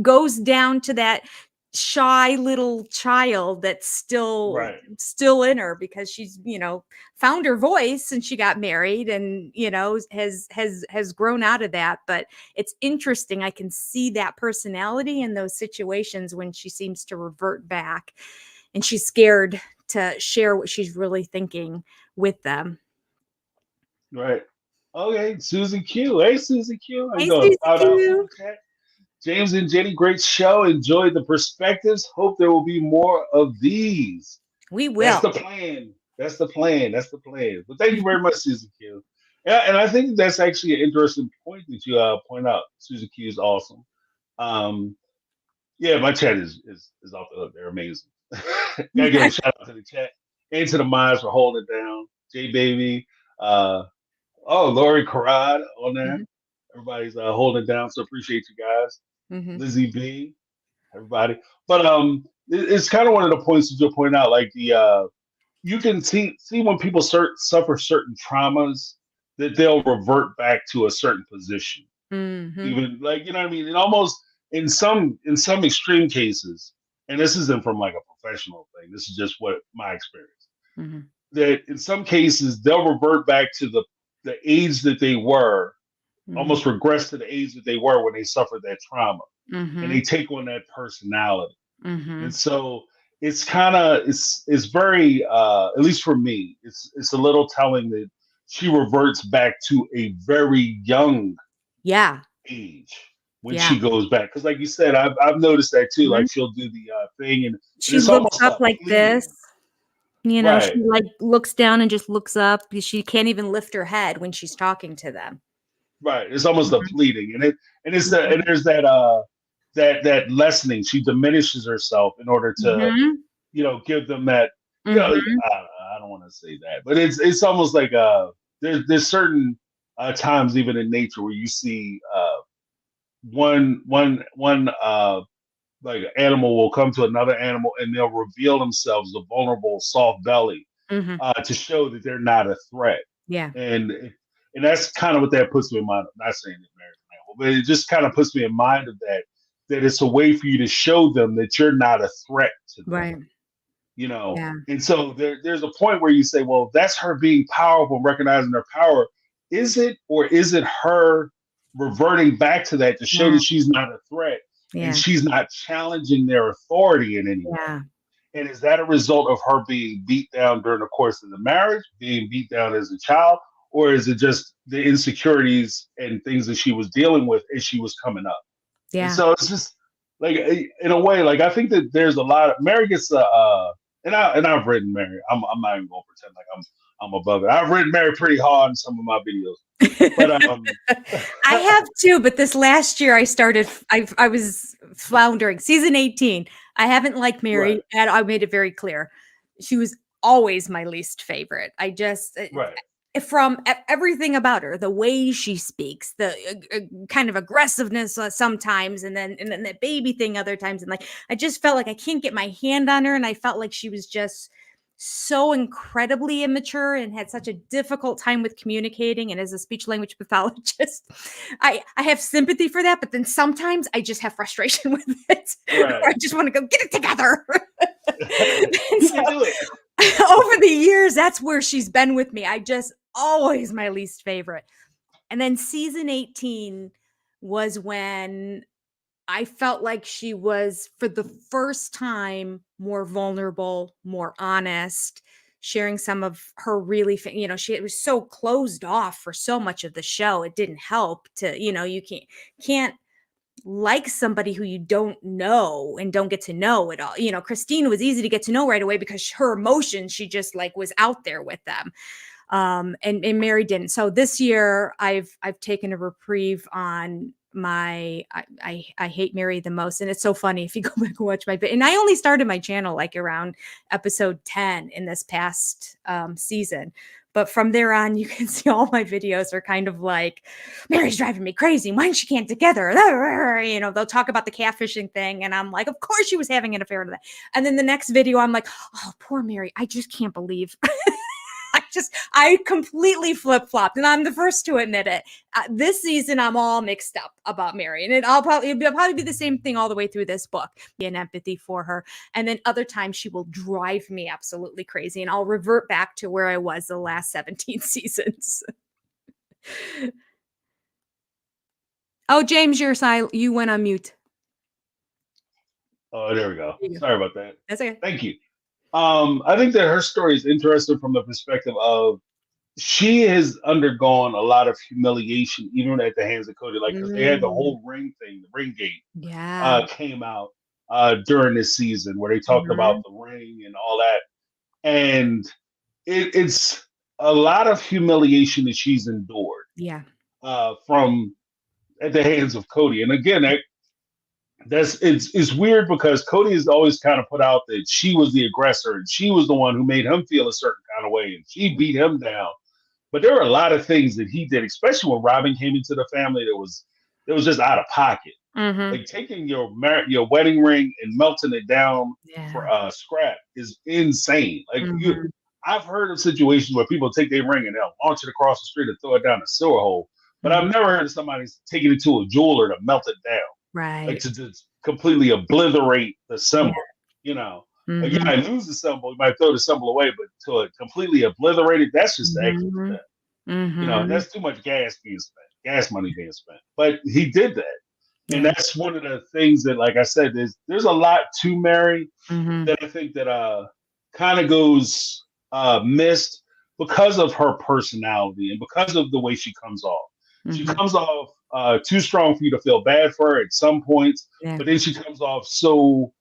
B: goes down to that shy little child that's
A: Right.
B: still in her because she's, found her voice and she got married and, has grown out of that. But it's interesting. I can see that personality in those situations when she seems to revert back and she's scared to share what she's really thinking with them.
A: Right. Okay, Susan Q. Hey, Susan Q. How you
B: Hey,
A: doing?
B: Susie
A: Shout out in
B: Q.
A: the chat. James and Jenny, great show. Enjoyed the perspectives. Hope there will be more of these.
B: We
A: That's
B: will.
A: the plan. That's the plan. That's the plan. But thank you very much, Susan Q. Yeah, and I think that's actually an interesting point that you point out. Susan Q is awesome. Um, yeah, my chat is off the hook. They're amazing. Gotta give a shout out to the chat and to the minds for holding it down. J Baby, uh, oh Lori Carrad on there.
B: Mhm,
A: Everybody's holding it down, so appreciate you guys.
B: mhm,
A: Lizzie B, everybody. But it's kind of one of the points that you'll point out, like the you can see when people suffer certain traumas that they'll revert back to a certain position,
B: mhm,
A: even like you know what I mean. And almost in some extreme cases, and this isn't from like a professional thing. This is just what my experience.
B: mhm,
A: That in some cases they'll revert back to the age that they were,
B: mhm,
A: almost regress to the age that they were when they suffered that trauma, and they
B: mhm,
A: take on that personality. And
B: mhm.
A: so it's kind of it's very at least for me it's a little telling that she reverts back to a very young
B: Yeah,
A: age when
B: yeah.
A: she goes back, because like you said, I've noticed that too, like
B: Mhm.
A: she'll do the thing, and
B: She
A: it's
B: looks
A: almost
B: up like this,
A: pleading. Right.
B: she, like, looks down and just looks up. She can't even lift her head when she's talking to them.
A: Right, it's almost a
B: Mhm,
A: pleading, and
B: mhm,
A: there's that that lessening. She diminishes herself in order to
B: mhm,
A: give them that.
B: mhm.
A: I don't want to say that, but it's almost like there's certain times even in nature where you see one like animal will come to another animal and they'll reveal themselves a vulnerable, soft belly
B: Mhm.
A: to show that they're not a threat,
B: Yeah.
A: and and that's kind of what that puts me in mind. I'm not saying that marriage an animal, but it just kind of puts me in mind of that it's a way for you to show them that you're not a threat to them,
B: Right.
A: you know.
B: Yeah.
A: And so there's a point where you say, well, that's her being powerful and recognizing her power. Is it, or is it her reverting back to that to show
B: Yeah.
A: that she's not a threat and
B: Yeah.
A: she's not challenging their authority in any way?
B: Yeah.
A: And is that a result of her being beat down during the course of the marriage, being beat down as a child, or is it just the insecurities and things that she was dealing with as she was coming up? And
B: Yeah.
A: so it's just like in a way, like I think that there's a lot of Mary gets and I've written Mary. I'm not even gonna pretend like I'm above it. I've written Mary pretty hard in some of my videos, but
B: I have too, but this last year I was floundering. Season 18. I haven't liked
A: right,
B: Mary, and I made it very clear. She was always my least favorite. I just
A: right,
B: from everything about her, the way she speaks, the kind of aggressiveness sometimes, and then that baby thing other times, and like I just felt like I can't get my hand on her, and I felt like she was just so incredibly immature and had such a difficult time with communicating. And as a speech language pathologist, I have sympathy for that, but then sometimes I just have frustration with it, or I
A: right.
B: just want to go get it together. And
A: You
B: so
A: can do it.
B: over the years, that's where she's been with me. I just always my least favorite. And then season 18 was when I felt like she was, for the first time, more vulnerable, more honest. sharing some of her really, she was so closed off for so much of the show. It didn't help to, you can't like somebody who you don't know and don't get to know at all. Christine was easy to get to know right away because her emotions, she just like was out there with them. And Mary didn't. So this year I've taken a reprieve on my I hate Mary the most. And it's so funny if you go back and watch and I only started my channel like around episode 10 in this past season. But from there on, you can see all my videos are kind of like, Mary's driving me crazy. Why she can't together? They'll talk about the catfishing thing. And I'm like, of course she was having an affair with that. And then the next video, I'm like, oh, poor Mary. I just can't believe. I completely flip-flopped, and I'm the first to admit it. This season, I'm all mixed up about Mary, and it'll probably be the same thing all the way through this book. And empathy for her, and then other times she will drive me absolutely crazy, and I'll revert back to where I was the last 17 seasons. Oh, James, you went on mute.
A: Oh, there we go. Sorry about that.
B: That's okay.
A: Thank you. I think that her story is interesting from the perspective of she has undergone a lot of humiliation, even at the hands of Cody. Like, because they had the whole ring thing, the ring gate, came out during this season where they talked about the ring and all that, and it's a lot of humiliation that she's endured.
B: Yeah.
A: From at the hands of Cody, and again, it's weird because Cody has always kind of put out that she was the aggressor and she was the one who made him feel a certain kind of way and she beat him down. But there were a lot of things that he did, especially when Robin came into the family, that was just out of pocket. Like taking your wedding ring and melting it down for scrap is insane. Like I've heard of situations where people take their ring and they'll launch it across the street and throw it down a sewer hole, but I've never heard of somebody taking it to a jeweler to melt it down.
B: Right.
A: Like to just completely obliterate the symbol, Like you might lose the symbol, you might throw the symbol away, but to completely obliterate it, that's just extra step. That's too much gas money being spent. But he did that. And that's one of the things that, like I said, there's a lot to Mary that I think that kind of goes missed because of her personality and because of the way she comes off. She comes off too strong for you to feel bad for her at some points, but then she comes off so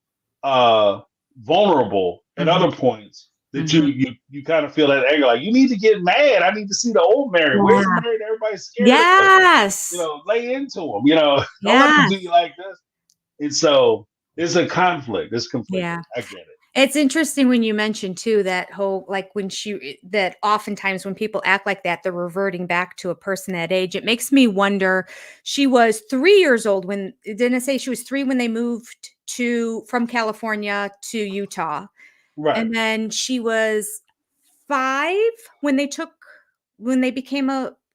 A: vulnerable at other points that you kind of feel that anger. Like, you need to get mad. I need to see the old Mary. Where's Mary? Everybody's scared.
B: Yes.
A: Of her. Lay into him. Don't let them do you like this. And so it's a conflict. It's conflict.
B: Yeah.
A: I get it.
B: It's interesting when you mention too that whole, like, that oftentimes when people act like that, they're reverting back to a person that age. It makes me wonder. She was 3 years old didn't it say she was 3 when they moved from California to Utah?
A: Right.
B: And then she was 5 when they took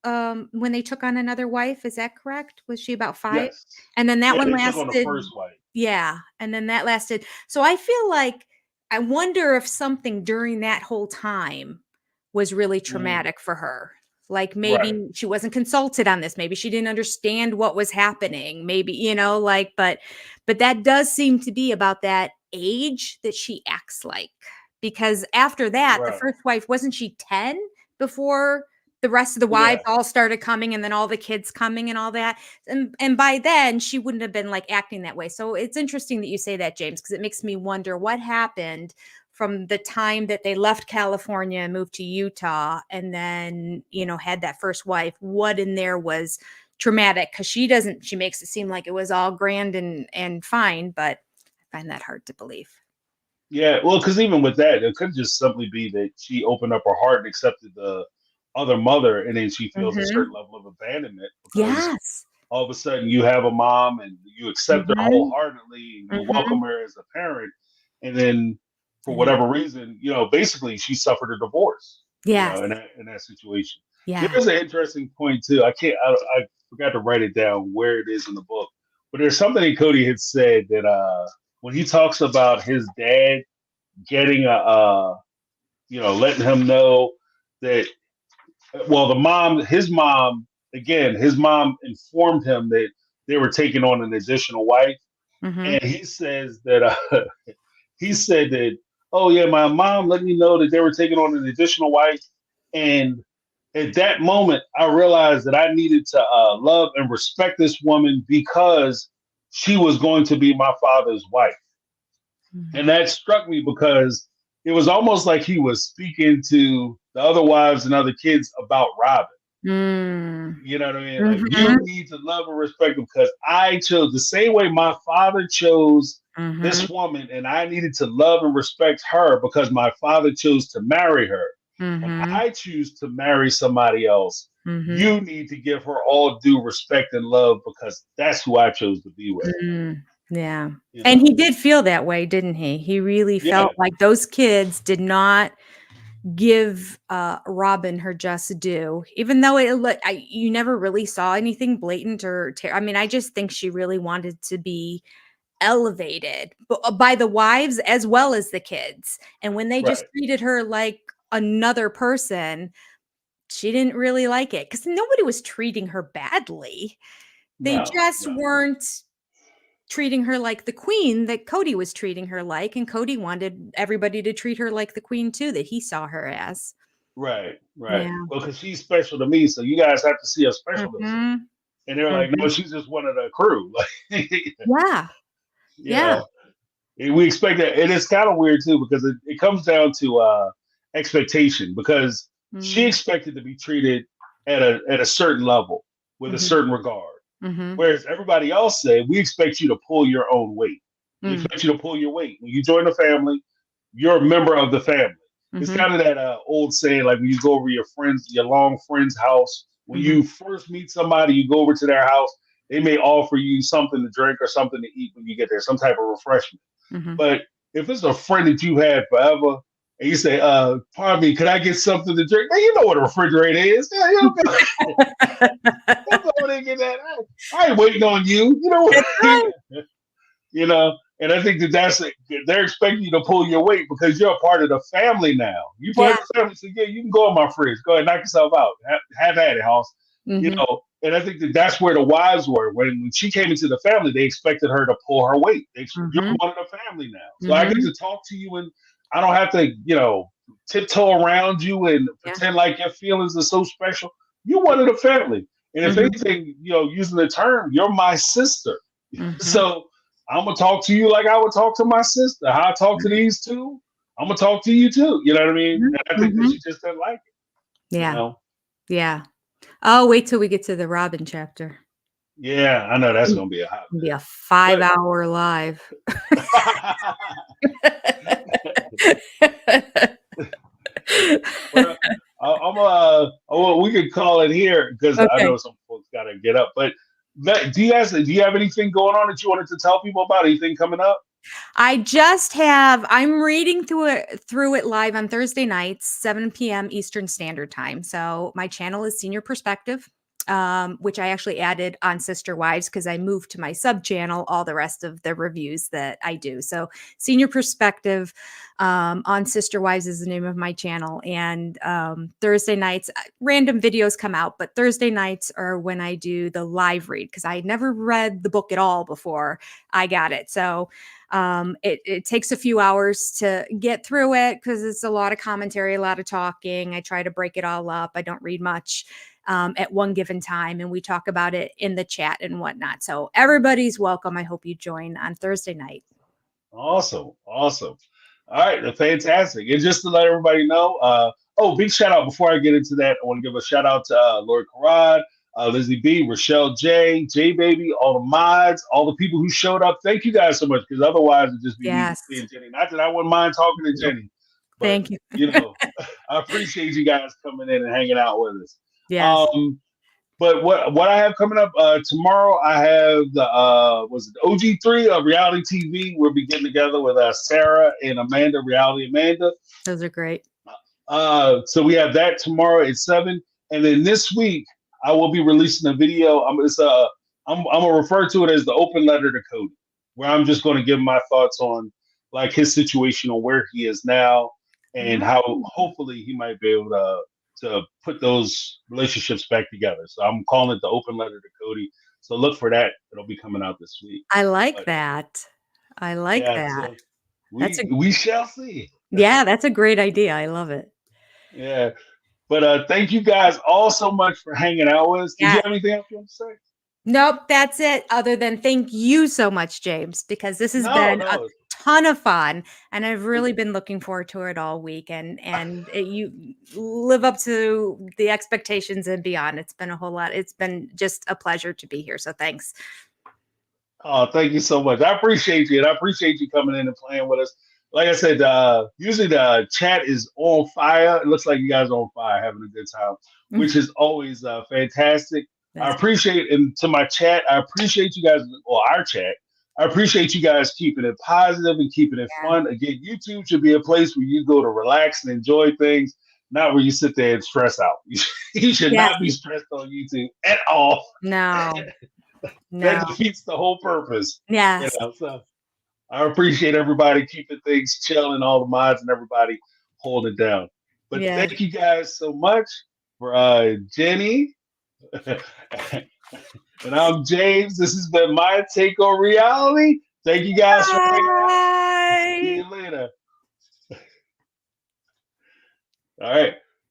B: on another wife. Is that correct? Was she about 5?
A: Yes.
B: And then that one lasted.
A: Took on the first wife.
B: Yeah. And then that lasted. So I feel like, I wonder if something during that whole time was really traumatic for her. Like maybe she wasn't consulted on this. Maybe she didn't understand what was happening. Maybe, but that does seem to be about that age that she acts like. Because after that, the first wife, wasn't she 10 before the rest of the wives all started coming, and then all the kids coming and all that. And by then she wouldn't have been like acting that way. So it's interesting that you say that, James, because it makes me wonder what happened from the time that they left California and moved to Utah and then, had that first wife. What in there was traumatic? Because she makes it seem like it was all grand and fine, but I find that hard to believe.
A: Yeah, well, because even with that, it could just simply be that she opened up her heart and accepted the other mother, and then she feels a certain level of abandonment because all of a sudden you have a mom and you accept her wholeheartedly and you welcome her as a parent, and then for whatever reason, basically she suffered a divorce. In that situation. There's an interesting point too. I forgot to write it down where it is in the book, but there's something that Cody had said that when he talks about his dad getting letting him know that. Well, his mom informed him that they were taking on an additional wife, and he says that he said that, "Oh yeah, my mom let me know that they were taking on an additional wife," and at that moment, I realized that I needed to love and respect this woman because she was going to be my father's wife. And
B: Mhm.
A: that struck me because it was almost like he was speaking to the other wives and other kids about Robin.
B: Mm.
A: You know what I mean? Like, you
B: Mhm.
A: need to love and respect him because I chose the same way my father chose
B: Mhm.
A: this woman, and I needed to love and respect her because my father chose to marry her. When
B: Mhm.
A: I choose to marry somebody else,
B: Mhm.
A: you need to give her all due respect and love because that's who I chose to be with.
B: Mm. Yeah.
A: You
B: And he
A: know?
B: did feel that way, didn't he? He really
A: Yeah,
B: felt like those kids did not give, Robin her just due, even though it look you never really saw anything blatant or I mean, I just think she really wanted to be elevated by the wives as well as the kids, and when they just
A: right.
B: treated her like another person, she didn't really like it because nobody was treating her badly. They
A: No,
B: just
A: no.
B: weren't treating her like the queen that Cody was treating her like, and Cody wanted everybody to treat her like the queen too that he saw her as.
A: Right, right.
B: Yeah.
A: Well, because she's special to me, so you guys have to see her specialness.
B: Mhm.
A: And they're like, no,
B: Mhm.
A: she's just one of the crew. Like,
B: Yeah.
A: you
B: Yeah.
A: know, and we expect that. And it's kind of weird too because it comes down to expectation because she
B: Mm.
A: expected to be treated at a certain level with a
B: Mhm.
A: certain regard.
B: Mhm.
A: Whereas everybody else said, we expect you to pull your own weight. We
B: Mm.
A: expect you to pull your weight. When you join the family, you're a member of the family. It's
B: Mhm.
A: kind of that old saying, like when you go over your long friend's house, when
B: Mhm.
A: you first meet somebody, you go over to their house, they may offer you something to drink or something to eat when you get there, some type of refreshment.
B: Mhm.
A: But if it's a friend that you had forever, and you say, pardon me, could I get something to drink? Man, you know what a refrigerator is. Yeah, you don't go over there and get that. I ain't waiting on you. You know
B: That's right.
A: what? You know, and I think that that's it. They're expecting you to pull your weight because you're a part of the family now. You're part
B: Yeah.
A: of the family, so yeah, you can go in my fridge. Go ahead, knock yourself out. Have at it, house. You
B: Mhm.
A: know, and I think that that's where the wives were when she came into the family. They expected her to pull her weight. You're
B: Mhm.
A: one of the family now, so I get
B: Mhm.
A: to talk to you, and I don't have to, tiptoe around you and
B: Yeah.
A: pretend like your feelings are so special. You're one of the family, and if
B: Mhm.
A: anything, using the term, you're my sister.
B: Mhm.
A: So I'm gonna talk to you like I would talk to my sister. How I talk to these two, I'm gonna talk to you too. You know what I mean?
B: Mhm.
A: And I think that
B: Mhm.
A: she just didn't like it. You
B: Yeah.
A: know?
B: Yeah. Oh, wait till we get to the Robin chapter.
A: Yeah, I know that's
B: It's
A: gonna be a hot
B: gonna be a
A: mess.
B: 5-hour live.
A: Well, we could call it here because I
B: Okay.
A: know some folks gotta get up. But do you have anything going on that you wanted to tell people about? Anything coming up?
B: I'm reading through it live on Thursday nights, 7 PM Eastern Standard Time. So my channel is Senior Perspective, which I actually added on Sister Wives because I moved to my sub channel all the rest of the reviews that I do. So Senior Perspective on Sister Wives is the name of my channel. And Thursday nights, random videos come out, but Thursday nights are when I do the live read because I had never read the book at all before I got it. So it takes a few hours to get through it because it's a lot of commentary, a lot of talking. I try to break it all up. I don't read much at one given time, and we talk about it in the chat and whatnot. So everybody's welcome. I hope you join on Thursday night.
A: Awesome, awesome. All right, fantastic. And just to let everybody know, big shout out before I get into that, I want to give a shout out to Lord Karad, Lizzie B, Rochelle J Baby, all the mods, all the people who showed up. Thank you guys so much because otherwise it'd just be
B: Yes.
A: me and Jenny. Not that I wouldn't mind talking to Jenny, but
B: Thank you.
A: I appreciate you guys coming in and hanging out with us.
B: Yes.
A: But what I have coming up tomorrow, I have the was it OG3 of Reality TV. We'll be getting together with Sarah and Amanda, Reality Amanda.
B: Those are great.
A: So we have that tomorrow at 7, and then this week I will be releasing a video. I'm gonna refer to it as the open letter to Cody, where I'm just going to give my thoughts on like his situation on where he is now and
B: Mm.
A: how hopefully he might be able to put those relationships back together. So I'm calling it the open letter to Cody. So look for that. It'll be coming out this week.
B: I like
A: But
B: that. I like
A: yeah,
B: that.
A: so
B: That's a
A: we shall see.
B: Yeah, that's a great idea. I love it.
A: Yeah. But thank you guys all so much for hanging out with us. Did you
B: Yeah.
A: have anything else you want to say?
B: Nope, that's it. Other than thank you so much, James, because this has
A: No,
B: been a
A: no.
B: ton of fun, and I've really been looking forward to it all week. You live up to the expectations and beyond. It's been a whole lot. It's been just a pleasure to be here. So thanks.
A: Oh, thank you so much. I appreciate you, and I appreciate you coming in and playing with us. Like I said, usually the chat is on fire. It looks like you guys are on fire, having a good time, which is always fantastic. I
B: That's
A: appreciate, and to my chat, I appreciate you guys, or our chat. I appreciate you guys keeping it positive and keeping it
B: yeah.
A: fun. Again, YouTube should be a place where you go to relax and enjoy things, not where you sit there and stress out. You should
B: Yes.
A: not be stressed on YouTube at all.
B: No.
A: That
B: No.
A: defeats the whole purpose.
B: Yes.
A: So I appreciate everybody keeping things chill and all the mods and everybody holding it down. But
B: Yeah.
A: thank you guys so much for Jenny. And I'm James. This has been my take on reality. Thank you guys for hanging out. See
B: Bye.
A: you later. All right.